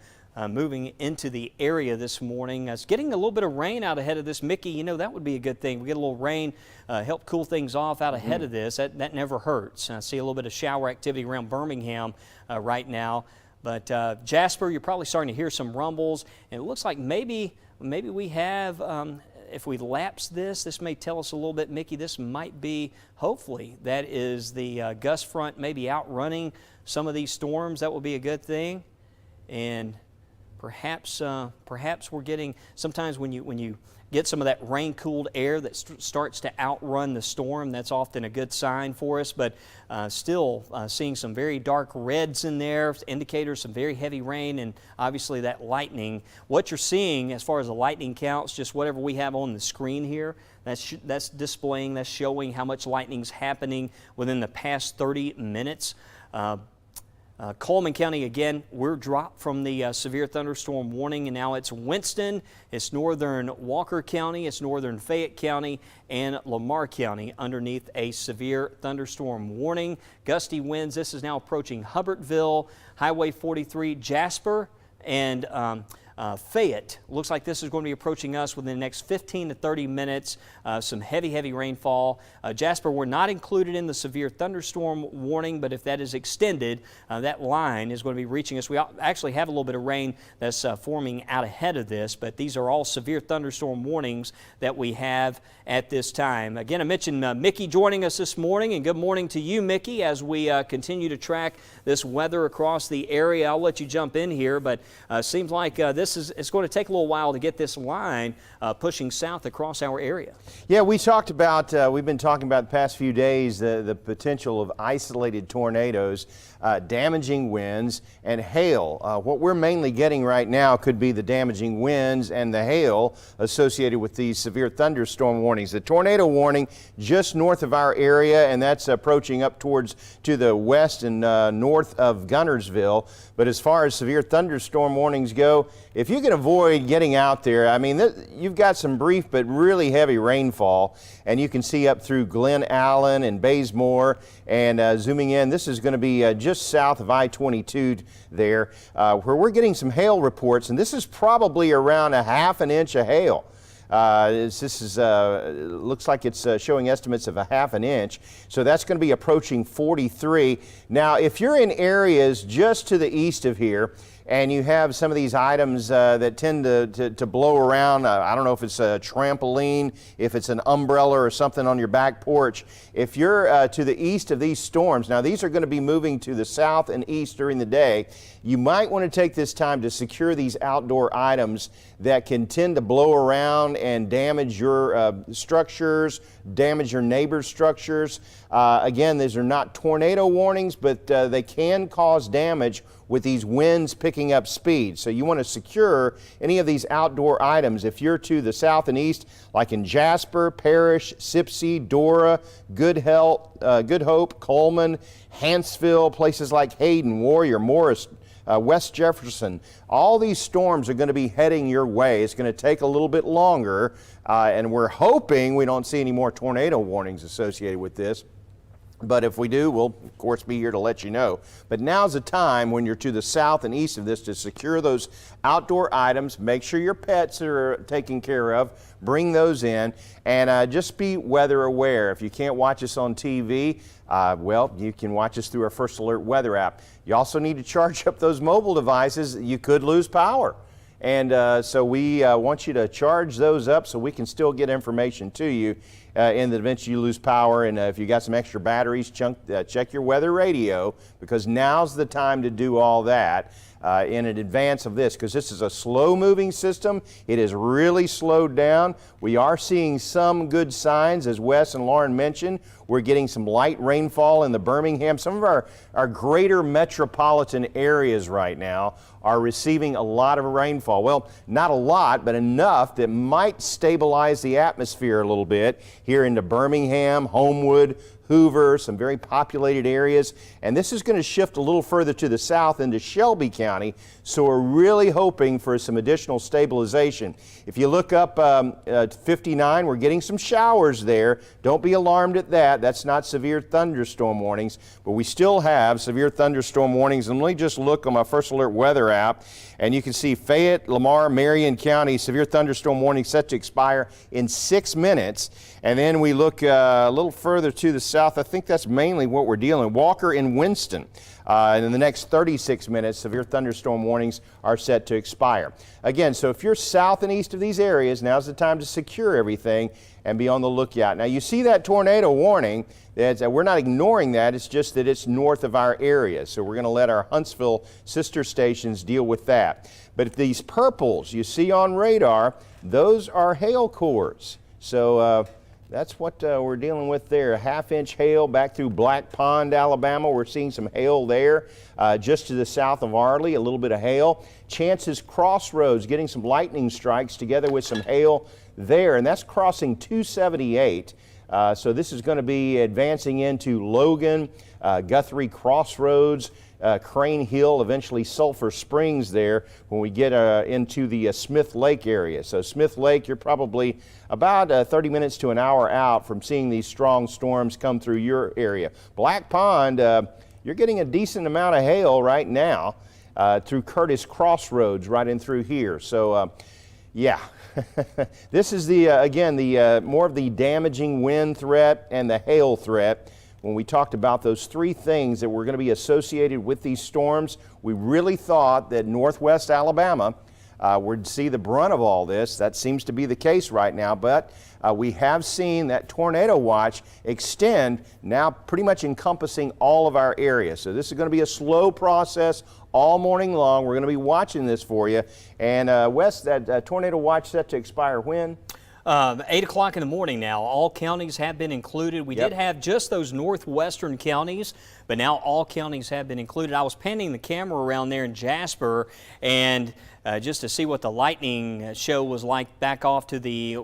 moving into the area this morning. It's getting a little bit of rain out ahead of this. Mickey, you know, that would be a good thing. We get a little rain, help cool things off out ahead of this. That never hurts. I see a little bit of shower activity around Birmingham right now. But Jasper, you're probably starting to hear some rumbles, and it looks like maybe we have, if we lapse this may tell us a little bit, Mickey, this might be, hopefully, that is the gust front maybe outrunning some of these storms. That will be a good thing. And perhaps we're getting, sometimes when you get some of that rain-cooled air that starts to outrun the storm, that's often a good sign for us, but still seeing some very dark reds in there, indicators some very heavy rain, and obviously that lightning. What you're seeing as far as the lightning counts, just whatever we have on the screen here, that's displaying, that's showing how much lightning's happening within the past 30 minutes. Coleman County, again, we're dropped from the severe thunderstorm warning, and now it's Winston, it's northern Walker County, it's northern Fayette County, and Lamar County underneath a severe thunderstorm warning. Gusty winds, this is now approaching Hubbardsville, Highway 43, Jasper, and Fayette. Looks like this is going to be approaching us within the next 15 to 30 minutes. Some heavy rainfall. Jasper, we're not included in the severe thunderstorm warning, but if that is extended, that line is going to be reaching us. We actually have a little bit of rain that's forming out ahead of this, but these are all severe thunderstorm warnings that we have at this time. Again, I mentioned Mickey joining us this morning, and good morning to you, Mickey, as we continue to track this weather across the area. I'll let you jump in here, but seems like it's going to take a little while to get this line pushing south across our area. Yeah, we've been talking about the past few days the potential of isolated tornadoes, damaging winds, and hail. What we're mainly getting right now could be the damaging winds and the hail associated with these severe thunderstorm warnings. The tornado warning just north of our area, and that's approaching up to the west and north of Gunnersville. But as far as severe thunderstorm warnings go, if you can avoid getting out there, I mean, you've got some brief but really heavy rainfall, and you can see up through Glen Allen and Bazemore, and zooming in, this is going to be just south of I-22 there, where we're getting some hail reports, and this is probably around a half an inch of hail. Looks like it's showing estimates of a half an inch, so that's going to be approaching 43. Now, if you're in areas just to the east of here, and you have some of these items that tend to blow around. I don't know if it's a trampoline, if it's an umbrella or something on your back porch. If you're to the east of these storms, now these are going to be moving to the south and east during the day, you might want to take this time to secure these outdoor items that can tend to blow around and damage your structures, damage your neighbor's structures. Again, these are not tornado warnings, but they can cause damage with these winds picking up speed. So you want to secure any of these outdoor items. If you're to the south and east, like in Jasper, Parrish, Sipsey, Dora, Good Hope, Coleman, Hanceville, places like Hayden, Warrior, Morris, West Jefferson, all these storms are going to be heading your way. It's going to take a little bit longer, and we're hoping we don't see any more tornado warnings associated with this. But if we do, we'll, of course, be here to let you know. But now's the time when you're to the south and east of this to secure those outdoor items. Make sure your pets are taken care of. Bring those in. And just be weather aware. If you can't watch us on TV, well, you can watch us through our First Alert weather app. You also need to charge up those mobile devices. You could lose power. And so we want you to charge those up so we can still get information to you in the event you lose power. And if you got some extra batteries, check your weather radio, because now's the time to do all that in advance of this, because this is a slow-moving system. It is really slowed down. We are seeing some good signs, as Wes and Lauren mentioned. We're getting some light rainfall in the Birmingham. Some of our greater metropolitan areas right now are receiving a lot of rainfall. Well, not a lot, but enough that might stabilize the atmosphere a little bit here into Birmingham, Homewood, Hoover, some very populated areas, and this is going to shift a little further to the south into Shelby County, so we're really hoping for some additional stabilization. If you look up at 59, we're getting some showers there. Don't be alarmed at that. That's not severe thunderstorm warnings, but we still have severe thunderstorm warnings. And let me just look on my First Alert weather app, and you can see Fayette, Lamar, Marion County, severe thunderstorm warning set to expire in 6 minutes. And then we look a little further to the south. I think that's mainly what we're dealing with. Walker and Winston. And in the next 36 minutes, severe thunderstorm warnings are set to expire. Again, so if you're south and east of these areas, now's the time to secure everything and be on the lookout. Now, you see that tornado warning. We're not ignoring that. It's just that it's north of our area. So we're going to let our Huntsville sister stations deal with that. But if these purples you see on radar, those are hail cores. So that's what we're dealing with there. A half-inch hail back through Black Pond, Alabama. We're seeing some hail there. Just to the south of Arley, a little bit of hail. Chances Crossroads getting some lightning strikes together with some hail there, and that's crossing 278. So this is going to be advancing into Logan, Guthrie Crossroads, Crane Hill, eventually Sulphur Springs there when we get into the Smith Lake area. So Smith Lake, you're probably about 30 minutes to an hour out from seeing these strong storms come through your area. Black Pond, you're getting a decent amount of hail right now through Curtis Crossroads right in through here. So yeah. This is again, more of the damaging wind threat and the hail threat. When we talked about those three things that were going to be associated with these storms, we really thought that northwest Alabama would see the brunt of all this. That seems to be the case right now, but we have seen that tornado watch extend, now pretty much encompassing all of our area. So this is going to be a slow process all morning long. We're going to be watching this for you. And Wes, that tornado watch set to expire when? 8 o'clock in the morning now. All counties have been included. We did have just those northwestern counties, but now all counties have been included. I was panning the camera around there in Jasper, and just to see what the lightning show was like back off to the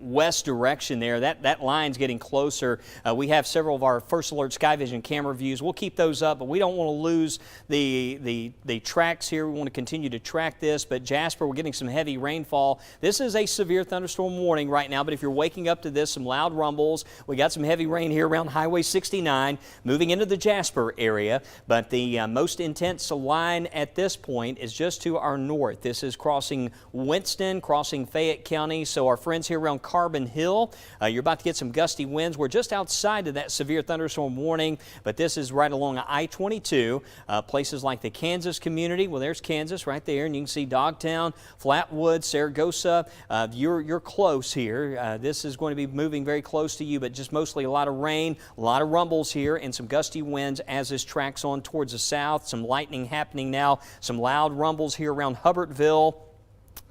west direction there. That line's getting closer. We have several of our First Alert Sky Vision camera views. We'll keep those up, but we don't want to lose the tracks here. We want to continue to track this, but Jasper, we're getting some heavy rainfall. This is a severe thunderstorm warning right now, but if you're waking up to this, some loud rumbles. We got some heavy rain here around Highway 69 moving into the Jasper area, but the most intense line at this point is just to our north. This is crossing Winston, crossing Fayette County, so our friends here around Carbon Hill, you're about to get some gusty winds. We're just outside of that severe thunderstorm warning, but this is right along I-22. Places like the Kansas community, well, there's Kansas right there, and you can see Dogtown, Flatwood, Saragossa. You're close here. This is going to be moving very close to you, but just mostly a lot of rain, a lot of rumbles here, and some gusty winds as this tracks on towards the south. Some lightning happening now, some loud rumbles here around Hubbardsville.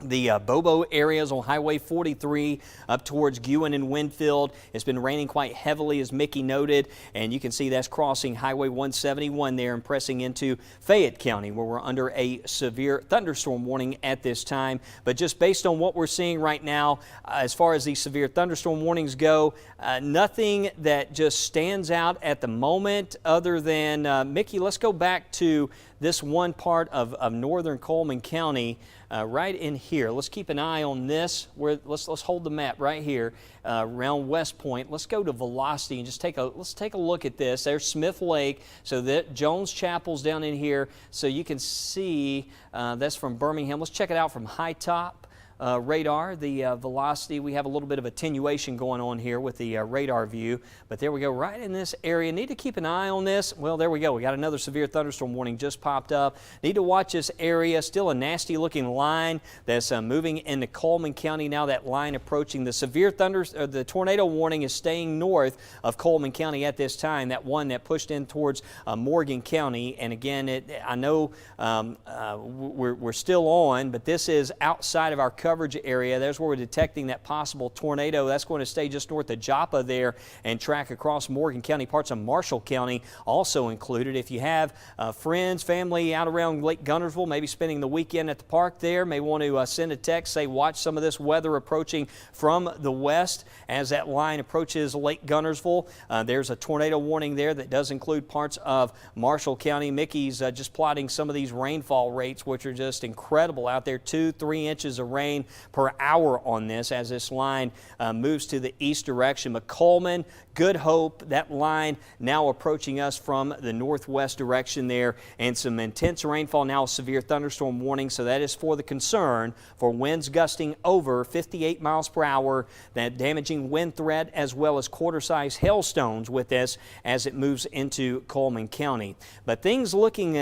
The Bobo areas on Highway 43 up towards Guin and Winfield. It's been raining quite heavily, as Mickey noted, and you can see that's crossing Highway 171 there and pressing into Fayette County, where we're under a severe thunderstorm warning at this time. But just based on what we're seeing right now, as far as these severe thunderstorm warnings go, nothing that just stands out at the moment other than, Mickey, let's go back to this one part of northern Coleman County, right in here. Let's keep an eye on this. Let's hold the map right here around West Point. Let's go to velocity and just let's take a look at this. There's Smith Lake. So that Jones Chapel's down in here. So you can see that's from Birmingham. Let's check it out from High Top. Radar, the velocity, we have a little bit of attenuation going on here with the radar view, but there we go, right in this area. Need to keep an eye on this. Well, there we go. We got another severe thunderstorm warning just popped up. Need to watch this area. Still a nasty looking line that's moving into Coleman County now. That line approaching the severe the tornado warning is staying north of Coleman County at this time. That one that pushed in towards Morgan County, and again, I know we're still on, but this is outside of our coverage coverage area. There's where we're detecting that possible tornado. That's going to stay just north of Joppa there and track across Morgan County, parts of Marshall County also included. If you have friends, family out around Lake Guntersville, maybe spending the weekend at the park there, may want to send a text, say watch some of this weather approaching from the west as that line approaches Lake Guntersville. There's a tornado warning there that does include parts of Marshall County. Mickey's just plotting some of these rainfall rates, which are just incredible out there. 2-3 inches of rain per hour on this as this line moves to the east direction. McColeman, Good Hope, that line now approaching us from the northwest direction there, and some intense rainfall, now a severe thunderstorm warning. So that is for the concern for winds gusting over 58 miles per hour, that damaging wind threat, as well as quarter-size hailstones with this as it moves into Coleman County. But things looking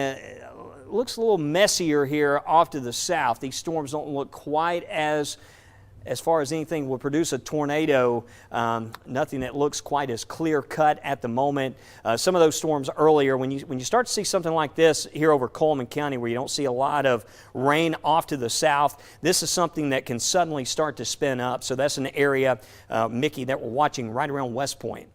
looks a little messier here off to the south. These storms don't look quite as far as anything would produce a tornado, nothing that looks quite as clear-cut at the moment. Some of those storms earlier, when you start to see something like this here over Coleman County where you don't see a lot of rain off to the south, this is something that can suddenly start to spin up. So that's an area, Mickey, that we're watching right around West Point.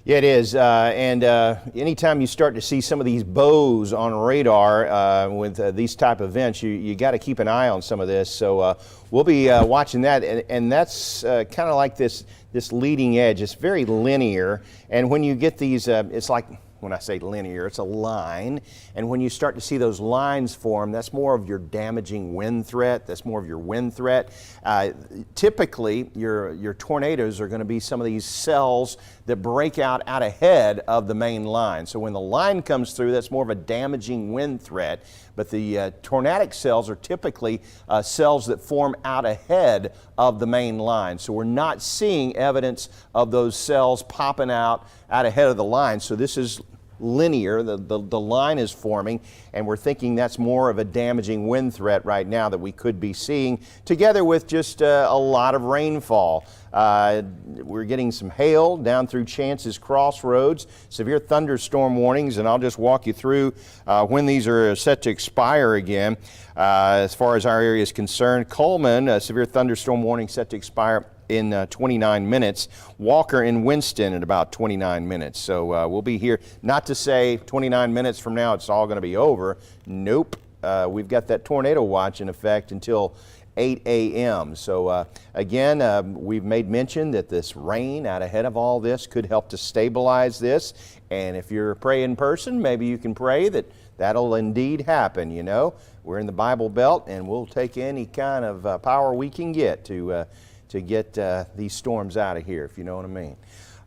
Yeah, it is, and anytime you start to see some of these bows on radar with these type of events, you got to keep an eye on some of this. So we'll be watching that, and that's kind of like this leading edge. It's very linear, and when you get these, it's like, when I say linear, it's a line, and when you start to see those lines form, that's more of your damaging wind threat. That's more of your wind threat. Typically, your tornadoes are going to be some of these cells that break out ahead of the main line. So when the line comes through, that's more of a damaging wind threat. But the tornadic cells are typically cells that form out ahead of the main line. So we're not seeing evidence of those cells popping out ahead of the line. So this is linear, the line is forming, and we're thinking that's more of a damaging wind threat right now that we could be seeing, together with just a lot of rainfall. We're getting some hail down through Chance's Crossroads, severe thunderstorm warnings, and I'll just walk you through when these are set to expire again. As far as our area is concerned, Coleman, a severe thunderstorm warning set to expire in 29 minutes. Walker and Winston in about 29 minutes. So we'll be here, not to say 29 minutes from now it's all going to be over. Nope. We've got that tornado watch in effect until 8 a.m. So again, we've made mention that this rain out ahead of all this could help to stabilize this. And if you're a praying person, maybe you can pray that that'll indeed happen. You know, we're in the Bible Belt, and we'll take any kind of power we can get to get these storms out of here, if you know what I mean.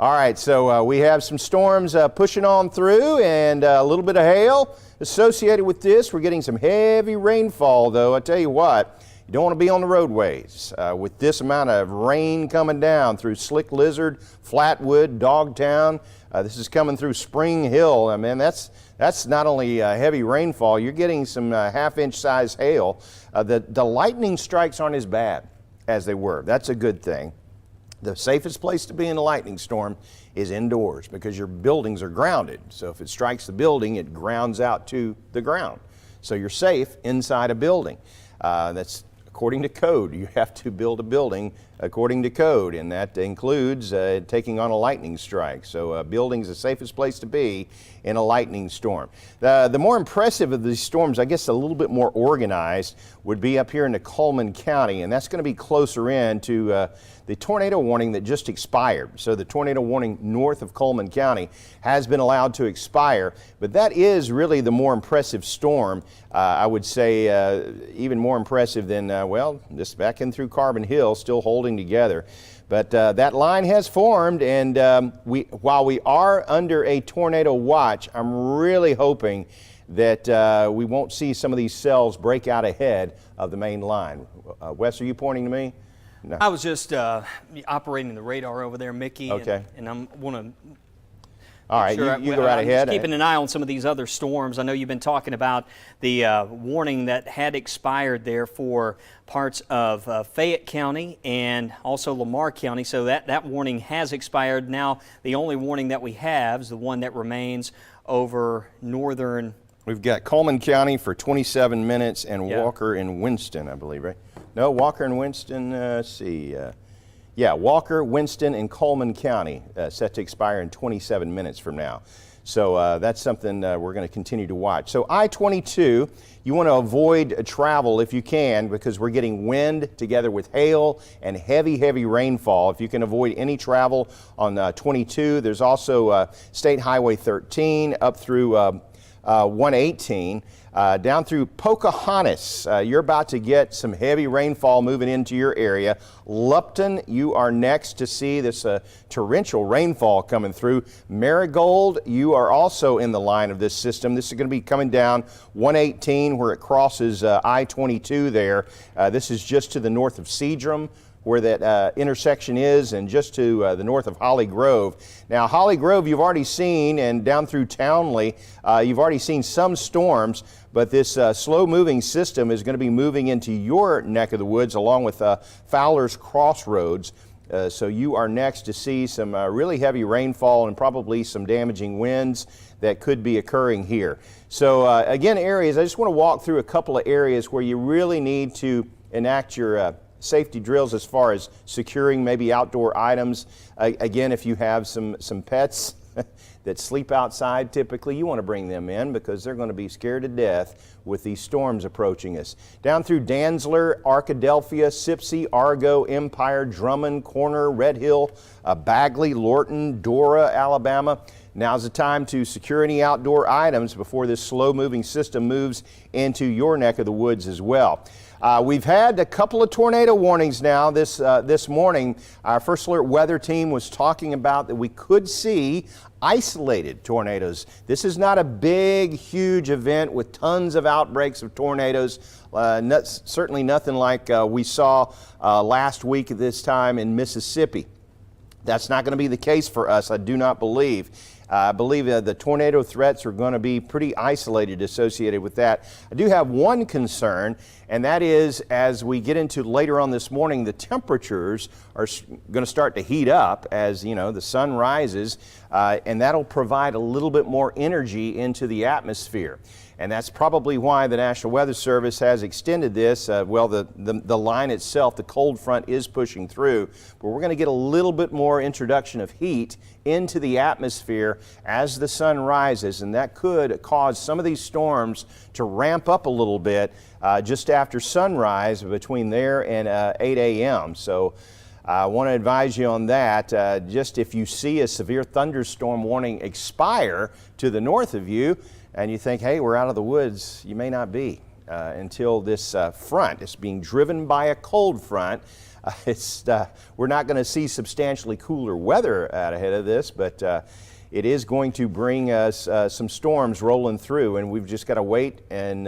All right, so we have some storms pushing on through, and a little bit of hail associated with this. We're getting some heavy rainfall, though. I tell you what, you don't want to be on the roadways with this amount of rain coming down through Slick Lizard, Flatwood, Dogtown. This is coming through Spring Hill. I mean, that's not only heavy rainfall, you're getting some half-inch size hail. The lightning strikes aren't as bad as they were. That's a good thing. The safest place to be in a lightning storm is indoors because your buildings are grounded. So if it strikes the building, it grounds out to the ground. So you're safe inside a building. That's according to code. You have to build a building according to code, and that includes taking on a lightning strike. So a building's the safest place to be in a lightning storm. The more impressive of these storms, I guess a little bit more organized, would be up here in the Coleman County, and that's going to be closer in to the tornado warning that just expired. So the tornado warning north of Coleman County has been allowed to expire, but that is really the more impressive storm. I would say even more impressive than, well, this back in through Carbon Hill, still holding together. But that line has formed, and while we are under a tornado watch, I'm really hoping that we won't see some of these cells break out ahead of the main line. Wes, are you pointing to me? No. I was just operating the radar over there, Mickey. Okay. And I want to. All right, sure you go right ahead. Just keeping an eye on some of these other storms. I know you've been talking about the warning that had expired there for parts of Fayette County and also Lamar County. So that warning has expired. Now the only warning that we have is the one that remains over northern. We've got Coleman County for 27 minutes and Walker and Winston, I believe, right? No, Walker and Winston, let's see. Yeah, Walker, Winston, and Coleman County set to expire in 27 minutes from now. So that's something we're going to continue to watch. So I-22, you want to avoid travel if you can, because we're getting wind together with hail and heavy rainfall. If you can avoid any travel on 22, there's also State Highway 13 up through 118. Down through Pocahontas, you're about to get some heavy rainfall moving into your area. Lupton, you are next to see this torrential rainfall coming through. Marigold, you are also in the line of this system. This is going to be coming down 118 where it crosses I-22 there. This is just to the north of Seadrum, where that intersection is, and just to the north of Holly Grove. Now, Holly Grove you've already seen, and down through Townley, you've already seen some storms, but this slow-moving system is going to be moving into your neck of the woods along with Fowler's Crossroads. So you are next to see some really heavy rainfall and probably some damaging winds that could be occurring here. So again, areas, I just want to walk through a couple of areas where you really need to enact your safety drills as far as securing maybe outdoor items. Again, if you have some pets that sleep outside, typically you want to bring them in because they're going to be scared to death with these storms approaching us. Down through Dantzler, Arkadelphia, Sipsey, Argo, Empire, Drummond, Corner, Red Hill, Bagley, Lorton, Dora, Alabama. Now's the time to secure any outdoor items before this slow-moving system moves into your neck of the woods as well. We've had a couple of tornado warnings now this morning. Our First Alert weather team was talking about that we could see isolated tornadoes. This is not a big, huge event with tons of outbreaks of tornadoes. Certainly nothing like we saw last week at this time in Mississippi. That's not going to be the case for us, I do not believe. I believe the tornado threats are going to be pretty isolated associated with that. I do have one concern, and that is as we get into later on this morning, the temperatures are going to start to heat up as the sun rises, and that'll provide a little bit more energy into the atmosphere. And that's probably why the National Weather Service has extended this. Well, the line itself, the cold front is pushing through, but we're going to get a little bit more introduction of heat into the atmosphere as the sun rises, and that could cause some of these storms to ramp up a little bit just after sunrise between there and 8 a.m. So I want to advise you on that. Just if you see a severe thunderstorm warning expire to the north of you, and you think, hey, we're out of the woods, you may not be until this front is being driven by a cold front. We're not going to see substantially cooler weather out ahead of this, but it is going to bring us some storms rolling through, and we've just got to wait. And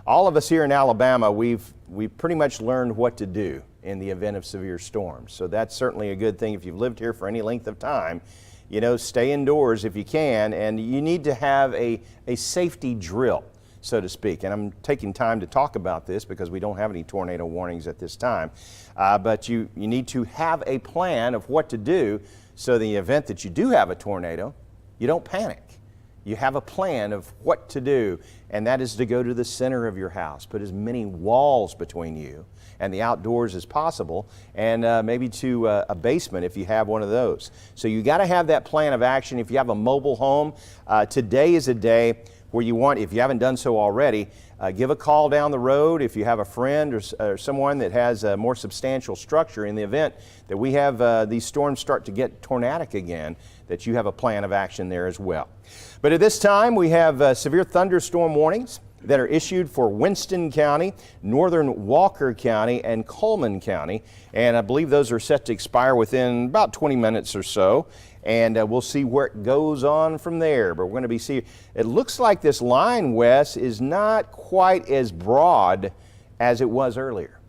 all of us here in Alabama, we've pretty much learned what to do in the event of severe storms. So that's certainly a good thing if you've lived here for any length of time. Stay indoors if you can, and you need to have a safety drill, so to speak. And I'm taking time to talk about this because we don't have any tornado warnings at this time. But you need to have a plan of what to do so in the event that you do have a tornado, you don't panic. You have a plan of what to do, and that is to go to the center of your house. Put as many walls between you and the outdoors as possible, and maybe to a basement if you have one of those. So you got to have that plan of action. If you have a mobile home, today is a day where you want, if you haven't done so already, give a call down the road if you have a friend or someone that has a more substantial structure in the event that we have these storms start to get tornadic again, that you have a plan of action there as well. But at this time, we have severe thunderstorm warnings that are issued for Winston County, northern Walker County, and Coleman County. And I believe those are set to expire within about 20 minutes or so. And we'll see where it goes on from there. But we're going to be seeing, it looks like this line, Wes, is not quite as broad as it was earlier.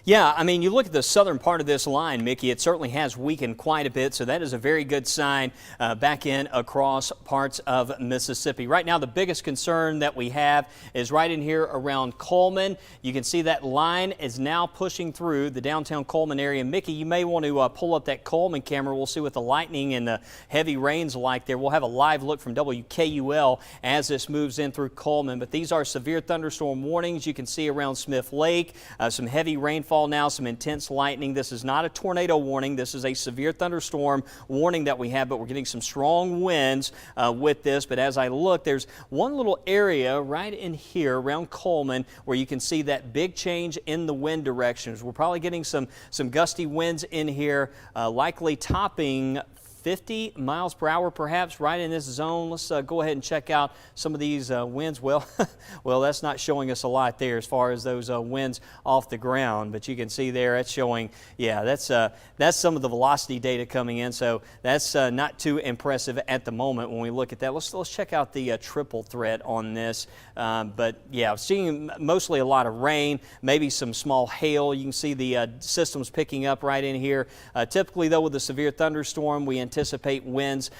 Yeah, I mean, you look at the southern part of this line, Mickey, it certainly has weakened quite a bit, so that is a very good sign back in across parts of Mississippi. Right now, the biggest concern that we have is right in here around Coleman. You can see that line is now pushing through the downtown Coleman area. Mickey, you may want to pull up that Coleman camera. We'll see what the lightning and the heavy rains like there. We'll have a live look from WKUL as this moves in through Coleman, but these are severe thunderstorm warnings. You can see around Smith Lake, some heavy rainfall now, some intense lightning. This is not a tornado warning. This is a severe thunderstorm warning that we have, but we're getting some strong winds with this. But as I look, there's one little area right in here around Coleman where you can see that big change in the wind directions. We're probably getting some gusty winds in here, likely topping 50 miles per hour perhaps right in this zone. Let's go ahead and check out some of these winds. Well, that's not showing us a lot there as far as those winds off the ground, but you can see there it's showing, yeah, that's some of the velocity data coming in, so that's not too impressive at the moment when we look at that. Let's check out the triple threat on this, but yeah, seeing mostly a lot of rain, maybe some small hail. You can see the systems picking up right in here. Typically though, with a severe thunderstorm, we anticipate winds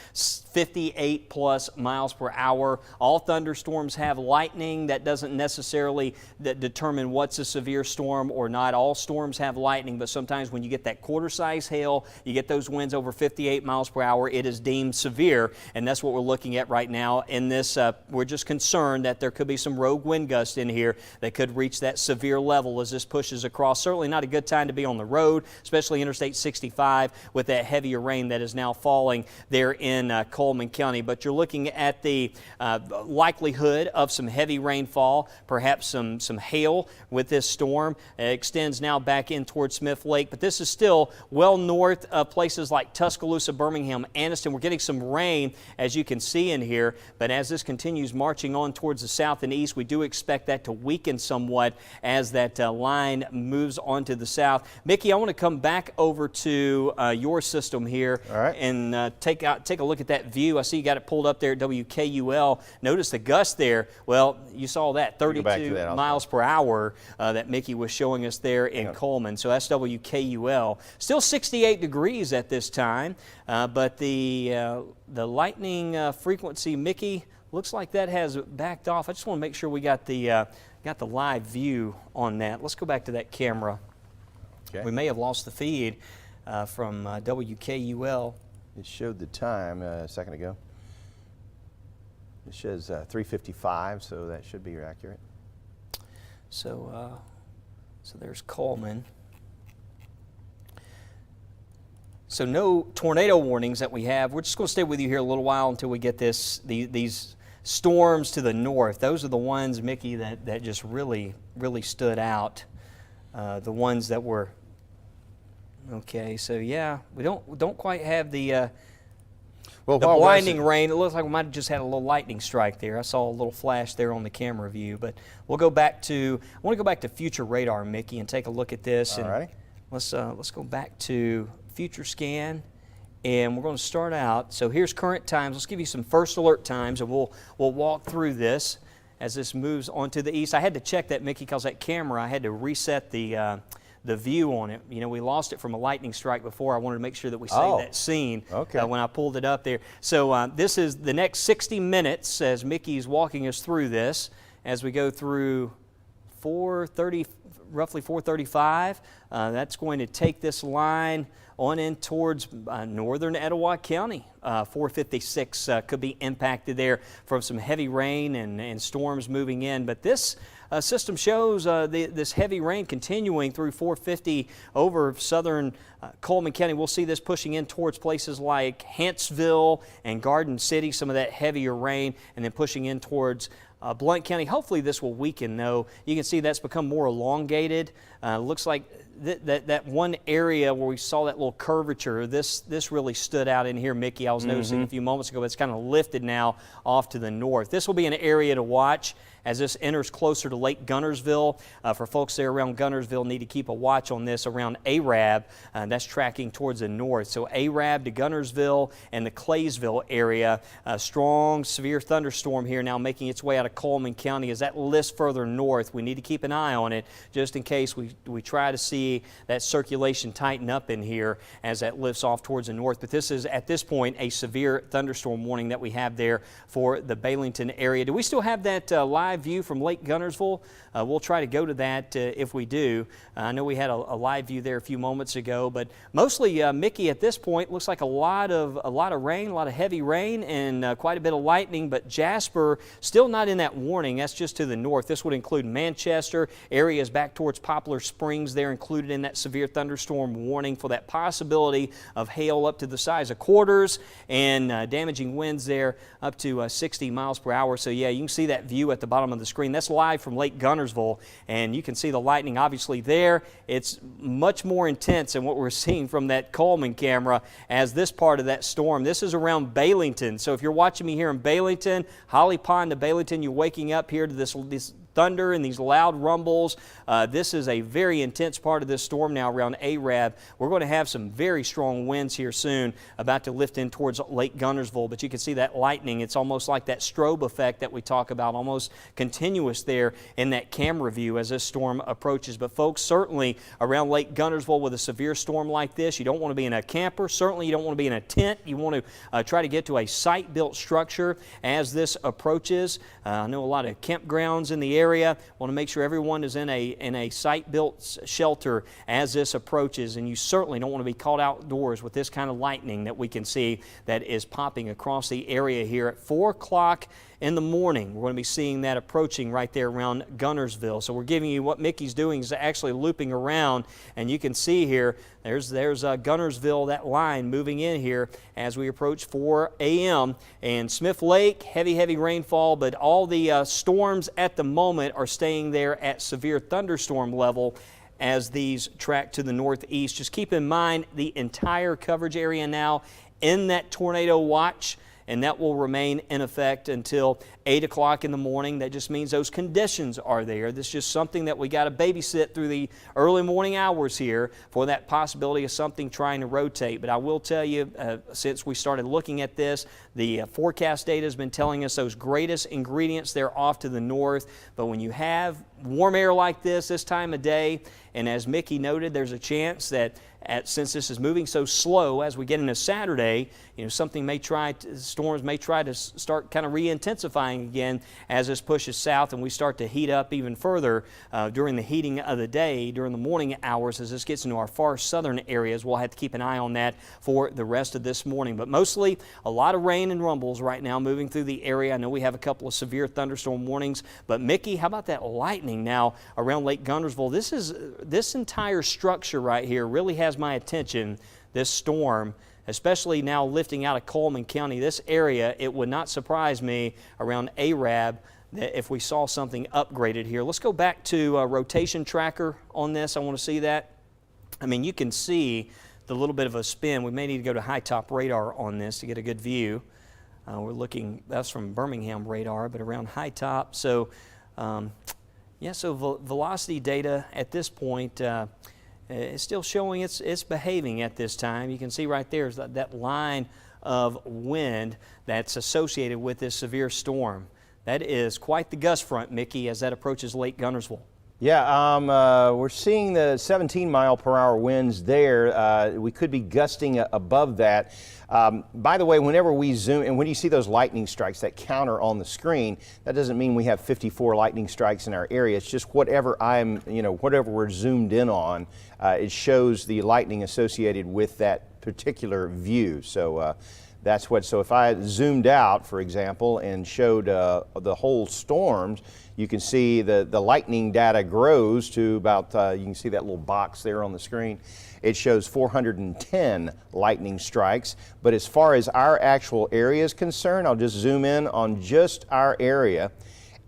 58 plus miles per hour. All thunderstorms have lightning. That doesn't necessarily determine what's a severe storm or not. All storms have lightning, but sometimes when you get that quarter-size hail, you get those winds over 58 miles per hour, it is deemed severe, and that's what we're looking at right now in this. We're just concerned that there could be some rogue wind gusts in here that could reach that severe level as this pushes across. Certainly not a good time to be on the road, especially Interstate 65 with that heavier rain that is now falling there in Coleman County. But you're looking at the likelihood of some heavy rainfall, perhaps some hail with this storm. It extends now back in towards Smith Lake, but this is still well north of places like Tuscaloosa, Birmingham, Anniston. We're getting some rain, as you can see in here, but as this continues marching on towards the south and east, we do expect that to weaken somewhat as that line moves on to the south. Mickey, I want to come back over to your system here. All right. And take a look at that view. I see you got it pulled up there at WKUL. Notice the gust there. Well, you saw that 32 miles per hour that Mickey was showing us there in Coleman. So that's WKUL. Still 68 degrees at this time, but the lightning frequency, Mickey, looks like that has backed off. I just want to make sure we got the live view on that. Let's go back to that camera. Okay. We may have lost the feed from WKUL. It showed the time a second ago. It shows 3:55, so that should be accurate. So there's Coleman. So no tornado warnings that we have. We're just going to stay with you here a little while until we get these storms to the north. Those are the ones, Mickey, that just really stood out. The ones that were. Okay, so yeah, we don't quite have the blinding rain. It looks like we might have just had a little lightning strike there. I saw a little flash there on the camera view, but we'll go back to. I want to go back to future radar, Mickey, and take a look at this. All right. Let's go back to future scan, and we're going to start out. So here's current times. Let's give you some first alert times, and we'll walk through this as this moves on to the east. I had to check that, Mickey, because that camera, I had to reset the view on it. You know, we lost it from a lightning strike before. I wanted to make sure that we saved that scene when I pulled it up there. So this is the next 60 minutes as Mickey's walking us through this as we go through 4:30, roughly 4:35. That's going to take this line on in towards northern Etowah County. 456 could be impacted there from some heavy rain and storms moving in. But this system shows this heavy rain continuing through 450 over southern Coleman County. We'll see this pushing in towards places like Huntsville and Garden City, some of that heavier rain, and then pushing in towards Blount County. Hopefully this will weaken though. You can see that's become more elongated. Looks like that one area where we saw that little curvature, this really stood out in here, Mickey. I was noticing a few moments ago, but it's kind of lifted now off to the north. This will be an area to watch as this enters closer to Lake Gunnersville. For folks there around Gunnersville, need to keep a watch on this around Arab. That's tracking towards the north. So Arab to Gunnersville and the Claysville area. A strong, severe thunderstorm here now making its way out of Coleman County. As that lifts further north, we need to keep an eye on it just in case we try to see see that circulation tighten up in here as that lifts off towards the north. But this is, at this point, a severe thunderstorm warning that we have there for the Baileyton area. Do we still have that live view from Lake Gunnersville? We'll try to go to that if we do. I know we had a live view there a few moments ago, but mostly, Mickey, at this point, looks like a lot of rain, a lot of heavy rain, and quite a bit of lightning. But Jasper still not in that warning. That's just to the north. This would include Manchester, areas back towards Poplar Springs. They're included in that severe thunderstorm warning for that possibility of hail up to the size of quarters and damaging winds there up to 60 miles per hour. So yeah, you can see that view at the bottom of the screen. That's live from Lake Gunnersville, and you can see the lightning obviously there. It's much more intense than what we're seeing from that Coleman camera as this part of that storm. This is around Baileyton. So if you're watching me here in Baileyton, Holly Pond to Baileyton, you're waking up here to this thunder and these loud rumbles. This is a very intense part of this storm now around Arab. We're going to have some very strong winds here soon, about to lift in towards Lake Gunnersville, but you can see that lightning. It's almost like that strobe effect that we talk about, almost continuous there in that camera view as this storm approaches. But folks, certainly around Lake Gunnersville with a severe storm like this, you don't want to be in a camper. Certainly you don't want to be in a tent. You want to try to get to a site-built structure as this approaches. I know a lot of campgrounds in the area. Want to make sure everyone is in a site-built shelter as this approaches, and you certainly don't want to be caught outdoors with this kind of lightning that we can see that is popping across the area here at 4 o'clock in the morning. We're going to be seeing that approaching right there around Gunnersville. So we're giving you what Mickey's doing is actually looping around, and you can see here there's Gunnersville, that line moving in here as we approach 4 a.m. And Smith Lake, heavy rainfall, but all the storms at the moment are staying there at severe thunderstorm level as these track to the northeast. Just keep in mind the entire coverage area now in that tornado watch, and that will remain in effect until 8 o'clock in the morning. That just means those conditions are there. This is just something that we got to babysit through the early morning hours here for that possibility of something trying to rotate. But I will tell you, since we started looking at this, the forecast data has been telling us those greatest ingredients, they're off to the north. But when you have warm air like this time of day, and as Mickey noted, there's a chance that since this is moving so slow as we get into Saturday, storms may try to start kind of re-intensifying again as this pushes south and we start to heat up even further during the heating of the day, during the morning hours as this gets into our far southern areas. We'll have to keep an eye on that for the rest of this morning. But mostly a lot of rain and rumbles right now moving through the area. I know we have a couple of severe thunderstorm warnings, but Mickey, how about that lightning now around Lake Gunnersville? This entire structure right here really has my attention, this storm, especially now lifting out of Coleman County. This area, it would not surprise me around Arab that if we saw something upgraded here. Let's go back to a rotation tracker on this. I want to see that. I mean, you can see the little bit of a spin. We may need to go to high top radar on this to get a good view. We're looking, that's from Birmingham radar, but around high top. So, velocity data at this point is still showing it's behaving at this time. You can see right there is that line of wind that's associated with this severe storm. That is quite the gust front, Mickey, as that approaches Lake Gunnersville. Yeah, we're seeing the 17-mile-per-hour winds there. We could be gusting above that. By the way, whenever we zoom, and when you see those lightning strikes, that counter on the screen, that doesn't mean we have 54 lightning strikes in our area. It's just whatever whatever we're zoomed in on, it shows the lightning associated with that particular view. So that's what. So if I zoomed out, for example, and showed the whole storms, you can see the lightning data grows to about, you can see that little box there on the screen. It shows 410 lightning strikes. But as far as our actual area is concerned, I'll just zoom in on just our area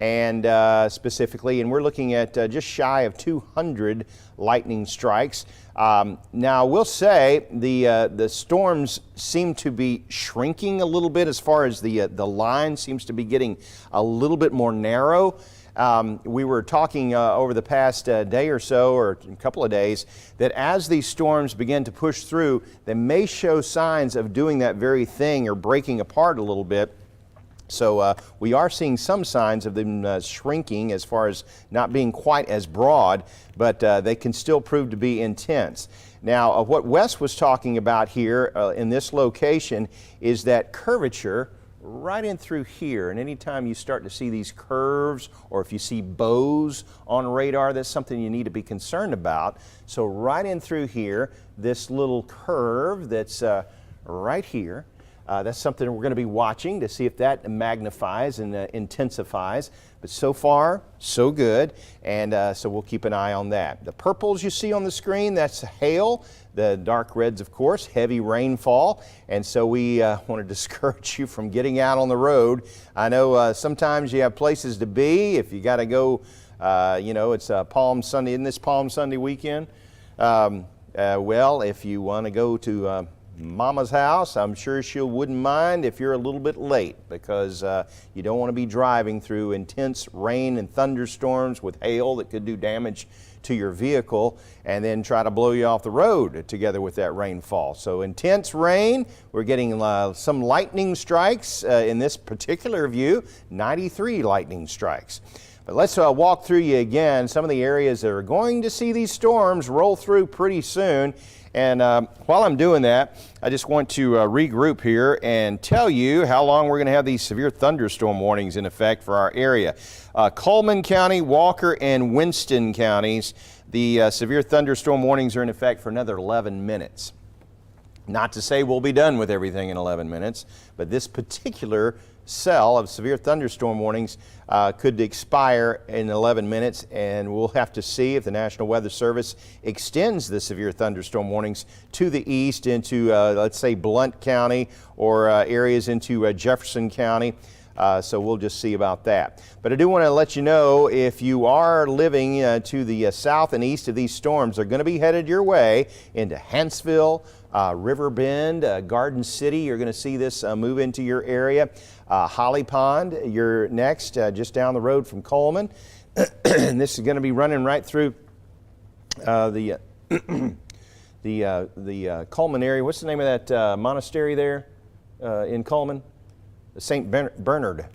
and specifically, and we're looking at just shy of 200 lightning strikes. Now, we'll say the storms seem to be shrinking a little bit as far as the line seems to be getting a little bit more narrow. We were talking over the past day or so, or a couple of days, that as these storms begin to push through, they may show signs of doing that very thing or breaking apart a little bit. So we are seeing some signs of them shrinking as far as not being quite as broad, but they can still prove to be intense. Now, what Wes was talking about here in this location is that curvature right in through here. And anytime you start to see these curves, or if you see bows on radar, that's something you need to be concerned about. So right in through here, this little curve that's right here, that's something we're going to be watching to see if that magnifies and intensifies. But so far, so good, and so we'll keep an eye on that. The purples you see on the screen, that's hail. The dark reds, of course, heavy rainfall, and so we want to discourage you from getting out on the road. I know sometimes you have places to be. If you got to go, you know, it's Palm Sunday. Isn't this Palm Sunday weekend? Well, if you want to go to Mama's house, I'm sure she wouldn't mind if you're a little bit late, because you don't want to be driving through intense rain and thunderstorms with hail that could do damage to your vehicle and then try to blow you off the road together with that rainfall. So intense rain, we're getting some lightning strikes in this particular view, 93 lightning strikes. But let's walk through you again some of the areas that are going to see these storms roll through pretty soon. And while I'm doing that, I just want to regroup here and tell you how long we're going to have these severe thunderstorm warnings in effect for our area. Coleman County, Walker, and Winston counties, the severe thunderstorm warnings are in effect for another 11 minutes. Not to say we'll be done with everything in 11 minutes, but this particular cell of severe thunderstorm warnings could expire in 11 minutes, and we'll have to see if the National Weather Service extends the severe thunderstorm warnings to the east into, let's say, Blount County, or areas into Jefferson County. So we'll just see about that. But I do want to let you know, if you are living to the south and east of these storms, they're going to be headed your way into Hanceville, River Bend, Garden City. You're going to see this move into your area. Holly Pond, you're next, just down the road from Coleman. And this is going to be running right through the Coleman area. What's the name of that monastery there in Coleman? St. Bernard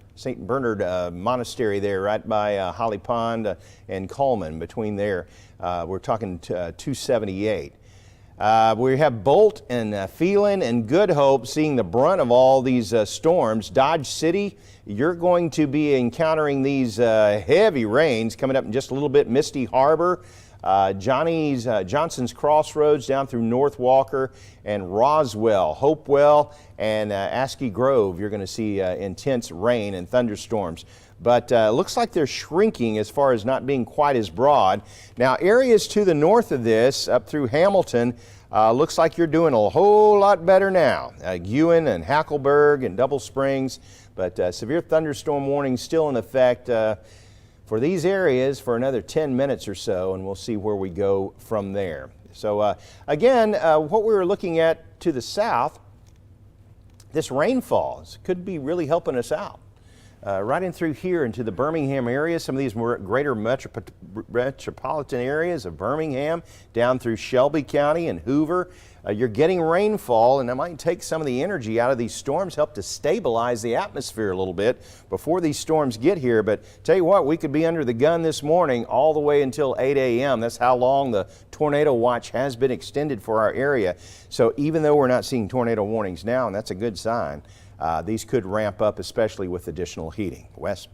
Monastery there, right by Holly Pond and Coleman. Between there, we're talking 278. We have Bolt and Phelan and Good Hope seeing the brunt of all these storms. Dodge City, you're going to be encountering these heavy rains coming up in just a little bit. Misty Harbor, Johnson's Crossroads down through North Walker and Roswell, Hopewell, and Askey Grove. You're going to see intense rain and thunderstorms. But looks like they're shrinking as far as not being quite as broad. Now, areas to the north of this, up through Hamilton, looks like you're doing a whole lot better now. Ewan and Hackleburg and Double Springs, but severe thunderstorm warning still in effect for these areas for another 10 minutes or so, and we'll see where we go from there. So again, what we were looking at to the south, this rainfall could be really helping us out. Right in through here into the Birmingham area, some of these more greater metropolitan areas of Birmingham, down through Shelby County and Hoover. You're getting rainfall, and that might take some of the energy out of these storms, help to stabilize the atmosphere a little bit before these storms get here. But tell you what, we could be under the gun this morning all the way until 8 a.m. That's how long the tornado watch has been extended for our area. So even though we're not seeing tornado warnings now, and that's a good sign, these could ramp up, especially with additional heating. Wes?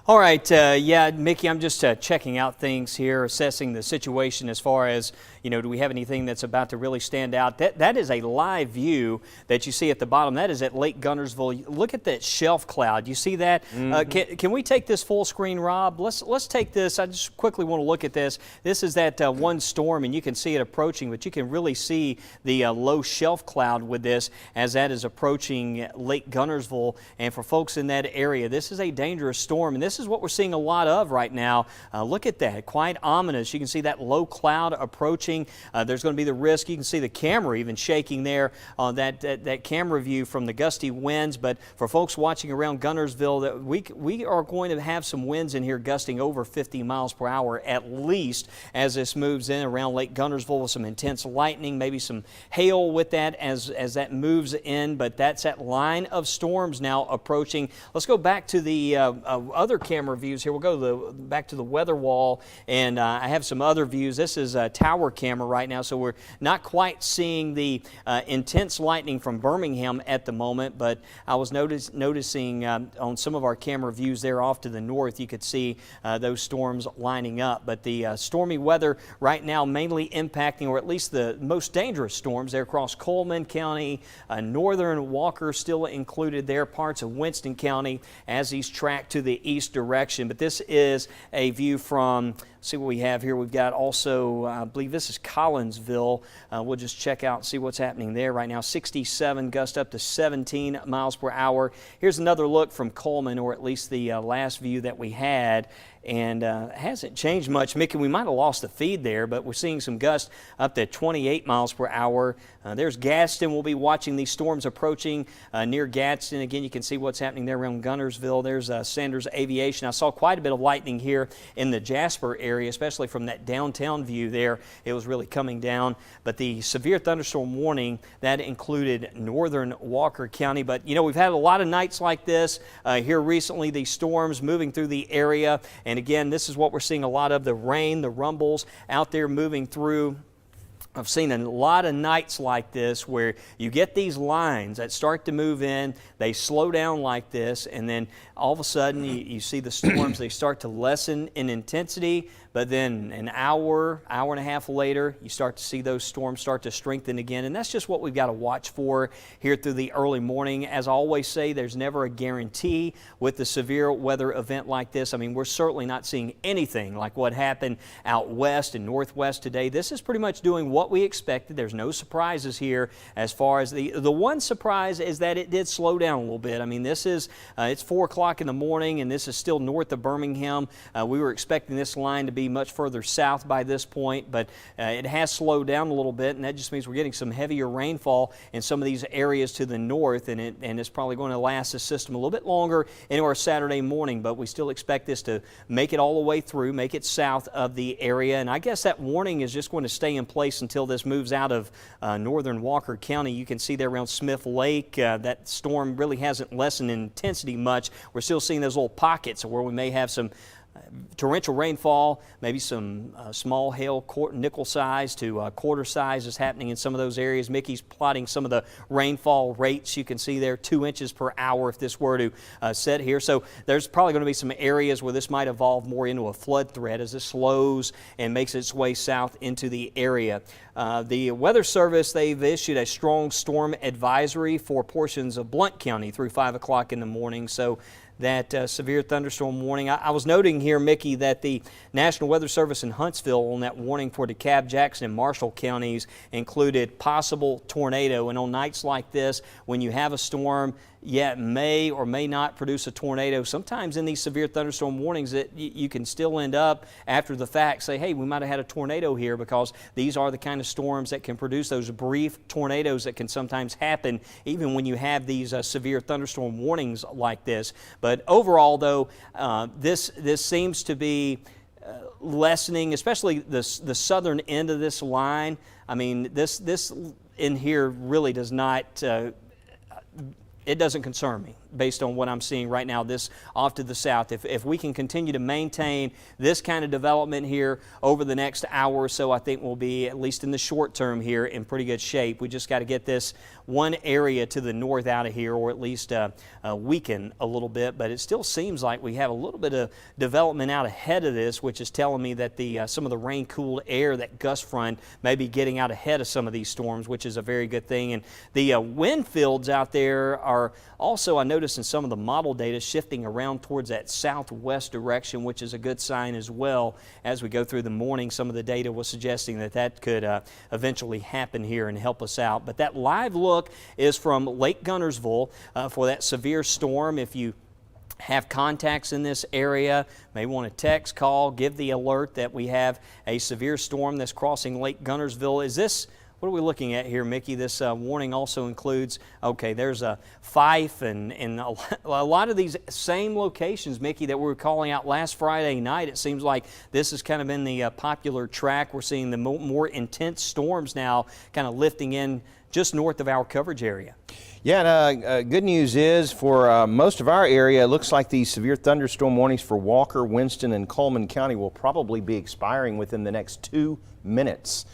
All right, yeah, Mickey, I'm just checking out things here, assessing the situation as far as, you know, do we have anything that's about to really stand out? That is a live view that you see at the bottom. That is at Lake Guntersville. Look at that shelf cloud. You see that? Mm-hmm. Can we take this full screen, Rob? Let's take this. I just quickly want to look at this. This is that one storm, and you can see it approaching, but you can really see the low shelf cloud with this as that is approaching Lake Guntersville. And for folks in that area, this is a dangerous storm, and this this is what we're seeing a lot of right now. Look at that, quite ominous. You can see that low cloud approaching. There's going to be the risk. You can see the camera even shaking there on that camera view from the gusty winds. But for folks watching around Guntersville, we are going to have some winds in here gusting over 50 miles per hour at least as this moves in around Lake Guntersville with some intense lightning, maybe some hail with that as that moves in. But that's that line of storms now approaching. Let's go back to the other camera views here. We'll go back to the weather wall, and I have some other views. This is a tower camera right now, so we're not quite seeing the intense lightning from Birmingham at the moment, but I was noticing on some of our camera views there off to the north, you could see those storms lining up. But the stormy weather right now mainly impacting, or at least the most dangerous storms there across Coleman County, northern Walker still included there, parts of Winston County as these track to the east direction. But this is a view from, see what we have here. We've got also, I believe this is Collinsville. We'll just check out and see what's happening there right now. 67 gust up to 17 miles per hour. Here's another look from Coleman, or at least the last view that we had. And it hasn't changed much. Mickey, we might have lost the feed there, but we're seeing some gusts up to 28 miles per hour. There's Gadsden. We'll be watching these storms approaching near Gadsden. Again, you can see what's happening there around Guntersville. There's Sanders Aviation. I saw quite a bit of lightning here in the Jasper area, especially from that downtown view there. It was really coming down. But the severe thunderstorm warning, that included northern Walker County. But, you know, we've had a lot of nights like this here recently, these storms moving through the area. And again, this is what we're seeing a lot of, the rain, the rumbles out there moving through. I've seen a lot of nights like this where you get these lines that start to move in, they slow down like this, and then all of a sudden you see the storms, they start to lessen in intensity, but then an hour and a half later, you start to see those storms start to strengthen again, and that's just what we've got to watch for here through the early morning. As I always say, there's never a guarantee with the severe weather event like this. I mean, we're certainly not seeing anything like what happened out west and northwest today. This is pretty much doing what we expected. There's no surprises here as far as the one surprise is that it did slow down a little bit. I mean, this is it's 4 o'clock in the morning, and this is still north of Birmingham. We were expecting this line to be much further south by this point, but it has slowed down a little bit, and that just means we're getting some heavier rainfall in some of these areas to the north, and it's probably going to last the system a little bit longer into our Saturday morning, but we still expect this to make it all the way through, make it south of the area, and I guess that warning is just going to stay in place until this moves out of northern Walker County. You can see there around Smith Lake, that storm really hasn't lessened in intensity much. We're still seeing those little pockets where we may have some torrential rainfall, maybe some small hail, nickel size to quarter size is happening in some of those areas. Mickey's plotting some of the rainfall rates. You can see there 2 inches per hour if this were to set here. So there's probably going to be some areas where this might evolve more into a flood threat as this slows and makes its way south into the area. The Weather Service, they've issued a strong storm advisory for portions of Blount County through 5 o'clock in the morning. So that severe thunderstorm warning. I was noting here, Mickey, that the National Weather Service in Huntsville on that warning for DeKalb, Jackson, and Marshall counties included possible tornado. And on nights like this, when you have a storm, yeah, it may or may not produce a tornado. Sometimes in these severe thunderstorm warnings, that you can still end up after the fact say, hey, we might have had a tornado here, because these are the kind of storms that can produce those brief tornadoes that can sometimes happen even when you have these severe thunderstorm warnings like this. But overall, though, this seems to be lessening, especially the southern end of this line. I mean, this in here really does not. It doesn't concern me based on what I'm seeing right now, this off to the south. If we can continue to maintain this kind of development here over the next hour or so, I think we'll be, at least in the short term here, in pretty good shape. We just got to get this one area to the north out of here, or at least weaken a little bit. But it still seems like we have a little bit of development out ahead of this, which is telling me that some of the rain-cooled air, that gust front, may be getting out ahead of some of these storms, which is a very good thing. And the wind fields out there are also, I noticed in some of the model data, shifting around towards that southwest direction, which is a good sign as well. As we go through the morning, some of the data was suggesting that could eventually happen here and help us out. But that live look is from Lake Guntersville for that severe storm. If you have contacts in this area, may want to text, call, give the alert that we have a severe storm that's crossing Lake Guntersville. Is this, what are we looking at here, Mickey? This warning also includes, okay, there's a Fife and a lot of these same locations, Mickey, that we were calling out last Friday night. It seems like this has kind of been the popular track. We're seeing the more intense storms now kind of lifting in just north of our coverage area. Yeah, and, good news is for most of our area, it looks like these severe thunderstorm warnings for Walker, Winston, and Coleman County will probably be expiring within the next 2 minutes.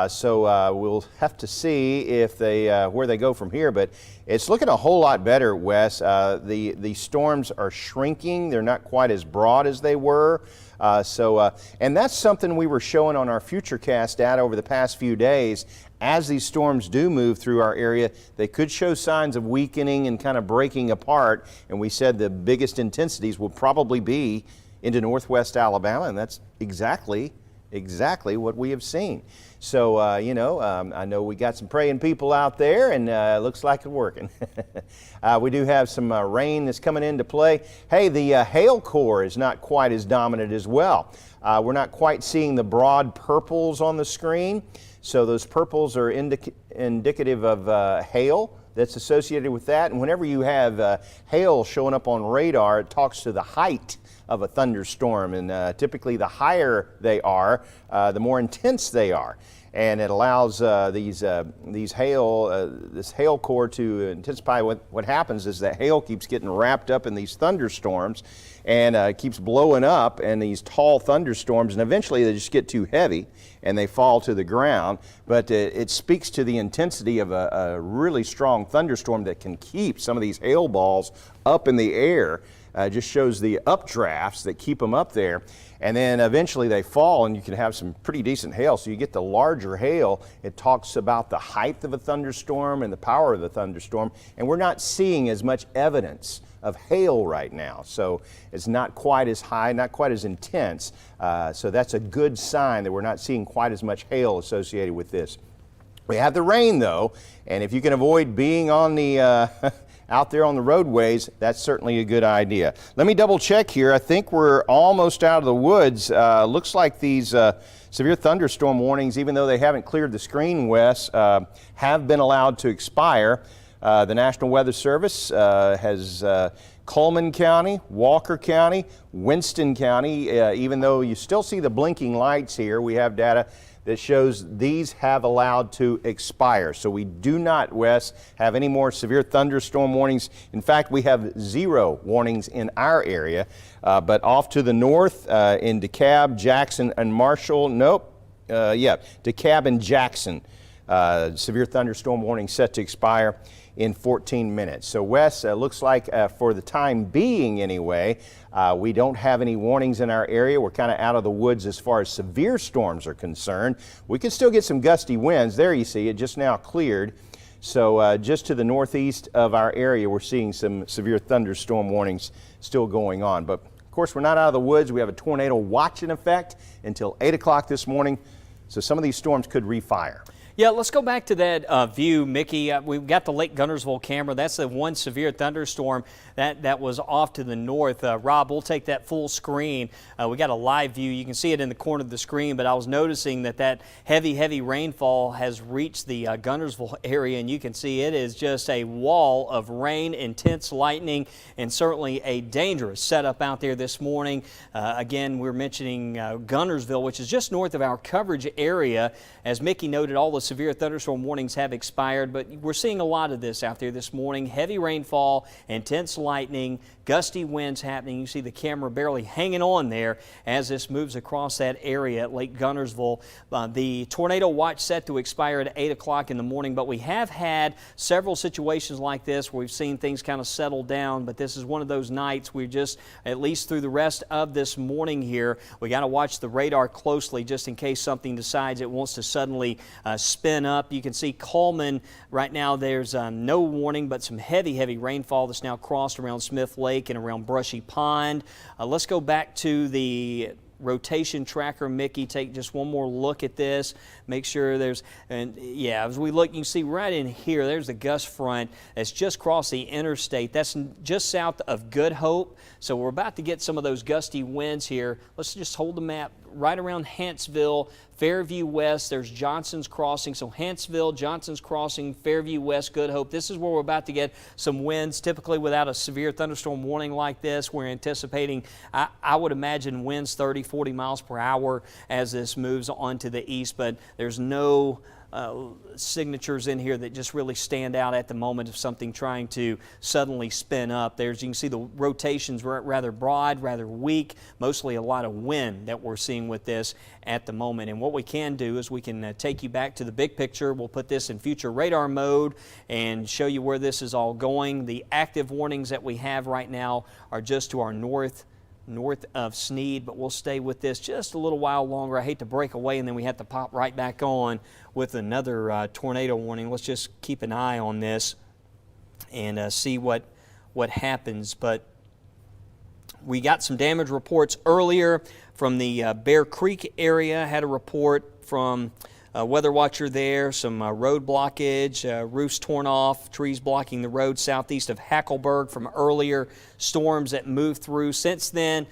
So we'll have to see if they where they go from here, but it's looking a whole lot better, Wes. The storms are shrinking. They're not quite as broad as they were. And that's something we were showing on our Futurecast data over the past few days. As these storms do move through our area, they could show signs of weakening and kind of breaking apart. And we said the biggest intensities will probably be into northwest Alabama, and that's exactly what we have seen. So, I know we got some praying people out there, and it looks like it's working. We do have some rain that's coming into play. Hey, the hail core is not quite as dominant as well. We're not quite seeing the broad purples on the screen. So those purples are indicative of hail that's associated with that. And whenever you have hail showing up on radar, it talks to the height of a thunderstorm, and typically the higher they are, the more intense they are. And it allows this hail core to intensify. What happens is that hail keeps getting wrapped up in these thunderstorms and keeps blowing up in these tall thunderstorms, and eventually they just get too heavy and they fall to the ground. But it speaks to the intensity of a really strong thunderstorm that can keep some of these hail balls up in the air. Just shows the updrafts that keep them up there, and then eventually they fall, and you can have some pretty decent hail. So you get the larger hail. It talks about the height of a thunderstorm and the power of the thunderstorm, and we're not seeing as much evidence of hail right now. So it's not quite as high, not quite as intense. So that's a good sign that we're not seeing quite as much hail associated with this. We have the rain though, and if you can avoid being on the out there on the roadways, that's certainly a good idea. Let me double check here. I think we're almost out of the woods. Looks like these severe thunderstorm warnings, even though they haven't cleared the screen, Wes, have been allowed to expire. The National Weather Service has Coleman County, Walker County, Winston County. Even though you still see the blinking lights here, we have data that shows these have allowed to expire. So we do not, Wes, have any more severe thunderstorm warnings. In fact, we have 0 warnings in our area. But off to the north in DeKalb, Jackson, and Marshall, DeKalb and Jackson, severe thunderstorm warning set to expire in 14 minutes. So Wes, looks like for the time being anyway, we don't have any warnings in our area. We're kind of out of the woods as far as severe storms are concerned. We can still get some gusty winds. There you see it just now cleared. So just to the northeast of our area, we're seeing some severe thunderstorm warnings still going on. But of course, we're not out of the woods. We have a tornado watch in effect until 8 o'clock this morning. So some of these storms could refire. Yeah, let's go back to that view, Mickey. We've got the Lake Guntersville camera. That's the one severe thunderstorm that was off to the north. Rob, we'll take that full screen. We got a live view. You can see it in the corner of the screen, but I was noticing that heavy rainfall has reached the Guntersville area, and you can see it is just a wall of rain, intense lightning, and certainly a dangerous setup out there this morning. Again, we're mentioning Guntersville, which is just north of our coverage area. As Mickey noted, all the severe thunderstorm warnings have expired, but we're seeing a lot of this out there this morning. Heavy rainfall, intense lightning, gusty winds happening. You see the camera barely hanging on there as this moves across that area at Lake Guntersville. The tornado watch set to expire at 8 o'clock in the morning, but we have had several situations like this where we've seen things kind of settle down, but this is one of those nights we just, at least through the rest of this morning here, we got to watch the radar closely just in case something decides it wants to suddenly spin up. You can see Coleman right now. There's no warning, but some heavy rainfall that's now crossed around Smith Lake and around Brushy Pond. Let's go back to the rotation tracker, Mickey, take just one more look at this. Make sure there's, and yeah, as we look, you can see right in here, there's the gust front that's just crossed the interstate. That's just south of Good Hope. So we're about to get some of those gusty winds here. Let's just hold the map right around Hanceville, Fairview West. There's Johnson's Crossing. So Hanceville, Johnson's Crossing, Fairview West, Good Hope. This is where we're about to get some winds. Typically without a severe thunderstorm warning like this, we're anticipating, I would imagine, winds 30, 40 miles per hour as this moves on to the east, but there's no signatures in here that just really stand out at the moment of something trying to suddenly spin up. There's, you can see the rotations rather broad, rather weak, mostly a lot of wind that we're seeing with this at the moment. And what we can do is we can take you back to the big picture. We'll put this in future radar mode and show you where this is all going. The active warnings that we have right now are just to our north of Sneed, but we'll stay with this just a little while longer. I hate to break away and then we have to pop right back on with another tornado warning. Let's just keep an eye on this and see what happens. But we got some damage reports earlier from the Bear Creek area. Had a report from weather watcher there, some road blockage, roofs torn off, trees blocking the road southeast of Hackleburg from earlier storms that moved through. Since then,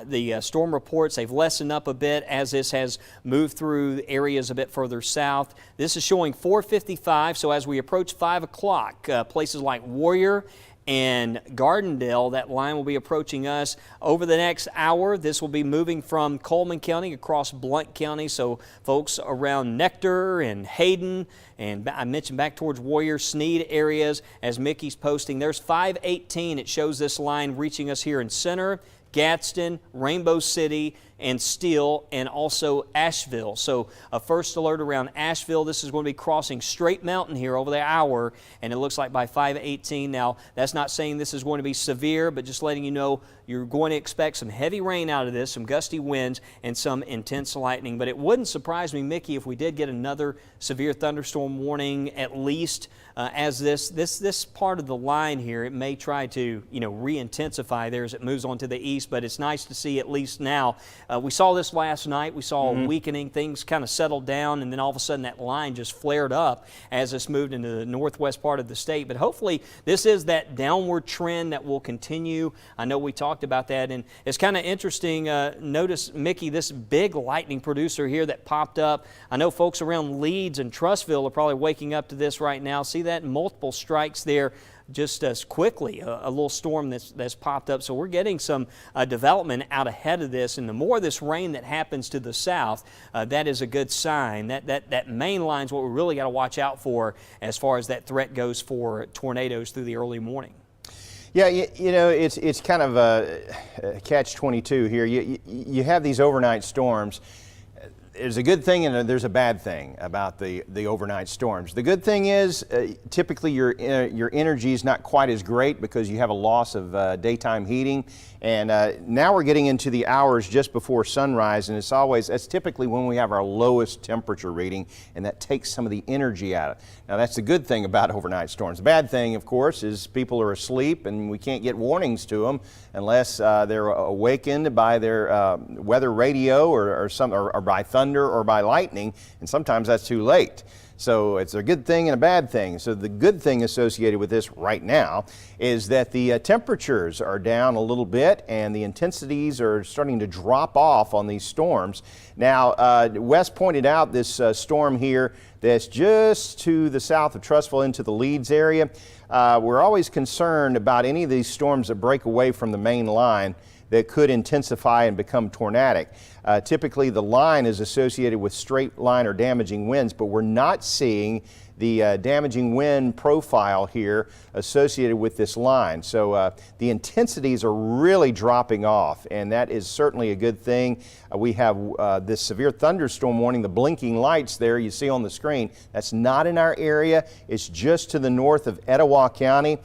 the storm reports, they've lessened up a bit as this has moved through areas a bit further south. This is showing 4:55, so as we approach 5 o'clock, places like Warrior and Gardendale, that line will be approaching us over the next hour. This will be moving from Coleman County across Blount County, so folks around Nectar and Hayden, and I mentioned back towards Warrior, Sneed areas, as Mickey's posting. There's 518. It shows this line reaching us here in Center, Gadsden, Rainbow City, and Steele, and also Asheville. So a first alert around Asheville. This is going to be crossing Straight Mountain here over the hour, and it looks like by 5:18. Now, that's not saying this is going to be severe, but just letting you know you're going to expect some heavy rain out of this, some gusty winds, and some intense lightning. But it wouldn't surprise me, Mickey, if we did get another severe thunderstorm warning, at least as this part of the line here, it may try to, re-intensify there as it moves on to the east, but it's nice to see at least now. We saw this last night. We saw a weakening. Things kind of settled down, and then all of a sudden that line just flared up as this moved into the northwest part of the state. But hopefully this is that downward trend that will continue. I know we talked about that, and it's kind of interesting. Notice, Mickey, this big lightning producer here that popped up. I know folks around Leeds and Trussville are probably waking up to this right now. See that? Multiple strikes there just as quickly, a little storm that's popped up. So we're getting some development out ahead of this, and the more this rain that happens to the south, that is a good sign. That main line is what we really got to watch out for as far as that threat goes for tornadoes through the early morning. Yeah, it's kind of a catch-22 here. You have these overnight storms. There's a good thing and there's a bad thing about the overnight storms. The good thing is typically your energy is not quite as great because you have a loss of daytime heating. And now we're getting into the hours just before sunrise, and that's typically when we have our lowest temperature reading, and that takes some of the energy out of it. Now that's the good thing about overnight storms. The bad thing, of course, is people are asleep and we can't get warnings to them unless they're awakened by their weather radio or by thunder or by lightning, and sometimes that's too late. So it's a good thing and a bad thing. So the good thing associated with this right now is that the temperatures are down a little bit and the intensities are starting to drop off on these storms. Now, Wes pointed out this storm here that's just to the south of Trussville into the Leeds area. We're always concerned about any of these storms that break away from the main line that could intensify and become tornadic. Typically the line is associated with straight line or damaging winds, but we're not seeing the damaging wind profile here associated with this line. So the intensities are really dropping off, and that is certainly a good thing. We have this severe thunderstorm warning, the blinking lights there you see on the screen. That's not in our area. It's just to the north of Etowah County,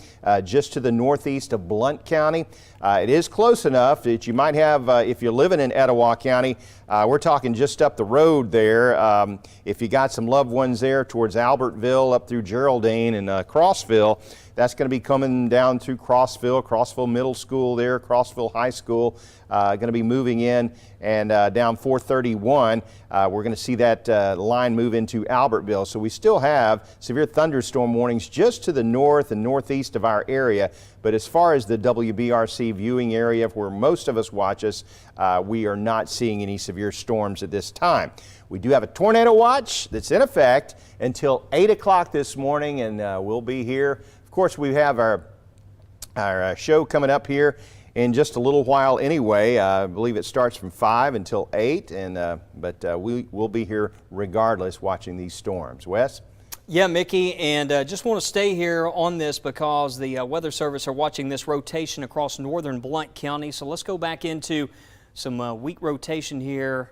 just to the northeast of Blount County. It is close enough that you might have, if you're living in Etowah County, we're talking just up the road there. If you got some loved ones there towards Albertville, up through Geraldine and Crossville, that's going to be coming down to Crossville Middle School there, Crossville High School. going to be moving in, and down 431, we're going to see that line move into Albertville. So we still have severe thunderstorm warnings just to the north and northeast of our area. But as far as the WBRC viewing area where most of us watch us, we are not seeing any severe storms at this time. We do have a tornado watch that's in effect until 8 o'clock this morning, and we'll be here. Of course, we have our show coming up here in just a little while anyway. I believe it starts from 5 until 8, but we will be here regardless watching these storms. Wes? Yeah, Mickey, and just want to stay here on this because the Weather Service are watching this rotation across northern Blount County. So let's go back into some weak rotation here.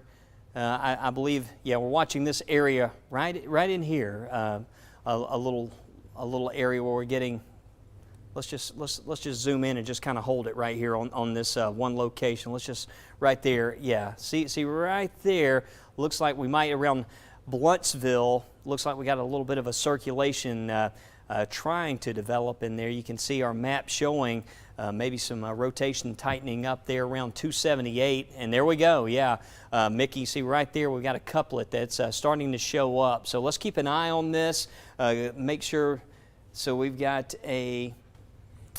I believe, yeah, we're watching this area right in here, a little area where we're getting. Let's just zoom in and just kind of hold it right here on this one location. Let's just right there, yeah. See right there. Looks like we might around Blountsville. Looks like we got a little bit of a circulation trying to develop in there. You can see our map showing maybe some rotation tightening up there around 278, and there we go. Yeah, Mickey, see right there we've got a couplet that's starting to show up. So let's keep an eye on this. Make sure. So we've got a.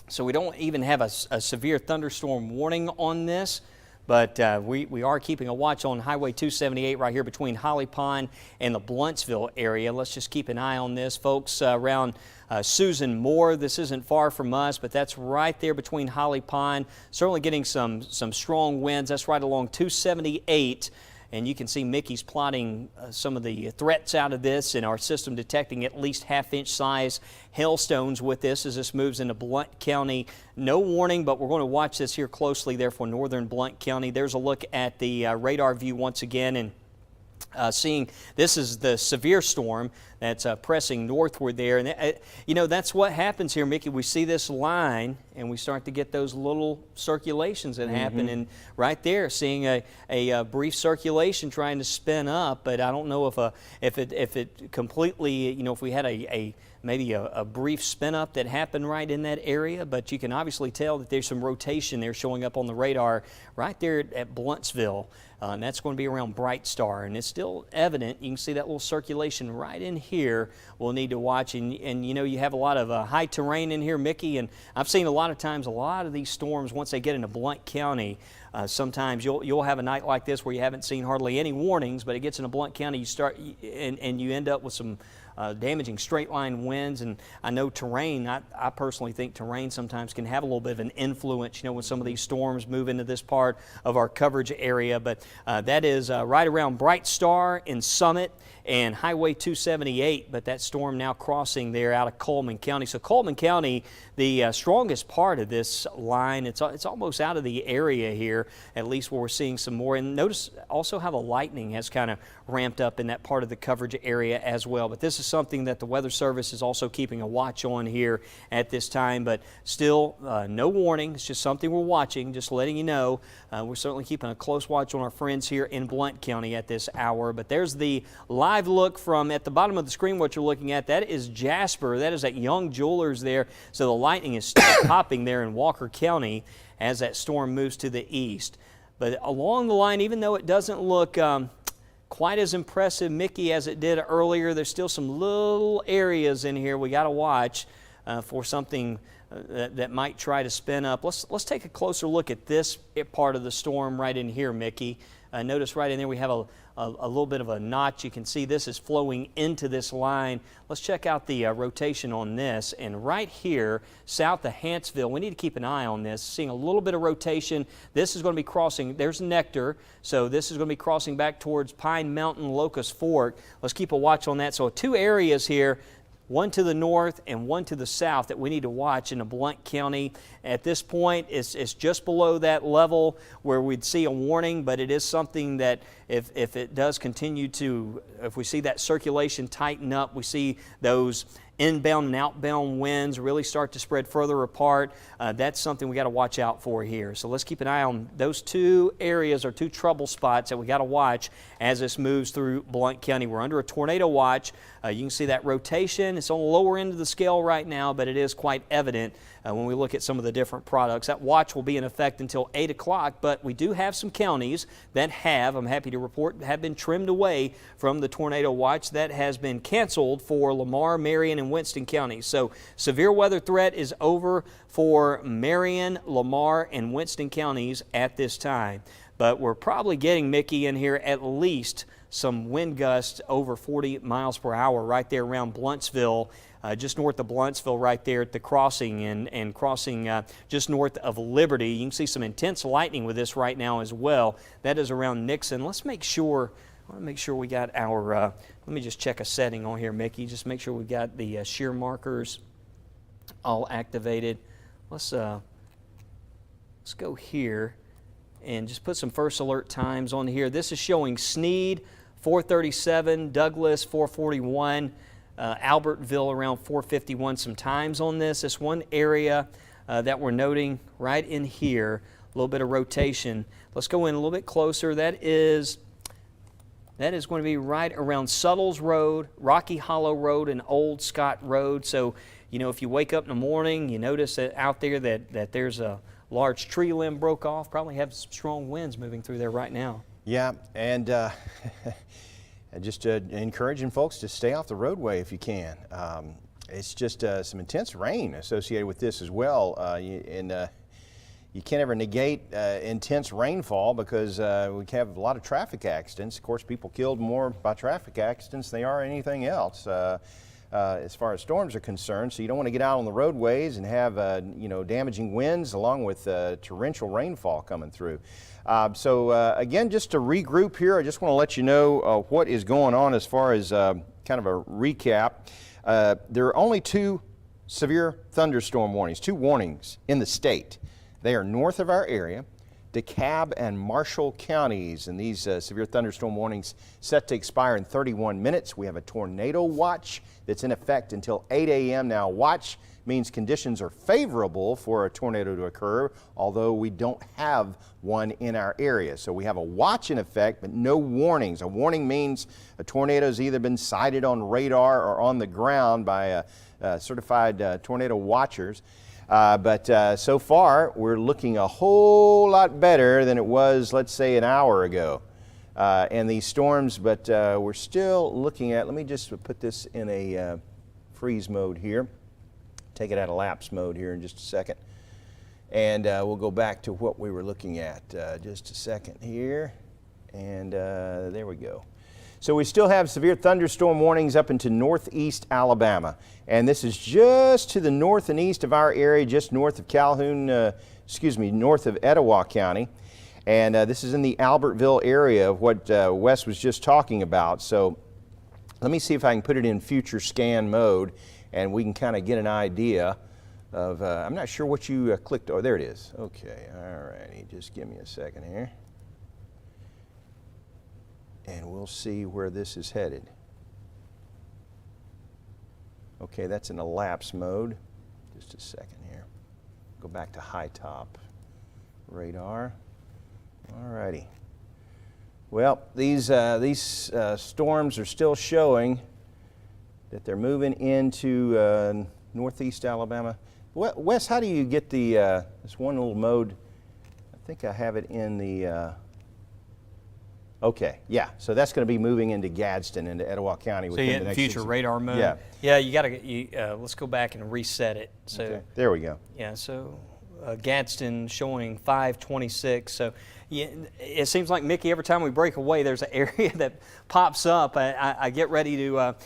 So we don't even have a severe thunderstorm warning on this. But we are keeping a watch on Highway 278 right here between Holly Pond and the Blountsville area. Let's just keep an eye on this, folks, around Susan Moore. This isn't far from us, but that's right there between Holly Pond. Certainly getting some strong winds. That's right along 278. And you can see Mickey's plotting some of the threats out of this, and our system detecting at least half-inch size hailstones with this as this moves into Blount County. No warning, but we're going to watch this here closely there for northern Blount County. There's a look at the radar view once again, and seeing this is the severe storm that's pressing northward there. And you know, that's what happens here, Mickey. We see this line and we start to get those little circulations that happen, and right there seeing a brief circulation trying to spin up, but I don't know if it completely, you know, if we had maybe a brief spin up that happened right in that area, but you can obviously tell that there's some rotation there showing up on the radar right there at Blountsville. And that's going to be around Bright Star, and it's still evident. You can see that little circulation right in here we'll need to watch. And you know, you have a lot of high terrain in here, Mickey, and I've seen a lot of times a lot of these storms, once they get into Blount County, sometimes you'll have a night like this where you haven't seen hardly any warnings, but it gets into Blount County, you start and you end up with some damaging straight line winds. And I know terrain, I personally think terrain sometimes can have a little bit of an influence, you know, when some of these storms move into this part of our coverage area. But that is right around Bright Star in Summit and Highway 278, but that storm now crossing there out of Coleman County. So Coleman County, the strongest part of this line, it's almost out of the area here, at least where we're seeing some more. And notice also how the lightning has kind of ramped up in that part of the coverage area as well. But this is something that the Weather Service is also keeping a watch on here at this time. But still, no warning. It's just something we're watching, just letting you know. We're certainly keeping a close watch on our friends here in Blount County at this hour. But there's the live look from at the bottom of the screen. What you're looking at, that is Jasper. That is at Young Jewelers there. So the lightning is still popping there in Walker County as that storm moves to the east. But along the line, even though it doesn't look quite as impressive, Mickey, as it did earlier, there's still some little areas in here we got to watch for something that might try to spin up. Let's take a closer look at this part of the storm right in here, Mickey. Notice right in there we have a little bit of a notch. You can see this is flowing into this line. Let's check out the rotation on this. And right here, south of Hanceville, we need to keep an eye on this. Seeing a little bit of rotation. This is going to be crossing. There's Nectar. So this is going to be crossing back towards Pine Mountain, Locust Fork. Let's keep a watch on that. So 2 areas here, one to the north and one to the south, that we need to watch in the Blount County. At this point, it's just below that level where we'd see a warning, but it is something that if it does continue to, if we see that circulation tighten up, we see those inbound and outbound winds really start to spread further apart, that's something we got to watch out for here. So let's keep an eye on those 2 areas or 2 trouble spots that we got to watch as this moves through Blount County. We're under a tornado watch You can see that rotation. It's on the lower end of the scale right now, but it is quite evident when we look at some of the different products. That watch will be in effect until 8 o'clock, but we do have some counties that have, I'm happy to report, have been trimmed away from the tornado watch that has been canceled for Lamar, Marion, and Winston counties. So severe weather threat is over for Marion, Lamar, and Winston counties at this time. But we're probably getting, Mickey, in here at least some wind gusts over 40 miles per hour right there around Bluntsville, just north of Bluntsville right there at the crossing and crossing just north of Liberty. You can see some intense lightning with this right now as well. That is around Nixon. Let's make sure, I want to make sure we got our, let me just check a setting on here, Mickey. Just make sure we got the shear markers all activated. Let's go here and just put some first alert times on here. This is showing Sneed 4:37, Douglas 4:41, Albertville around 4:51. Some times on this. This one area that we're noting right in here, a little bit of rotation. Let's go in a little bit closer. That is going to be right around Suttles Road, Rocky Hollow Road, and Old Scott Road. So, you know, if you wake up in the morning, you notice that out there that there's a large tree limb broke off, probably have some strong winds moving through there right now. Yeah, and just encouraging folks to stay off the roadway if you can. It's just some intense rain associated with this as well. You can't ever negate intense rainfall because we have a lot of traffic accidents. Of course, people killed more by traffic accidents than they are anything else. As far as storms are concerned, so you don't want to get out on the roadways and have damaging winds along with torrential rainfall coming through. Again, just to regroup here, I just want to let you know what is going on as far as kind of a recap. There are only 2 severe thunderstorm warnings, 2 warnings in the state. They are north of our area, DeKalb and Marshall counties, and these severe thunderstorm warnings set to expire in 31 minutes. We have a tornado watch that's in effect until 8 a.m. Now, watch means conditions are favorable for a tornado to occur, although we don't have one in our area. So we have a watch in effect, but no warnings. A warning means a tornado has either been sighted on radar or on the ground by certified tornado watchers. So far, we're looking a whole lot better than it was, let's say, an hour ago. And these storms, but we're still looking at, let me just put this in a freeze mode here. Take it out of lapse mode here in just a second. And we'll go back to what we were looking at just a second here. And there we go. So we still have severe thunderstorm warnings up into northeast Alabama. And this is just to the north and east of our area, just north of north of Etowah County. And this is in the Albertville area of what Wes was just talking about. So let me see if I can put it in future scan mode and we can kind of get an idea of, I'm not sure what you clicked. Oh, there it is. Okay, all righty. Just give me a second here. And we'll see where this is headed. Okay, that's in elapse mode. Just a second here. Go back to high top radar. All righty. Well, these storms are still showing that they're moving into northeast Alabama. Wes, how do you get the this one little mode? I think I have it in the. Okay, yeah, so that's going to be moving into Gadsden, into Etowah County. So you hit future radar mode? Yeah. Yeah, you got to, let's go back and reset it. So okay. There we go. Yeah, so Gadsden showing 526. So yeah, it seems like, Mickey, every time we break away, there's an area that pops up. I get ready to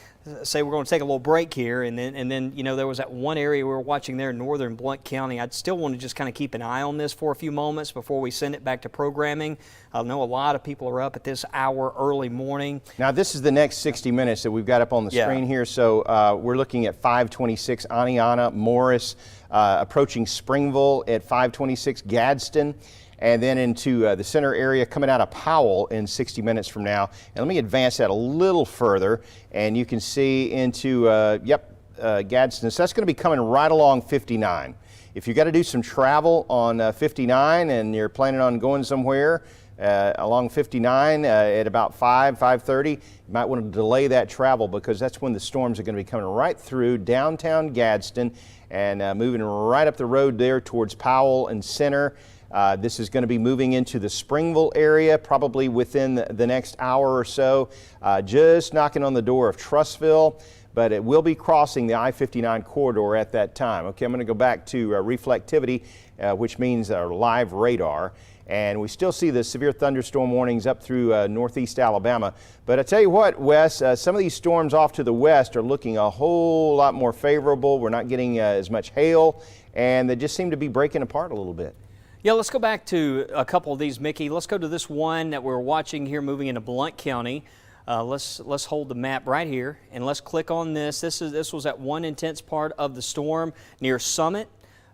say we're going to take a little break here, and then you know, there was that one area we were watching there in northern Blount County. I'd still want to just kind of keep an eye on this for a few moments before we send it back to programming. I know a lot of people are up at this hour early morning. Now this is the next 60 minutes that we've got up on the screen here. So we're looking at 526 Aniana, Morris, approaching Springville at 526 Gadsden, and then into the center area coming out of Powell in 60 minutes from now. And let me advance that a little further, and you can see into, Gadsden. So that's going to be coming right along 59. If you've got to do some travel on 59 and you're planning on going somewhere, along 59 at about 5:30. You might want to delay that travel because that's when the storms are going to be coming right through downtown Gadsden and moving right up the road there towards Powell and Center. This is going to be moving into the Springville area probably within the next hour or so, just knocking on the door of Trussville, but it will be crossing the I-59 corridor at that time. Okay, I'm going to go back to reflectivity, which means our live radar. And we still see the severe thunderstorm warnings up through northeast Alabama. But I tell you what, Wes, some of these storms off to the west are looking a whole lot more favorable. We're not getting as much hail, and they just seem to be breaking apart a little bit. Yeah, let's go back to a couple of these, Mickey. Let's go to this one that we're watching here moving into Blount County. Let's hold the map right here, and let's click on this. This was that one intense part of the storm near Summit.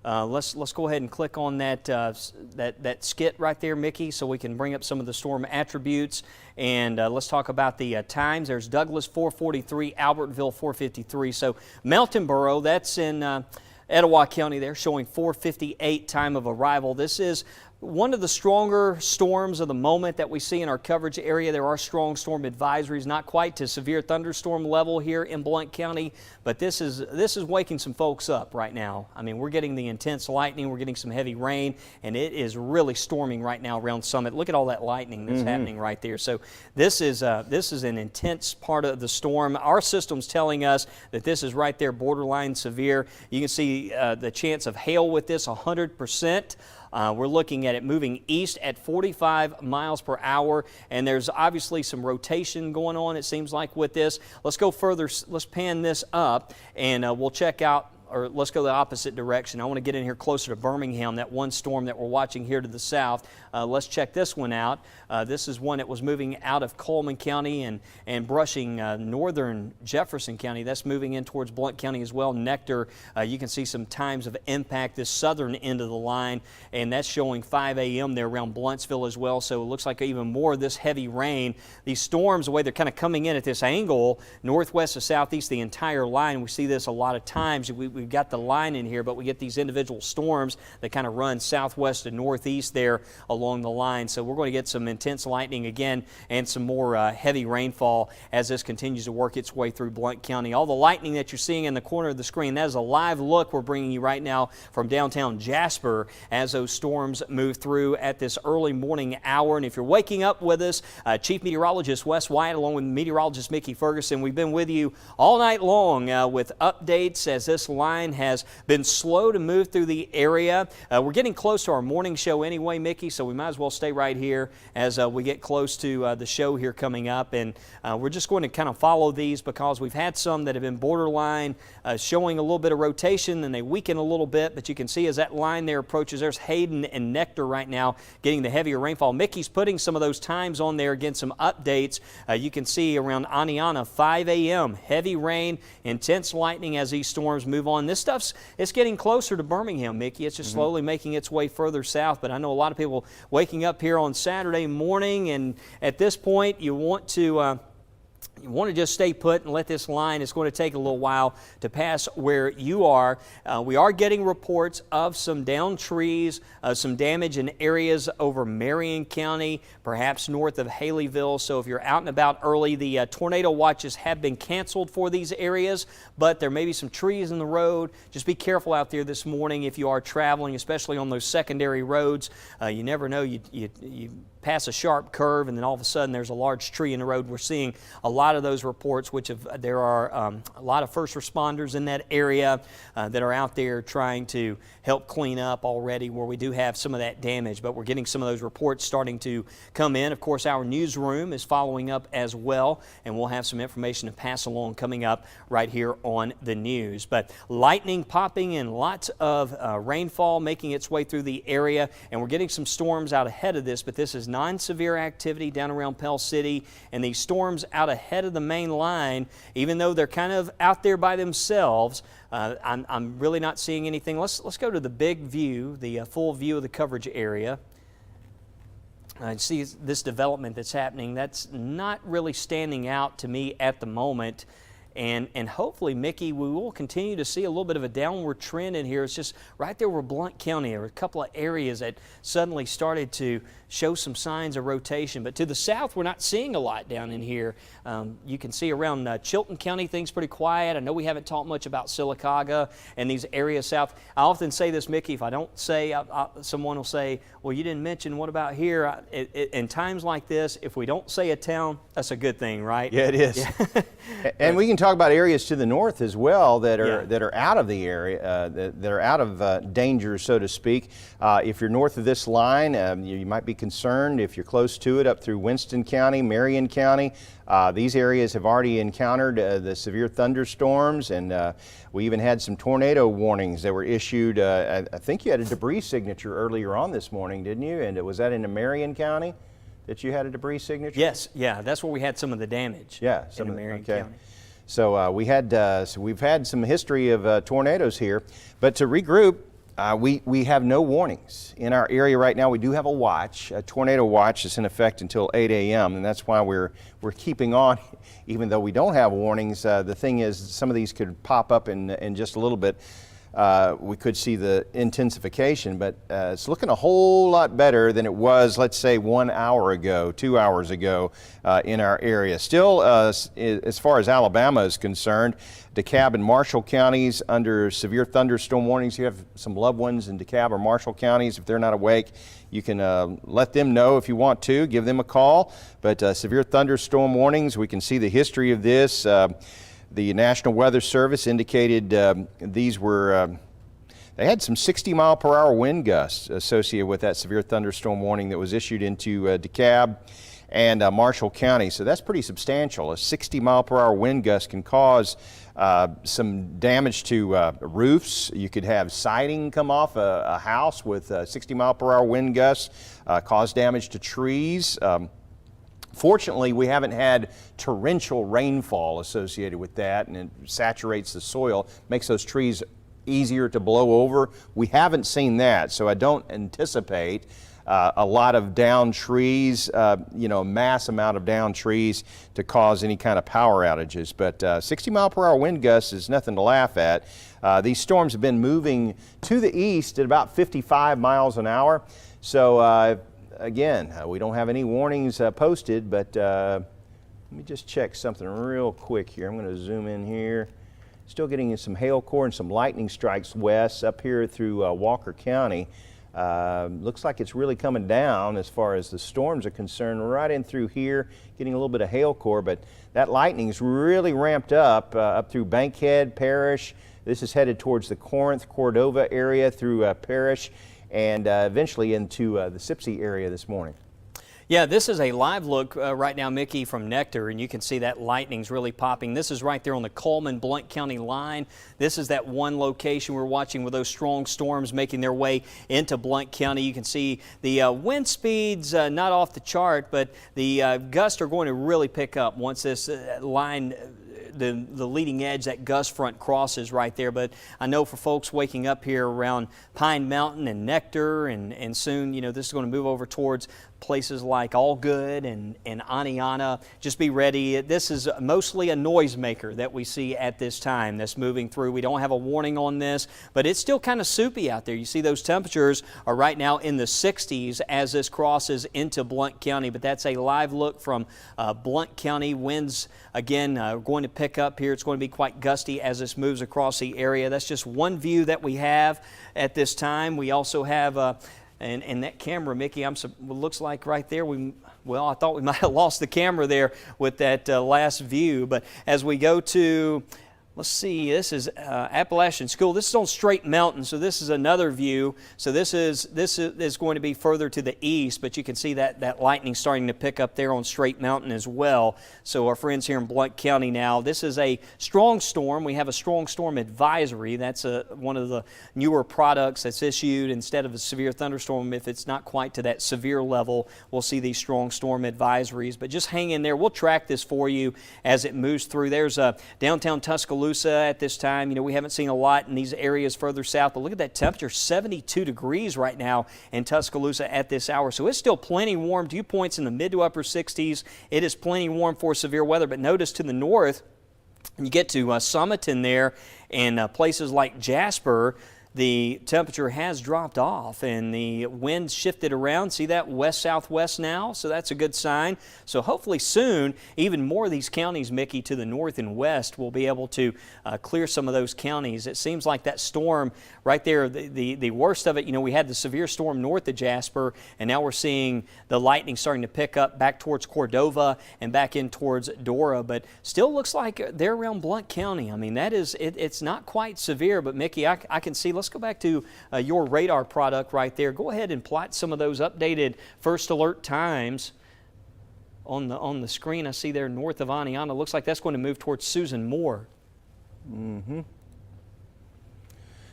Let's go ahead and click on that that skit right there, Mickey, so we can bring up some of the storm attributes. And let's talk about the times. There's Douglas 4:43, Albertville 4:53. So Mountain that's in Etowah County there, showing 4:58 time of arrival. This is one of the stronger storms of the moment that we see in our coverage area. There are strong storm advisories, not quite to severe thunderstorm level here in Blount County, but this is waking some folks up right now. I mean, we're getting the intense lightning, we're getting some heavy rain, and it is really storming right now around Summit. Look at all that lightning that's happening right there. So this is an intense part of the storm. Our system's telling us that this is right there borderline severe. You can see the chance of hail with this 100%. We're looking at it moving east at 45 miles per hour, and there's obviously some rotation going on, it seems like, with this. Let's go further, let's pan this up, and we'll check out, or let's go the opposite direction. I want to get in here closer to Birmingham, that one storm that we're watching here to the south. Let's check this one out. This is one that was moving out of Coleman County and brushing northern Jefferson County. That's moving in towards Blount County as well. Nectar, you can see some times of impact this southern end of the line, and that's showing 5 a.m. there around Blountsville as well. So it looks like even more of this heavy rain. These storms, the way they're kind of coming in at this angle, northwest to southeast, the entire line. We see this a lot of times. We've got the line in here, but we get these individual storms that kind of run southwest to northeast there along the line. So we're going to get some intense lightning again and some more heavy rainfall as this continues to work its way through Blount County. All the lightning that you're seeing in the corner of the screen, that is a live look we're bringing you right now from downtown Jasper as those storms move through at this early morning hour. And if you're waking up with us, Chief Meteorologist Wes Wyatt along with Meteorologist Mickey Ferguson, we've been with you all night long with updates as this line has been slow to move through the area. We're getting close to our morning show anyway, Mickey, so we might as well stay right here as we get close to the show here coming up. And we're just going to kind of follow these because we've had some that have been borderline, showing a little bit of rotation, and they weaken a little bit. But you can see as that line there approaches, there's Hayden and Nectar right now getting the heavier rainfall. Mickey's putting some of those times on there, again, some updates. You can see around Aniana, 5 a.m., heavy rain, intense lightning as these storms move on. This it's getting closer to Birmingham, Mickey. It's just slowly making its way further south, but I know a lot of people waking up here on Saturday morning, and at this point you want to just stay put and let this line. It's going to take a little while to pass where you are. We are getting reports of some downed trees, some damage in areas over Marion County, perhaps north of Haleyville. So if you're out and about early, the tornado watches have been canceled for these areas, but there may be some trees in the road. Just be careful out there this morning if you are traveling, especially on those secondary roads. You never know. You pass a sharp curve, and then all of a sudden there's a large tree in the road. We're seeing a lot of those reports, there are a lot of first responders in that area that are out there trying to help clean up already where we do have some of that damage, but we're getting some of those reports starting to come in. Of course, our newsroom is following up as well, and we'll have some information to pass along coming up right here on the news. But lightning popping and lots of rainfall making its way through the area, and we're getting some storms out ahead of this, but this is non-severe activity down around Pell City, and these storms out ahead of the main line, even though they're kind of out there by themselves, I'm really not seeing anything. Let's go to the big view, the full view of the coverage area. See this development that's happening. That's not really standing out to me at the moment. And hopefully, Mickey, we will continue to see a little bit of a downward trend in here. It's just right there where Blount County, there were a couple of areas that suddenly started to show some signs of rotation. But to the south, we're not seeing a lot down in here. You can see around Chilton County, things pretty quiet. I know we haven't talked much about Sylacauga and these areas south. I often say this, Mickey, if I don't say, someone will say, well, you didn't mention what about here? In times like this, if we don't say a town, that's a good thing, right? Yeah, it is. Yeah. And we can talk about areas to the north as well that are Yeah. out of the area, that are out of danger, so to speak. If you're north of this line, you might be concerned. If you're close to it, up through Winston County, Marion County, these areas have already encountered the severe thunderstorms, and we even had some tornado warnings that were issued. I think you had a debris signature earlier on this morning, didn't you? And was that in Marion County that you had a debris signature? Yes, yeah, that's where we had some of the damage. Yeah, in Marion okay. County. So we've had some history of tornadoes here, but to regroup, we have no warnings in our area right now. We do have a tornado watch that's in effect until 8 a.m. and that's why we're keeping on, even though we don't have warnings. The thing is, some of these could pop up in just a little bit. We could see the intensification, but it's looking a whole lot better than it was, let's say, 1 hour ago, 2 hours ago in our area. Still, as far as Alabama is concerned, DeKalb and Marshall counties under severe thunderstorm warnings. You have some loved ones in DeKalb or Marshall counties. If they're not awake, you can let them know if you want to, give them a call. But severe thunderstorm warnings, we can see the history of this. The National Weather Service indicated these were, they had some 60-mile-per-hour wind gusts associated with that severe thunderstorm warning that was issued into DeKalb and Marshall County. So that's pretty substantial. A 60-mile-per-hour wind gust can cause some damage to roofs. You could have siding come off a house with 60-mile-per-hour wind gusts, cause damage to trees. Fortunately, we haven't had torrential rainfall associated with that, and it saturates the soil, makes those trees easier to blow over. We haven't seen that, so I don't anticipate a lot of downed trees, a mass amount of downed trees to cause any kind of power outages. But 60-mile-per-hour wind gusts is nothing to laugh at. These storms have been moving to the east at about 55 miles an hour. So again, we don't have any warnings posted, but let me just check something real quick here. I'm going to zoom in here. Still getting some hail core and some lightning strikes west up here through Walker County. Looks like it's really coming down as far as the storms are concerned, right in through here, getting a little bit of hail core, but that lightning's really ramped up through Bankhead Parish. This is headed towards the Corinth, Cordova area through Parish, and eventually into the Sipsey area this morning. Yeah, this is a live look right now, Mickey, from Nectar, and you can see that lightning's really popping. This is right there on the Coleman-Blount County line. This is that one location we're watching with those strong storms making their way into Blount County. You can see the wind speeds not off the chart, but the gusts are going to really pick up once this line the leading edge, that gust front crosses right there. But I know for folks waking up here around Pine Mountain and Nectar, and soon, this is going to move over towards places like Allgood and Aniana. Just be ready. This is mostly a noisemaker that we see at this time that's moving through. We don't have a warning on this, but it's still kind of soupy out there. You see those temperatures are right now in the 60s as this crosses into Blount County, but that's a live look from Blount County. Winds, again, going to pick up here. It's going to be quite gusty as this moves across the area. That's just one view that we have at this time. We also have and that camera, Mickey, looks like right there, I thought we might have lost the camera there with that last view. But as we go to, let's see, this is Appalachian School. This is on Straight Mountain, so this is another view. So this is going to be further to the east, but you can see that lightning starting to pick up there on Straight Mountain as well. So our friends here in Blount County now, this is a strong storm. We have a strong storm advisory. That's one of the newer products that's issued instead of a severe thunderstorm. If it's not quite to that severe level, we'll see these strong storm advisories. But just hang in there. We'll track this for you as it moves through. There's downtown Tuscaloosa at this time. We haven't seen a lot in these areas further south, but look at that temperature, 72 degrees right now in Tuscaloosa at this hour. So it's still plenty warm. Dew points in the mid to upper 60s. It is plenty warm for severe weather, but notice to the north, You get to Summiton there and places like Jasper, the temperature has dropped off and the wind shifted around. See that west-southwest now? So that's a good sign. So hopefully soon, even more of these counties, Mickey, to the north and west will be able to clear some of those counties. It seems like that storm right there, the worst of it, you know, we had the severe storm north of Jasper, and now we're seeing the lightning starting to pick up back towards Cordova and back in towards Dora, but still looks like they're around Blount County. I mean, that is, it's not quite severe, but Mickey, I can see, let's go back to your radar product right there. Go ahead and plot some of those updated first alert times on the screen. I see there north of Aniana. Looks like that's going to move towards Susan Moore.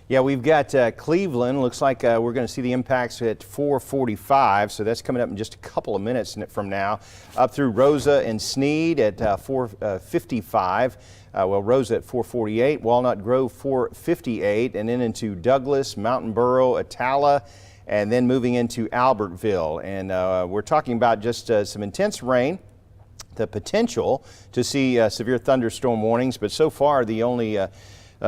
Yeah, we've got Cleveland. Looks like we're going to see the impacts at 4:45, so that's coming up in just a couple of minutes from now. Up through Rosa and Sneed at 4:55. Well, Rosa at 4:48, Walnut Grove 4:58, and then into Douglas, Mountain Borough, Atala, and then moving into Albertville. And we're talking about just some intense rain, the potential to see severe thunderstorm warnings, but so far the only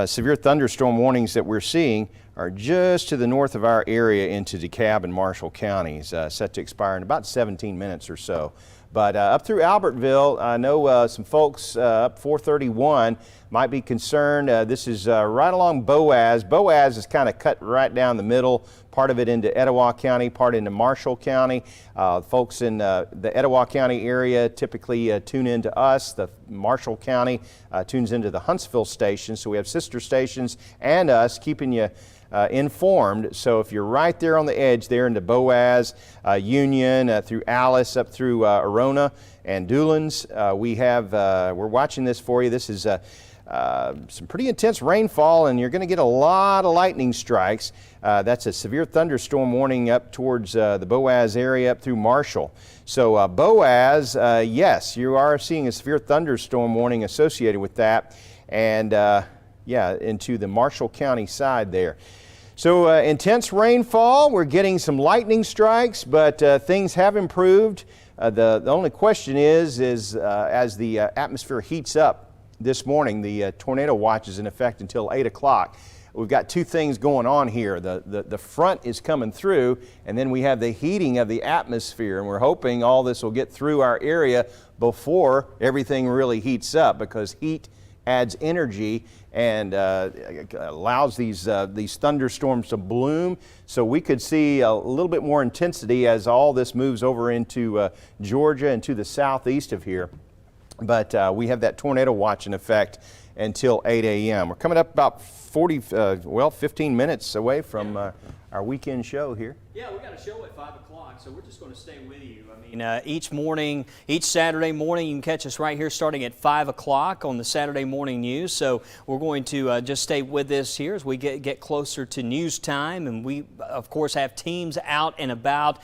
severe thunderstorm warnings that we're seeing are just to the north of our area into DeKalb and Marshall counties, set to expire in about 17 minutes or so. But up through Albertville, I know some folks up 431 might be concerned. This is right along Boaz. Boaz is kind of cut right down the middle, part of it into Etowah County, part into Marshall County. Folks in the Etowah County area typically tune into us. The Marshall County tunes into the Huntsville station. So we have sister stations and us keeping you informed. So if you're right there on the edge there into Boaz, Union, through Alice, up through Arona and Dulins, we're watching this for you. This is some pretty intense rainfall, and you're going to get a lot of lightning strikes. That's a severe thunderstorm warning up towards the Boaz area up through Marshall. So Boaz, yes, you are seeing a severe thunderstorm warning associated with that, and yeah, into the Marshall County side there. So intense rainfall, we're getting some lightning strikes, but things have improved. The only question is as the atmosphere heats up this morning, the tornado watch is in effect until 8 o'clock. We've got two things going on here. The front is coming through, and then we have the heating of the atmosphere, and we're hoping all this will get through our area before everything really heats up, because heat adds energy and allows these thunderstorms to bloom. So we could see a little bit more intensity as all this moves over into Georgia and to the southeast of here. But we have that tornado watch in effect until 8 a.m. We're coming up about 15 minutes away from our weekend show here. Yeah, we got a show at 5 o'clock, so we're just going to stay with you. I mean, each Saturday morning, you can catch us right here starting at 5 o'clock on the Saturday morning news. So we're going to just stay with us here as we get closer to news time. And we, of course, have teams out and about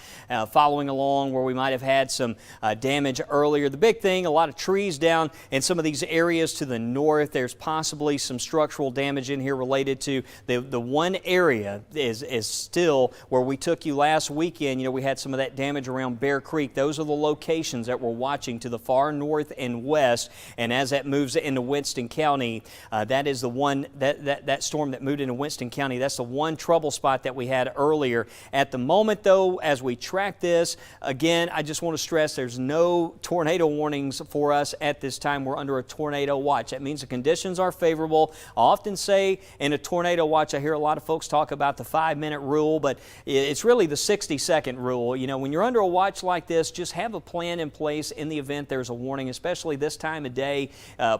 following along where we might have had some damage earlier. The big thing, a lot of trees down in some of these areas to the north. There's possibly some structural damage in here related to the one area is still where we took you last weekend. You know, we had some of that damage around Bear Creek. Those are the locations that we're watching to the far north and west. And as that moves into Winston County, that is the one, that storm that moved into Winston County, that's the one trouble spot that we had earlier. At the moment, though, as we track this, again, I just want to stress there's no tornado warnings for us at this time. We're under a tornado watch. That means the conditions are favorable. I often say in a tornado watch, I hear a lot of folks talk about the 5-minute rule, but it's really the 60-second rule. You know, when you're under a watch like this, just have a plan in place in the event there's a warning, especially this time of day.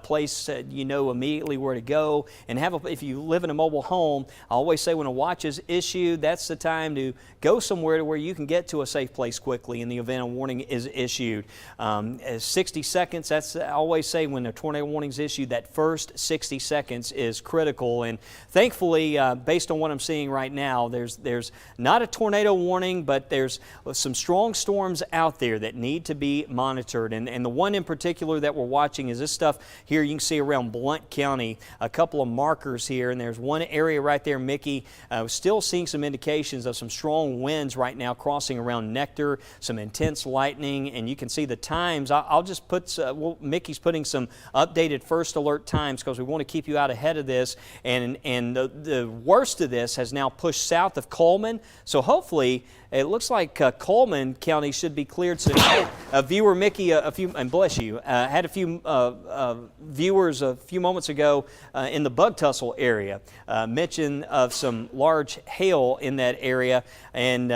Place you know immediately where to go, and if you live in a mobile home, I always say when a watch is issued, that's the time to go somewhere to where you can get to a safe place quickly in the event a warning is issued. 60 seconds, I always say when a tornado warning is issued, that first 60 seconds is critical. And thankfully, based on what I'm seeing right now, there's not a tornado tornado warning, but there's some strong storms out there that need to be monitored. And the one in particular that we're watching is this stuff here you can see around Blount County, a couple of markers here, and there's one area right there, Mickey, still seeing some indications of some strong winds right now crossing around Nectar, some intense lightning, and you can see the times. I'll just put, Mickey's putting some updated first alert times because we want to keep you out ahead of this, and the worst of this has now pushed south of Coleman, so hopefully it looks like Coleman County should be cleared. So a viewer, Mickey, and bless you, had a few viewers a few moments ago in the Bug Tussle area mention of some large hail in that area, and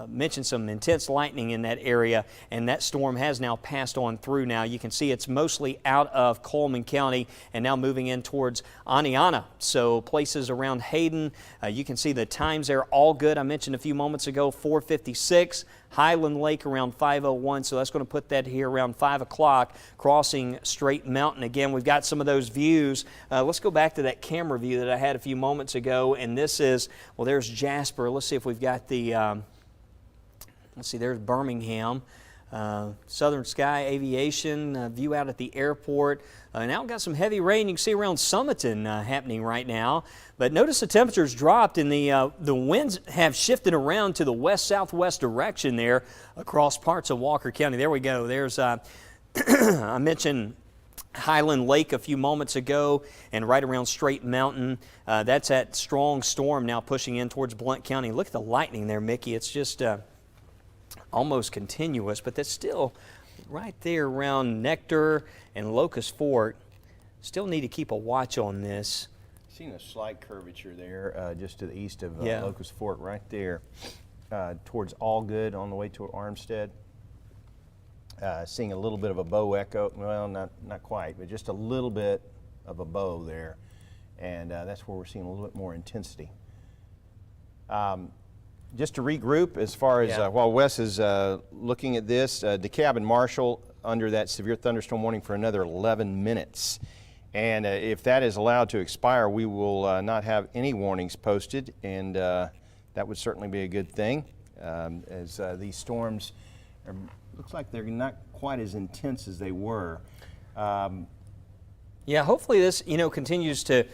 mentioned some intense lightning in that area, and that storm has now passed on through now. You can see it's mostly out of Coleman County and now moving in towards Aniana. So places around Hayden, you can see the times there all good. I mentioned a few moments ago, 4:56, Highland Lake around 5:01, so that's going to put that here around 5 o'clock, crossing Straight Mountain. Again, we've got some of those views. Let's go back to that camera view that I had a few moments ago, and this is, well, there's Jasper. Let's see if we've got the, let's see, there's Birmingham. Southern Sky Aviation, view out at the airport. Now we've got some heavy rain you can see around Summerton happening right now. But notice the temperatures dropped and the winds have shifted around to the west-southwest direction there across parts of Walker County. There we go. There's, I mentioned Highland Lake a few moments ago and right around Straight Mountain. That's that strong storm now pushing in towards Blount County. Look at the lightning there, Mickey. It's just almost continuous, but that's still right there around Nectar and Locust Fork. Still need to keep a watch on this. Seeing a slight curvature there just to the east of Locust Fork right there towards Allgood on the way to Armstead. Seeing a little bit of a bow echo, well, not quite, but just a little bit of a bow there, and that's where we're seeing a little bit more intensity. Just to regroup, as far as while Wes is looking at this, DeKalb and Marshall under that severe thunderstorm warning for another 11 minutes. And if that is allowed to expire, we will not have any warnings posted, and that would certainly be a good thing, as these storms looks like they're not quite as intense as they were. Yeah, hopefully this continues to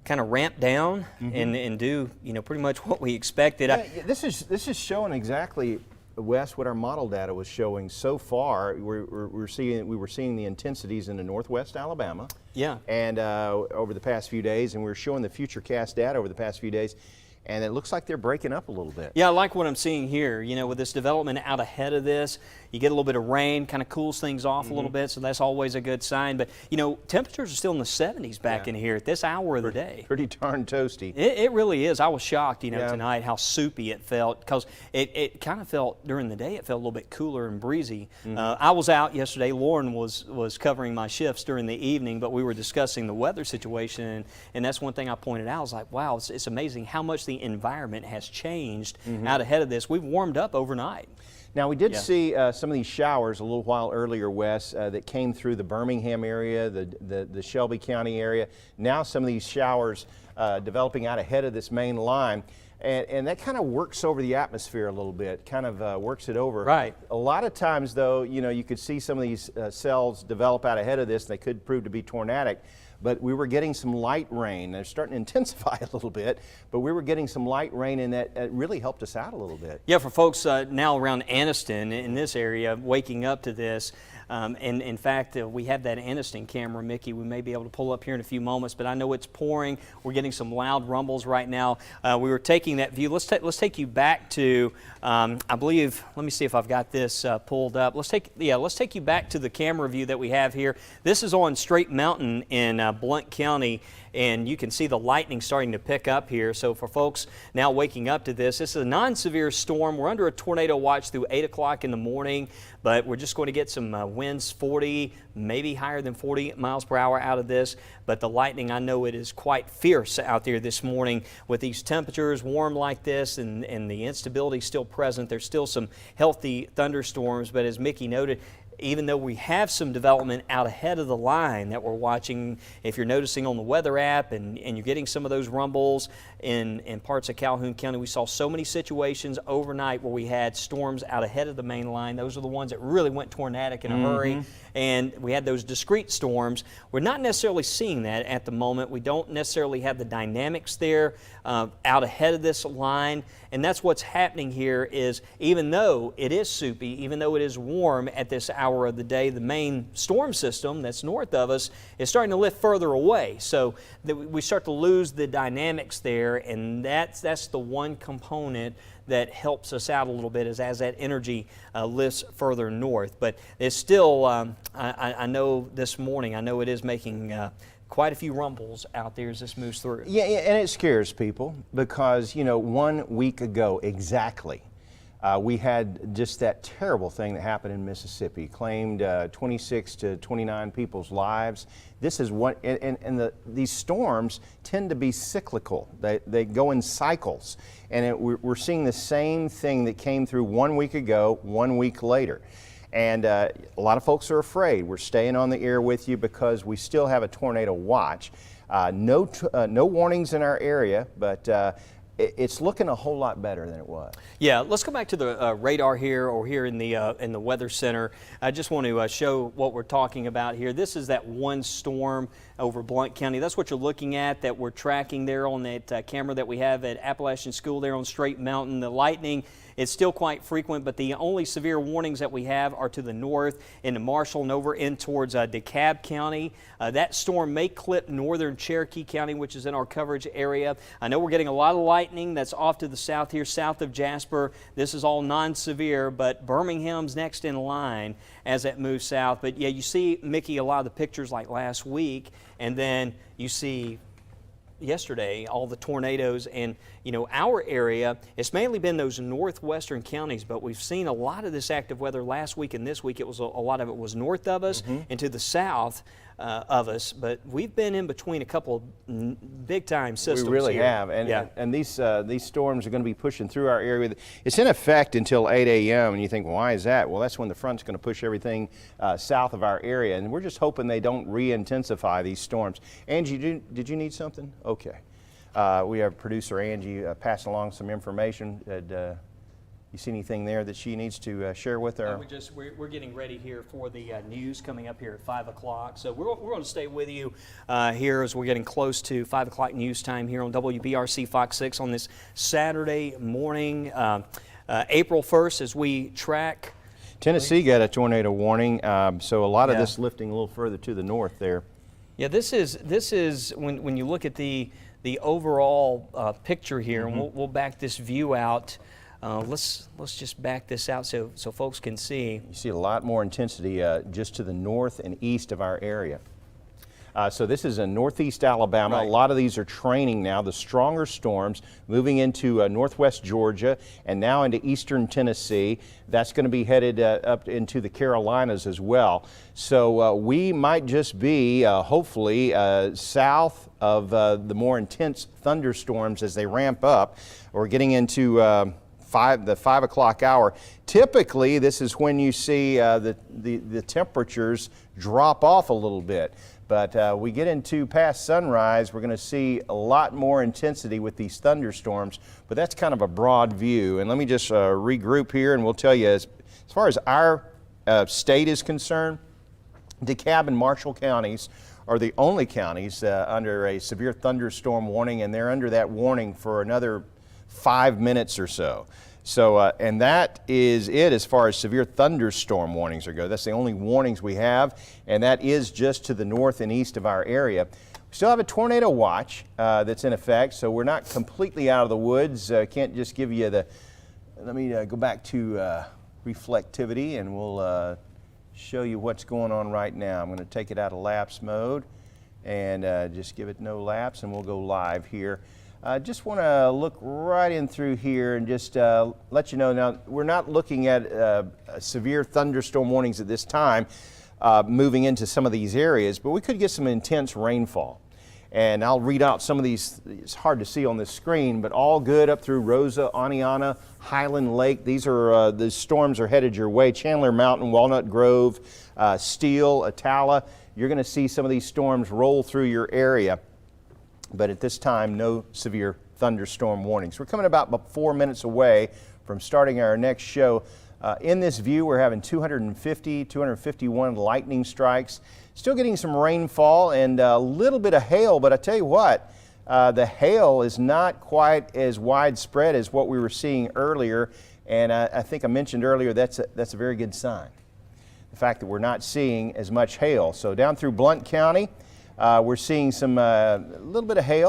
kind of ramp down and do pretty much what we expected. Yeah, this is showing exactly, Wes, what our model data was showing so far. We were seeing the intensities in the northwest Alabama. Yeah. And over the past few days, and we were showing the future cast data over the past few days. And it looks like they're breaking up a little bit. Yeah, I like what I'm seeing here. With this development out ahead of this, you get a little bit of rain, kind of cools things off a little bit, so that's always a good sign. But, temperatures are still in the 70s back in here at this hour of the day. Pretty darn toasty. It really is. I was shocked, tonight how soupy it felt, because it kind of felt, during the day, it felt a little bit cooler and breezy. I was out yesterday. Lauren was covering my shifts during the evening, but we were discussing the weather situation, and that's one thing I pointed out. I was like, wow, it's amazing how much the environment has changed out ahead of this. We've warmed up overnight. Now, we did see some of these showers a little while earlier, Wes, that came through the Birmingham area, the Shelby County area. Now some of these showers developing out ahead of this main line. And that kind of works over the atmosphere a little bit, kind of works it over. Right. A lot of times, though, you could see some of these cells develop out ahead of this, and they could prove to be tornadic. But we were getting some light rain. They're starting to intensify a little bit, but we were getting some light rain, and that really helped us out a little bit. Yeah, for folks now around Anniston in this area, waking up to this, and in fact, we have that Anniston camera, Mickey. We may be able to pull up here in a few moments, but I know it's pouring. We're getting some loud rumbles right now. We were taking that view. Let's take you back to, I believe. Let me see if I've got this pulled up. Let's take you back to the camera view that we have here. This is on Straight Mountain in Blount County, and you can see the lightning starting to pick up here. So for folks now waking up to this is a non-severe storm. We're under a tornado watch through 8 o'clock in the morning, but we're just going to get some winds 40, maybe higher than 40 miles per hour out of this. But the lightning, I know it is quite fierce out there this morning with these temperatures warm like this, and the instability still present. There's still some healthy thunderstorms, but as Mickey noted, even though we have some development out ahead of the line that we're watching, if you're noticing on the weather app and you're getting some of those rumbles, in parts of Calhoun County. We saw so many situations overnight where we had storms out ahead of the main line. Those are the ones that really went tornadic in a hurry, and we had those discrete storms. We're not necessarily seeing that at the moment. We don't necessarily have the dynamics there out ahead of this line, and that's what's happening here is even though it is soupy, even though it is warm at this hour of the day, the main storm system that's north of us is starting to lift further away. So we start to lose the dynamics there, and that's the one component that helps us out a little bit is as that energy lifts further north. But it's still, I know this morning, I know it is making quite a few rumbles out there as this moves through. Yeah, and it scares people because, you know, 1 week ago exactly, we had just that terrible thing that happened in Mississippi, claimed 26 to 29 people's lives. This is what, and these storms tend to be cyclical. They go in cycles, and we're seeing the same thing that came through 1 week ago, 1 week later. And a lot of folks are afraid. We're staying on the air with you because we still have a tornado watch. No warnings in our area, but it's looking a whole lot better than it was. Yeah, let's go back to the radar here, or here in the Weather Center. I just want to show what we're talking about here. This is that one storm over Blount County. That's what you're looking at, that we're tracking there on that camera that we have at Appalachian School there on Straight Mountain. The lightning is still quite frequent, but the only severe warnings that we have are to the north into Marshall and over in towards DeKalb County. That storm may clip northern Cherokee County, which is in our coverage area. I know we're getting a lot of lightning that's off to the south here, south of Jasper. This is all non-severe, but Birmingham's next in line as it moves south. But yeah, you see, Mickey, a lot of the pictures like last week, and then you see yesterday all the tornadoes. And you know, our area, it's mainly been those northwestern counties, but we've seen a lot of this active weather last week and this week. It was a lot of it was north of us and to the south of us, but we've been in between a couple of big time systems. We really here. have, and these storms are going to be pushing through our area. It's in effect until 8 a.m. and you think, well, why is that? Well, that's when the front's going to push everything south of our area, and we're just hoping they don't re-intensify these storms. Angie, did you need something? Okay. We have producer Angie passing along some information. You see anything there that she needs to share with her? We're getting ready here for the news coming up here at 5 o'clock. So we're going to stay with you here as we're getting close to 5 o'clock news time here on WBRC Fox 6 on this Saturday morning, April 1st, as we track. Tennessee got a tornado warning, so a lot of this lifting a little further to the north there. Yeah, this is when you look at the overall picture here, and we'll back this view out. Let's just back this out so folks can see. You see a lot more intensity just to the north and east of our area. So this is in northeast Alabama. Right. A lot of these are training now. The stronger storms moving into northwest Georgia and now into eastern Tennessee. That's going to be headed up into the Carolinas as well. So we might just be hopefully south of the more intense thunderstorms as they ramp up. We're getting into the 5 o'clock hour. Typically, this is when you see the temperatures drop off a little bit. But we get into past sunrise, we're going to see a lot more intensity with these thunderstorms. But that's kind of a broad view. And let me just regroup here, and we'll tell you, as far as our state is concerned, DeKalb and Marshall counties are the only counties under a severe thunderstorm warning, and they're under that warning for another 5 minutes or so. So, and that is it as far as severe thunderstorm warnings are go. That's the only warnings we have, and that is just to the north and east of our area. We still have a tornado watch that's in effect, so we're not completely out of the woods. Can't just give you the, let me go back to reflectivity, and we'll show you what's going on right now. I'm going to take it out of lapse mode and just give it no lapse, and we'll go live here. Just want to look right in through here and just let you know, now we're not looking at severe thunderstorm warnings at this time moving into some of these areas, but we could get some intense rainfall. And I'll read out some of these. It's hard to see on this screen, but all good up through Rosa, Aniana, Highland Lake. These are the storms are headed your way. Chandler Mountain, Walnut Grove, Steele, Atala. You're going to see some of these storms roll through your area. But at this time, no severe thunderstorm warnings. We're coming about 4 minutes away from starting our next show. In this view, we're having 251 lightning strikes. Still getting some rainfall and a little bit of hail, but I tell you what, the hail is not quite as widespread as what we were seeing earlier, and I think I mentioned earlier that's a very good sign. The fact that we're not seeing as much hail. So down through Blount County, we're seeing some a little bit of hail.